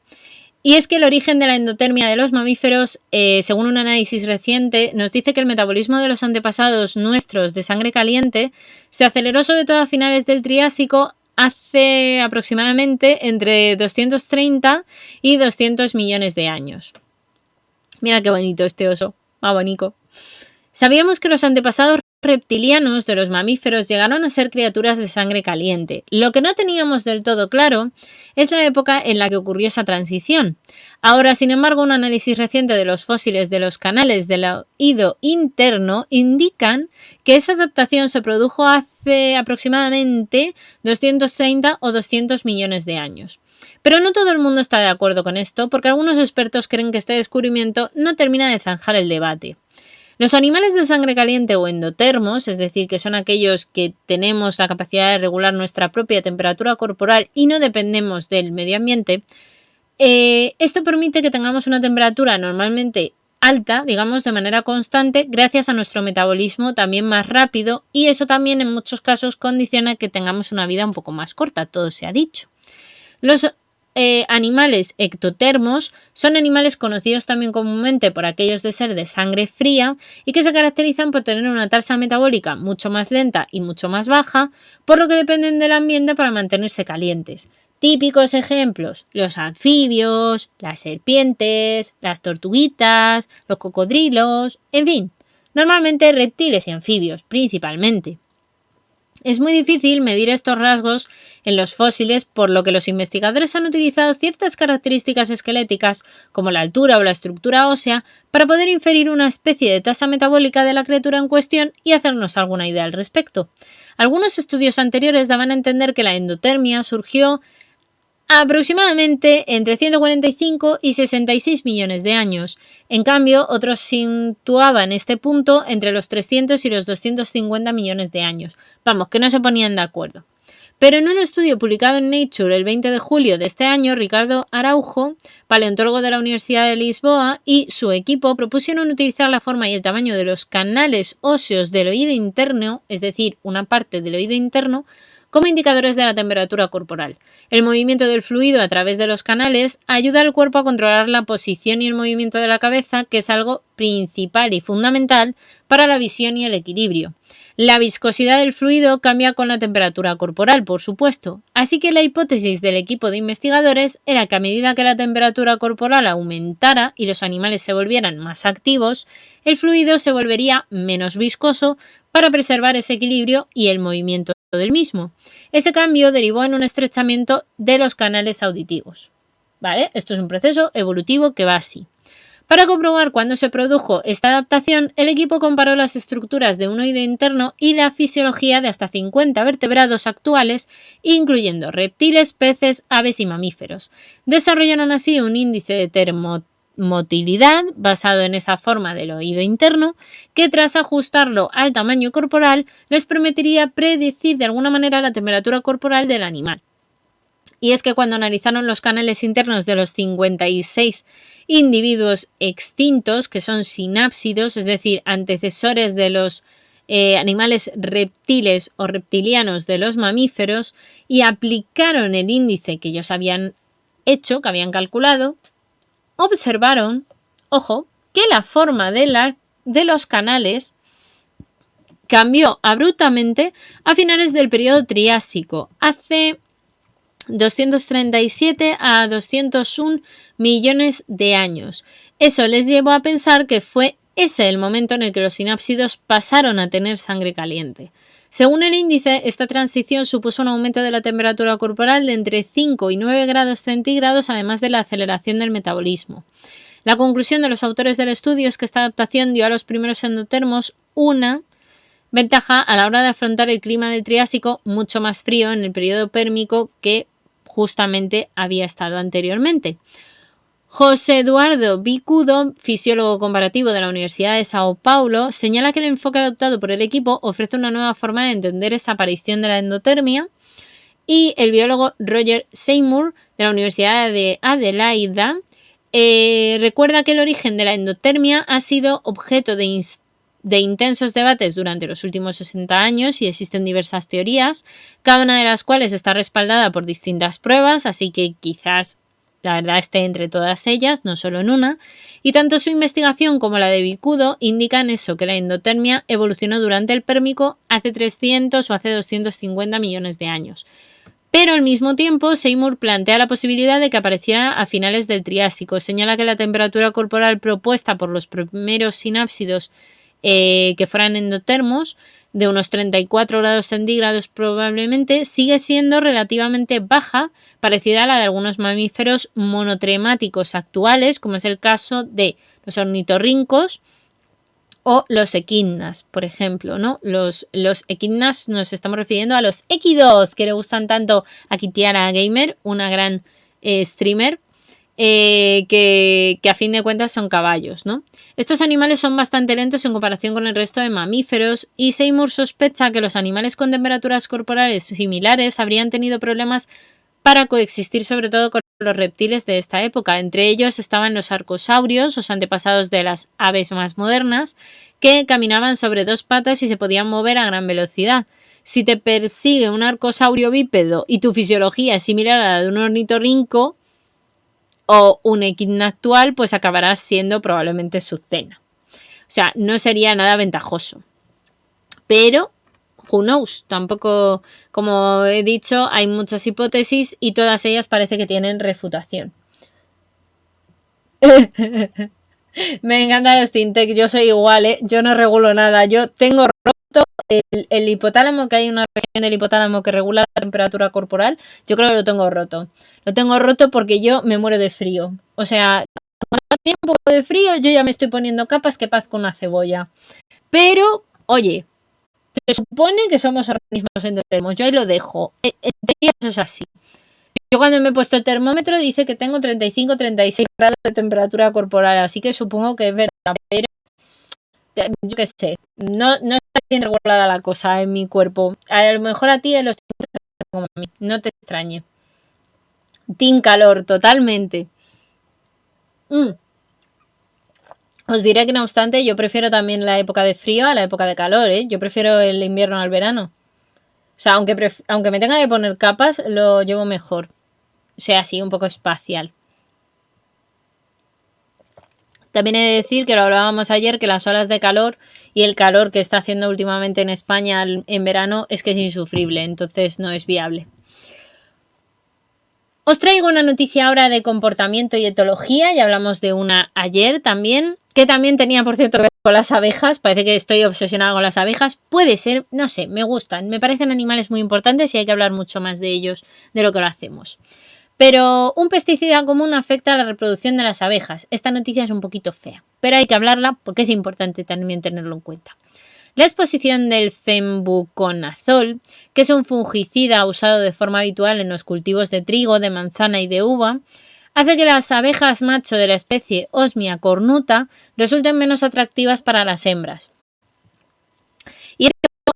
Y es que el origen de la endotermia de los mamíferos, según un análisis reciente, nos dice que el metabolismo de los antepasados nuestros de sangre caliente se aceleró sobre todo a finales del Triásico hace aproximadamente entre 230 y 200 millones de años. Mira qué bonito este oso, más bonito. Sabíamos que los antepasados reptilianos de los mamíferos llegaron a ser criaturas de sangre caliente. Lo que no teníamos del todo claro es la época en la que ocurrió esa transición. Ahora, sin embargo, un análisis reciente de los fósiles de los canales del oído interno indican que esa adaptación se produjo hace aproximadamente 230 o 200 millones de años. Pero no todo el mundo está de acuerdo con esto, porque algunos expertos creen que este descubrimiento no termina de zanjar el debate. Los animales de sangre caliente o endotermos, es decir, que son aquellos que tenemos la capacidad de regular nuestra propia temperatura corporal y no dependemos del medio ambiente, esto permite que tengamos una temperatura normalmente alta, digamos, de manera constante, gracias a nuestro metabolismo también más rápido, y eso también en muchos casos condiciona que tengamos una vida un poco más corta, todo se ha dicho. Los animales ectotermos son animales conocidos también comúnmente por aquellos de ser de sangre fría y que se caracterizan por tener una tasa metabólica mucho más lenta y mucho más baja, por lo que dependen del ambiente para mantenerse calientes. Típicos ejemplos: los anfibios, las serpientes, las tortuguitas, los cocodrilos, en fin, normalmente reptiles y anfibios principalmente. Es muy difícil medir estos rasgos en los fósiles, por lo que los investigadores han utilizado ciertas características esqueléticas, como la altura o la estructura ósea, para poder inferir una especie de tasa metabólica de la criatura en cuestión y hacernos alguna idea al respecto. Algunos estudios anteriores daban a entender que la endotermia surgió aproximadamente entre 145 y 66 millones de años. En cambio, otros situaban este punto entre los 300 y los 250 millones de años. Vamos, que no se ponían de acuerdo. Pero en un estudio publicado en Nature el 20 de julio de este año, Ricardo Araujo, paleontólogo de la Universidad de Lisboa, y su equipo propusieron utilizar la forma y el tamaño de los canales óseos del oído interno, es decir, una parte del oído interno, como indicadores de la temperatura corporal. El movimiento del fluido a través de los canales ayuda al cuerpo a controlar la posición y el movimiento de la cabeza, que es algo principal y fundamental para la visión y el equilibrio. La viscosidad del fluido cambia con la temperatura corporal, por supuesto, así que la hipótesis del equipo de investigadores era que a medida que la temperatura corporal aumentara y los animales se volvieran más activos, el fluido se volvería menos viscoso para preservar ese equilibrio y el movimiento del mismo. Ese cambio derivó en un estrechamiento de los canales auditivos. ¿Vale? Esto es un proceso evolutivo que va así. Para comprobar cuándo se produjo esta adaptación, el equipo comparó las estructuras de un oído interno y la fisiología de hasta 50 vertebrados actuales, incluyendo reptiles, peces, aves y mamíferos. Desarrollaron así un índice de termomotilidad basado en esa forma del oído interno, que tras ajustarlo al tamaño corporal les permitiría predecir de alguna manera la temperatura corporal del animal. Y es que cuando analizaron los canales internos de los 56 individuos extintos, que son sinápsidos, es decir, antecesores de los animales reptiles o reptilianos de los mamíferos, y aplicaron el índice que ellos habían hecho, que habían calculado, observaron, ojo, que la forma de los canales cambió abruptamente a finales del periodo Triásico, hace 237 a 201 millones de años. Eso les llevó a pensar que fue ese el momento en el que los sinápsidos pasaron a tener sangre caliente. Según el índice, esta transición supuso un aumento de la temperatura corporal de entre 5 y 9 grados centígrados, además de la aceleración del metabolismo. La conclusión de los autores del estudio es que esta adaptación dio a los primeros endotermos una ventaja a la hora de afrontar el clima del Triásico mucho más frío en el periodo pérmico que justamente había estado anteriormente. José Eduardo Bicudo, fisiólogo comparativo de la Universidad de Sao Paulo, señala que el enfoque adoptado por el equipo ofrece una nueva forma de entender esa aparición de la endotermia, y el biólogo Roger Seymour de la Universidad de Adelaida recuerda que el origen de la endotermia ha sido objeto de intensos debates durante los últimos 60 años y existen diversas teorías, cada una de las cuales está respaldada por distintas pruebas, así que quizás la verdad esté entre todas ellas, no solo en una, y tanto su investigación como la de Bicudo indican eso, que la endotermia evolucionó durante el Pérmico hace 300 o hace 250 millones de años. Pero al mismo tiempo, Seymour plantea la posibilidad de que apareciera a finales del Triásico. Señala que la temperatura corporal propuesta por los primeros sinápsidos que fueran endotermos, de unos 34 grados centígrados probablemente, sigue siendo relativamente baja, parecida a la de algunos mamíferos monotremáticos actuales, como es el caso de los ornitorrincos o los equidnas, por ejemplo, ¿no? Los equidnas nos estamos refiriendo a los equidos, que le gustan tanto a Kitiara Gamer, una gran streamer, que a fin de cuentas son caballos, ¿no? Estos animales son bastante lentos en comparación con el resto de mamíferos y Seymour sospecha que los animales con temperaturas corporales similares habrían tenido problemas para coexistir sobre todo con los reptiles de esta época. Entre ellos estaban los arcosaurios, los antepasados de las aves más modernas, que caminaban sobre dos patas y se podían mover a gran velocidad. Si te persigue un arcosaurio bípedo y tu fisiología es similar a la de un ornitorrinco o un equidna actual, pues acabarás siendo probablemente su cena. O sea, no sería nada ventajoso. Pero who knows, tampoco, como he dicho, hay muchas hipótesis y todas ellas parece que tienen refutación. Me encantan los Tintec, yo soy igual, yo no regulo nada, yo tengo roto el hipotálamo, que hay una región del hipotálamo que regula la temperatura corporal, yo creo que lo tengo roto. Lo tengo roto porque yo me muero de frío. O sea, cuando tiene un poco de frío, yo ya me estoy poniendo capas que paz con una cebolla. Pero, oye, se supone que somos organismos endotermos. Yo ahí lo dejo. En teoría eso es así. Yo cuando me he puesto el termómetro dice que tengo 35-36 grados de temperatura corporal, así que supongo que es verdad. Pero yo qué sé, no está bien regulada la cosa en mi cuerpo. A lo mejor a ti los como a mí, no te extrañe. Team calor, totalmente. Os diré que no obstante yo prefiero también la época de frío a la época de calor, ¿eh? Yo prefiero el invierno al verano. O sea, aunque me tenga que poner capas, lo llevo mejor. O sea, así, un poco espacial. También he de decir que lo hablábamos ayer, que las olas de calor y el calor que está haciendo últimamente en España en verano es que es insufrible, entonces no es viable. Os traigo una noticia ahora de comportamiento y etología, ya hablamos de una ayer también, que también tenía, por cierto, que ver con las abejas. Parece que estoy obsesionada con las abejas. Puede ser, no sé, me gustan, me parecen animales muy importantes y hay que hablar mucho más de ellos de lo que lo hacemos. Pero un pesticida común afecta a la reproducción de las abejas. Esta noticia es un poquito fea, pero hay que hablarla porque es importante también tenerlo en cuenta. La exposición del fenbuconazol, que es un fungicida usado de forma habitual en los cultivos de trigo, de manzana y de uva, hace que las abejas macho de la especie Osmia cornuta resulten menos atractivas para las hembras. Y esto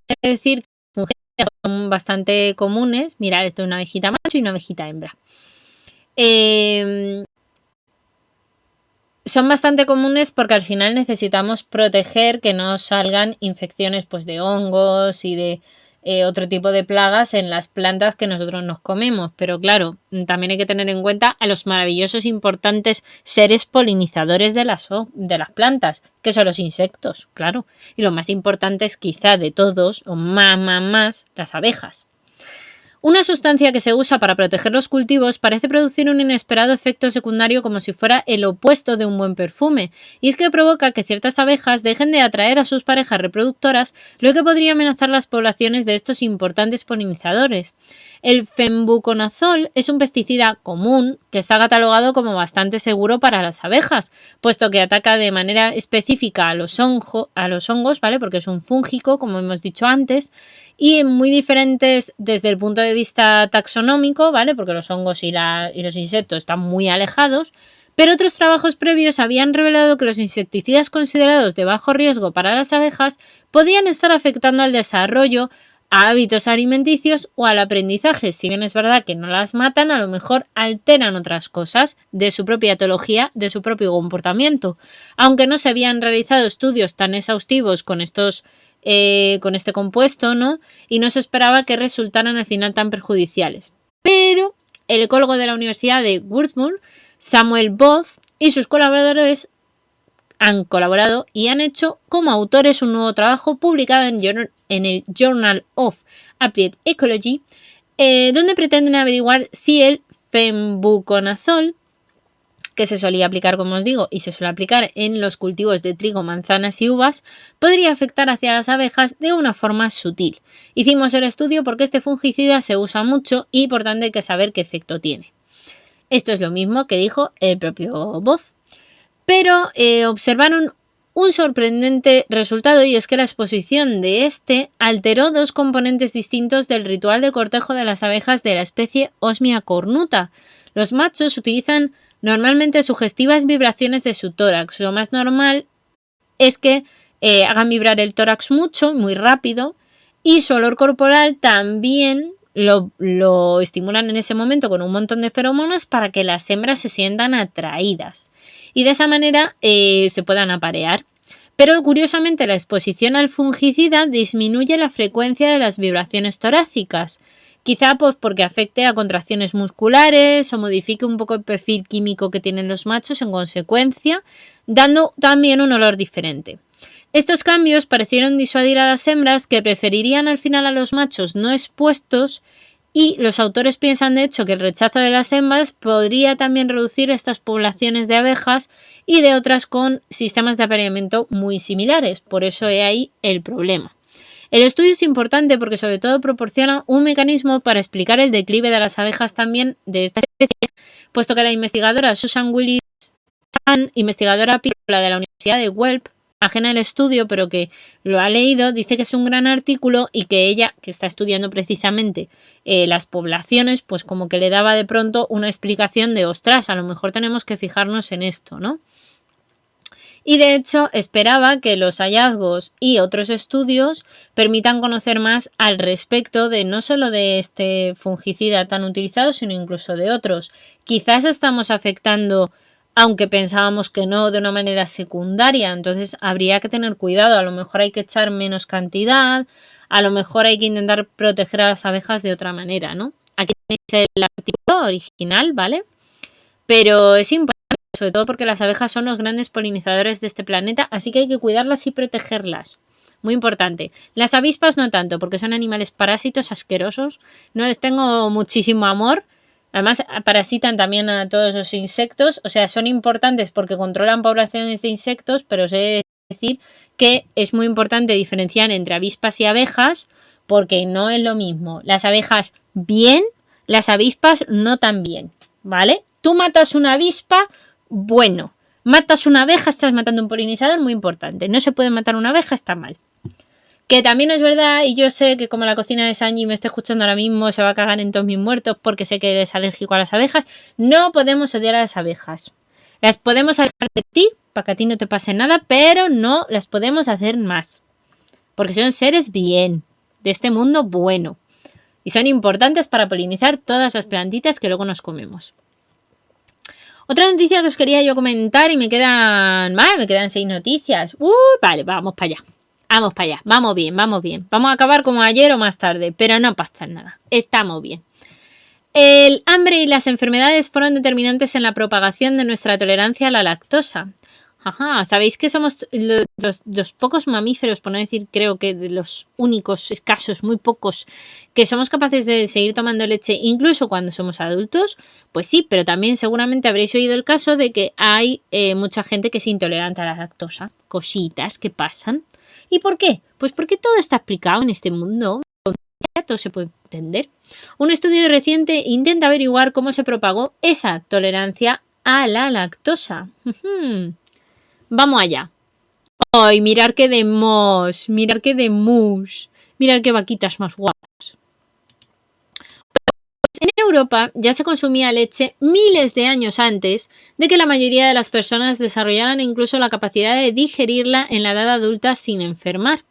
quiere decir que los fungicidas son bastante comunes. Mirad, esto es una abejita macho y una abejita hembra. Son bastante comunes porque al final necesitamos proteger que no salgan infecciones pues, de hongos y de otro tipo de plagas en las plantas que nosotros nos comemos. Pero claro, también hay que tener en cuenta a los maravillosos importantes seres polinizadores de las plantas, que son los insectos, claro. Y lo más importante es quizá de todos, o más, las abejas. Una sustancia que se usa para proteger los cultivos parece producir un inesperado efecto secundario como si fuera el opuesto de un buen perfume, y es que provoca que ciertas abejas dejen de atraer a sus parejas reproductoras, lo que podría amenazar las poblaciones de estos importantes polinizadores. El fenbuconazol es un pesticida común que está catalogado como bastante seguro para las abejas, puesto que ataca de manera específica a los hongos, ¿vale? Porque es un fúngico, como hemos dicho antes, y muy diferentes desde el punto de vista taxonómico, ¿vale? Porque los hongos y los insectos están muy alejados, pero otros trabajos previos habían revelado que los insecticidas considerados de bajo riesgo para las abejas podían estar afectando al desarrollo, a hábitos alimenticios o al aprendizaje. Si bien es verdad que no las matan, a lo mejor alteran otras cosas de su propia etología, de su propio comportamiento. Aunque no se habían realizado estudios tan exhaustivos con este compuesto, ¿no? Y no se esperaba que resultaran al final tan perjudiciales. Pero el ecólogo de la Universidad de Würzburg, Samuel Both, y sus colaboradores han colaborado y han hecho como autores un nuevo trabajo publicado en el Journal of Applied Ecology, donde pretenden averiguar si el fenbuconazol, que se solía aplicar, como os digo, y se suele aplicar en los cultivos de trigo, manzanas y uvas, podría afectar hacia las abejas de una forma sutil. Hicimos el estudio porque este fungicida se usa mucho y por tanto hay que saber qué efecto tiene. Esto es lo mismo que dijo el propio Both. Pero observaron un sorprendente resultado, y es que la exposición de este alteró dos componentes distintos del ritual de cortejo de las abejas de la especie Osmia cornuta. Los machos utilizan normalmente sugestivas vibraciones de su tórax. Lo más normal es que hagan vibrar el tórax mucho, muy rápido, y su olor corporal también lo estimulan en ese momento con un montón de feromonas para que las hembras se sientan atraídas y de esa manera se puedan aparear. Pero curiosamente la exposición al fungicida disminuye la frecuencia de las vibraciones torácicas, quizá pues porque afecte a contracciones musculares o modifique un poco el perfil químico que tienen los machos en consecuencia, dando también un olor diferente. Estos cambios parecieron disuadir a las hembras, que preferirían al final a los machos no expuestos, y los autores piensan de hecho que el rechazo de las hembras podría también reducir estas poblaciones de abejas y de otras con sistemas de apareamiento muy similares. Por eso he ahí el problema. El estudio es importante porque sobre todo proporciona un mecanismo para explicar el declive de las abejas también de esta especie, puesto que la investigadora Susan Willis, investigadora apícola de la Universidad de Guelph, ajena al estudio, pero que lo ha leído, dice que es un gran artículo y que ella, que está estudiando precisamente las poblaciones, pues como que le daba de pronto una explicación de, ostras, a lo mejor tenemos que fijarnos en esto, ¿no? Y de hecho esperaba que los hallazgos y otros estudios permitan conocer más al respecto de no solo de este fungicida tan utilizado, sino incluso de otros. Quizás estamos afectando, aunque pensábamos que no, de una manera secundaria, entonces habría que tener cuidado, a lo mejor hay que echar menos cantidad, a lo mejor hay que intentar proteger a las abejas de otra manera, ¿no? Aquí tenéis el artículo original, ¿vale? Pero es importante, sobre todo porque las abejas son los grandes polinizadores de este planeta, así que hay que cuidarlas y protegerlas. Muy importante. Las avispas no tanto, porque son animales parásitos asquerosos, no les tengo muchísimo amor. Además, parasitan también a todos los insectos, o sea, son importantes porque controlan poblaciones de insectos, pero os he de decir que es muy importante diferenciar entre avispas y abejas, porque no es lo mismo. Las abejas bien, las avispas no tan bien, ¿vale? Tú matas una avispa, bueno. Matas una abeja, estás matando un polinizador, muy importante. No se puede matar una abeja, está mal. Que también es verdad, y yo sé que como la cocina de Sanji me está escuchando ahora mismo, se va a cagar en todos mis muertos porque sé que eres alérgico a las abejas. No podemos odiar a las abejas. Las podemos alejar de ti, para que a ti no te pase nada, pero no las podemos hacer más. Porque son seres bien, de este mundo bueno. Y son importantes para polinizar todas las plantitas que luego nos comemos. Otra noticia que os quería yo comentar, y me quedan 6 noticias. Vale, vamos para allá. Vamos para allá, vamos bien. Vamos a acabar como ayer o más tarde, pero no pasa nada, estamos bien. El hambre y las enfermedades fueron determinantes en la propagación de nuestra tolerancia a la lactosa. Ajá, ¿sabéis que somos los pocos mamíferos, por no decir creo que de los únicos, escasos, muy pocos, que somos capaces de seguir tomando leche incluso cuando somos adultos? Pues sí, pero también seguramente habréis oído el caso de que hay mucha gente que es intolerante a la lactosa. Cositas que pasan. ¿Y por qué? Pues porque todo está explicado en este mundo. Todo se puede entender. Un estudio reciente intenta averiguar cómo se propagó esa tolerancia a la lactosa. Vamos allá. ¡Ay, mirar qué de mos! Mirar qué de mus. Mirar qué vaquitas más guapas. En Europa ya se consumía leche miles de años antes de que la mayoría de las personas desarrollaran incluso la capacidad de digerirla en la edad adulta sin enfermar.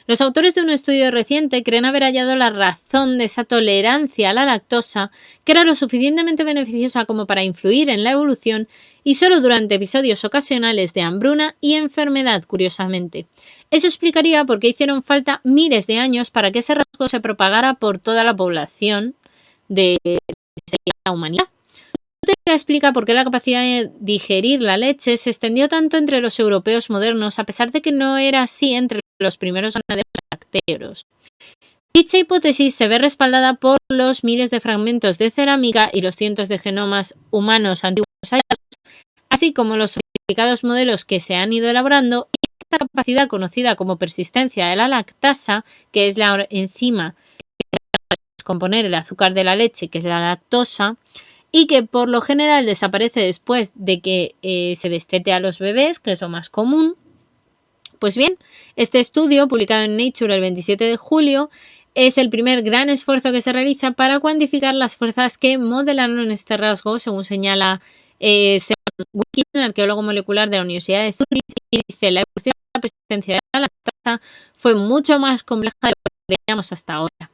Los autores de un estudio reciente creen haber hallado la razón de esa tolerancia a la lactosa, que era lo suficientemente beneficiosa como para influir en la evolución y solo durante episodios ocasionales de hambruna y enfermedad, curiosamente. Eso explicaría por qué hicieron falta miles de años para que ese rasgo se propagara por toda la población de la humanidad. Explica por qué la capacidad de digerir la leche se extendió tanto entre los europeos modernos, a pesar de que no era así entre los primeros ganaderos lácteos. Dicha hipótesis se ve respaldada por los miles de fragmentos de cerámica y los cientos de genomas humanos antiguos hallados, así como los sofisticados modelos que se han ido elaborando, y esta capacidad conocida como persistencia de la lactasa, que es la enzima que descomponer el azúcar de la leche, que es la lactosa, y que por lo general desaparece después de que se destete a los bebés, que es lo más común. Pues bien, este estudio, publicado en Nature el 27 de julio, es el primer gran esfuerzo que se realiza para cuantificar las fuerzas que modelaron este rasgo, según señala Sean Wilkin, arqueólogo molecular de la Universidad de Zurich, y dice: la evolución de la persistencia de la lactasa fue mucho más compleja de lo que creíamos hasta ahora.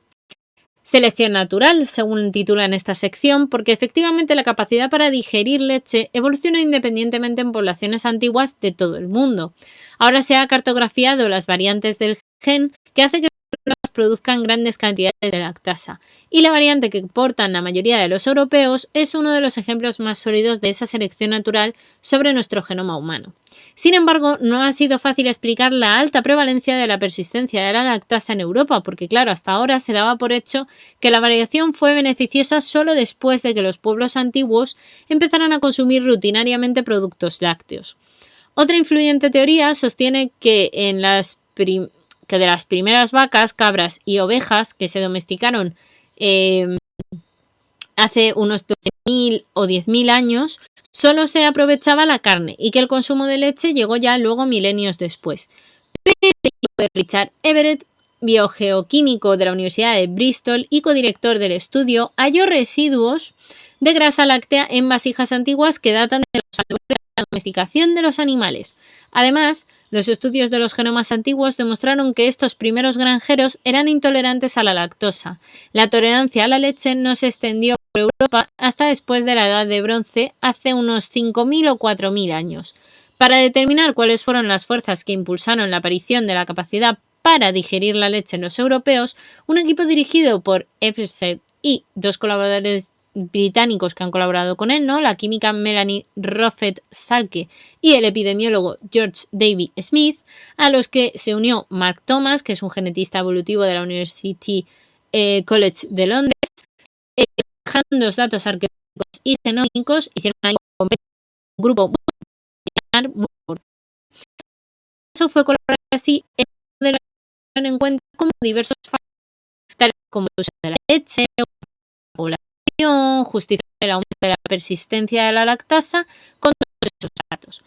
Selección natural, según titula en esta sección, porque efectivamente la capacidad para digerir leche evolucionó independientemente en poblaciones antiguas de todo el mundo. Ahora se ha cartografiado las variantes del gen que hace que las células produzcan grandes cantidades de lactasa, y la variante que portan la mayoría de los europeos es uno de los ejemplos más sólidos de esa selección natural sobre nuestro genoma humano. Sin embargo, no ha sido fácil explicar la alta prevalencia de la persistencia de la lactasa en Europa, porque claro, hasta ahora se daba por hecho que la variación fue beneficiosa solo después de que los pueblos antiguos empezaran a consumir rutinariamente productos lácteos. Otra influyente teoría sostiene que de las primeras vacas, cabras y ovejas que se domesticaron hace unos 12.000 o 10.000 años, solo se aprovechaba la carne y que el consumo de leche llegó ya luego milenios después. Pero el equipo de Richard Everett, biogeoquímico de la Universidad de Bristol y codirector del estudio, halló residuos de grasa láctea en vasijas antiguas que datan de los albores de la domesticación de los animales. Además, los estudios de los genomas antiguos demostraron que estos primeros granjeros eran intolerantes a la lactosa. La tolerancia a la leche no se extendió por Europa hasta después de la Edad de Bronce, hace unos 5.000 o 4.000 años. Para determinar cuáles fueron las fuerzas que impulsaron la aparición de la capacidad para digerir la leche en los europeos, un equipo dirigido por Everett y dos colaboradores británicos que han colaborado con él, ¿no? La química Melanie Roffet-Salke y el epidemiólogo George Davy Smith, a los que se unió Mark Thomas, que es un genetista evolutivo de la University College de Londres. Trabajando los datos arqueológicos y genómicos, hicieron ahí un grupo muy importante. Eso fue colaborar así en cuenta como diversos factores, tales como el uso de la leche, la población, justificar el aumento de la persistencia de la lactasa, con todos esos datos.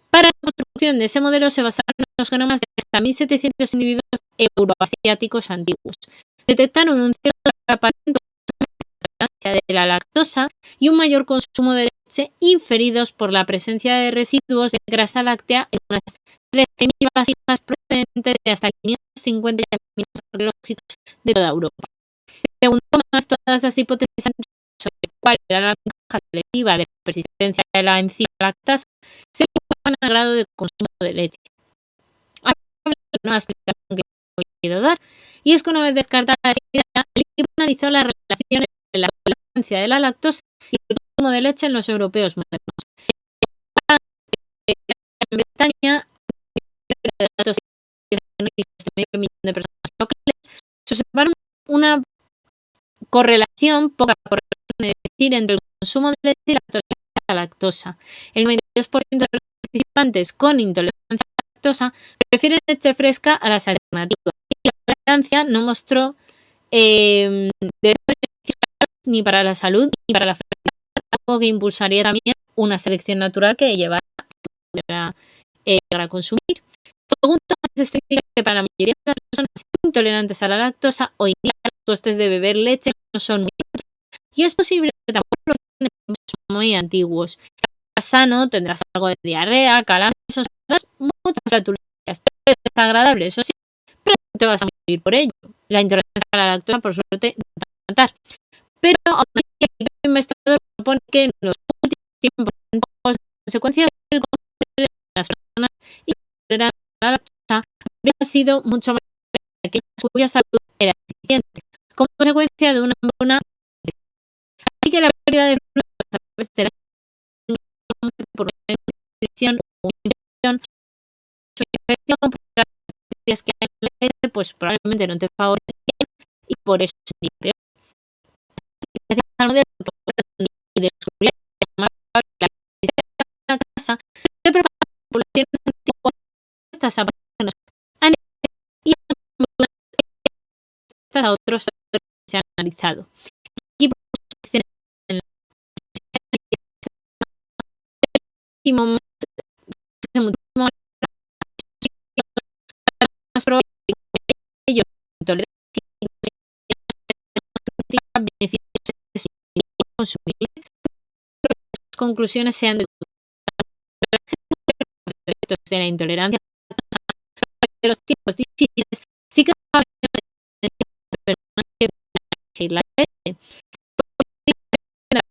Para la construcción de ese modelo se basaron en los genomas de hasta 1.700 individuos euroasiáticos antiguos. Detectaron un cierto atrapamiento de la lactosa y un mayor consumo de leche inferidos por la presencia de residuos de grasa láctea en unas 13.000 vasijas procedentes de hasta 550 yacimientos arqueológicos de toda Europa. Según Thomas, todas las hipótesis sobre cuál era la ventaja selectiva de persistencia de la enzima lactasa se ocupaban al grado de consumo de leche. Ahora, una explicación que he querido dar, y es que una vez descartada esa idea, el equipo analizó la relación entre la tolerancia de la lactosa y el consumo de leche en los europeos modernos. En Bretaña, de datos de medio millón de personas locales, se observaron una correlación, poca correlación, es decir, entre el consumo de leche y la tolerancia a la lactosa. El 92% de los participantes con intolerancia a la lactosa prefieren leche fresca a las alternativas. Y la tolerancia no mostró ni para la salud ni para la fertilidad, algo que impulsaría también una selección natural que llevara para consumir. Según Thomas, esto indica que para la mayoría de las personas intolerantes a la lactosa, hoy día los costes de beber leche no son muy altos. Y es posible que tampoco los son muy antiguos. Si estás sano, tendrás algo de diarrea, calambres, muchas flatulencias, pero es desagradable, eso sí, pero no te vas a morir por ello. La intolerancia a la lactosa, por suerte, no te va a matar. Pero aún así, el investigador propone que en los últimos tiempos, en consecuencia del comer de las personas intolerantes a la lactosa, habría sido mucho más que aquellas cuya salud era eficiente, como consecuencia de una hambruna. Así que la pérdida de fluidos a través de la por una nutrición o infección, su infección por las bacterias que hay en la leche, pues probablemente no te favorece y por eso sería peor. Gracias al modelo y descubrir la casa se preparan poblaciones antiguas estas apariciones y a otros factores que se han analizado. Y en muchísimo más probable que ellos beneficios consumir. Las conclusiones sean de la intolerancia de los tiempos difíciles, sí que la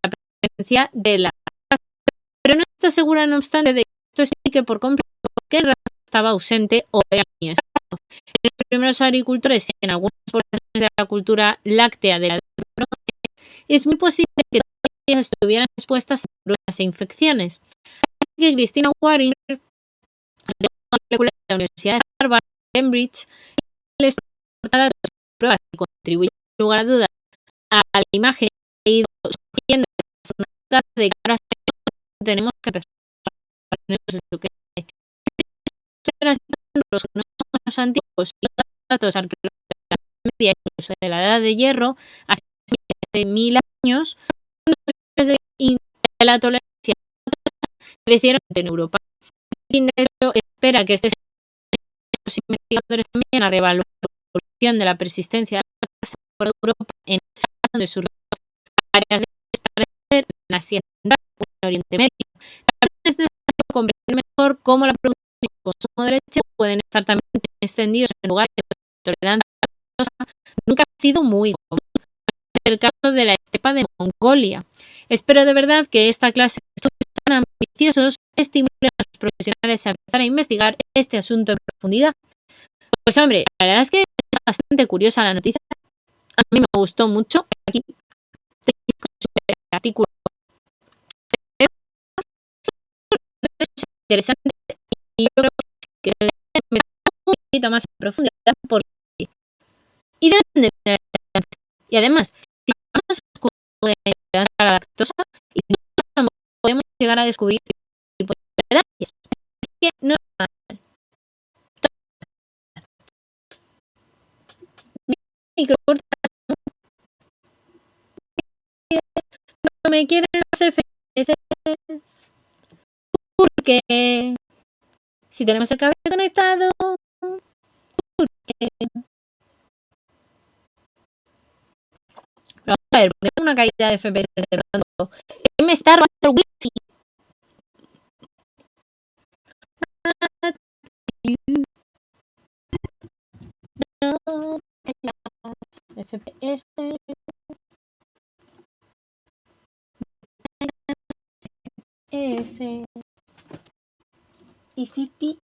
presencia de la, pero no está segura, no obstante, de que esto explique por completo que el rastro estaba ausente o era muy escaso. En los primeros agricultores y en algunas porciones de la cultura láctea de la es muy posible que todavía estuvieran expuestas a pruebas e infecciones. Así que Christina Waring, de la Universidad de Harvard, Cambridge, les datos y pruebas que contribuyen, sin lugar a dudas, a la imagen que ha ido surgiendo de que ahora tenemos que empezar a tener lo que los antiguos y datos arqueológicos media incluso de la edad de hierro hasta hace 1000 años desde la tolerancia crecieron en Europa. De hecho, espera que los investigadores también a reevaluar la evolución de la persistencia de la casa por Europa en donde surgió varias veces para en Asia Central o en Oriente Medio. También es necesario comprender mejor cómo la producción y el consumo de leche pueden estar también extendidos en lugares de tolerancia a la lactosa nunca ha sido muy común. El caso de la estepa de Mongolia. Espero de verdad que esta clase de estudios tan ambiciosos estimulen a los profesionales a empezar a investigar este asunto en profundidad. Pues hombre, la verdad es que es bastante curiosa la noticia. A mí me gustó mucho. Aquí tenéis el artículo interesante y yo creo que se debe investigar un poquito más en profundidad porque ¿y de dónde viene la intolerancia? Y además, si vamos a la lactosa y no podemos llegar a descubrir tipo de intolerancias. Así que no no me quieren los FPS porque si tenemos el cable conectado porque vamos a ver, porque tengo una caída de FPS de pronto. Me está robando el wifi. No, FPS. S y Fipi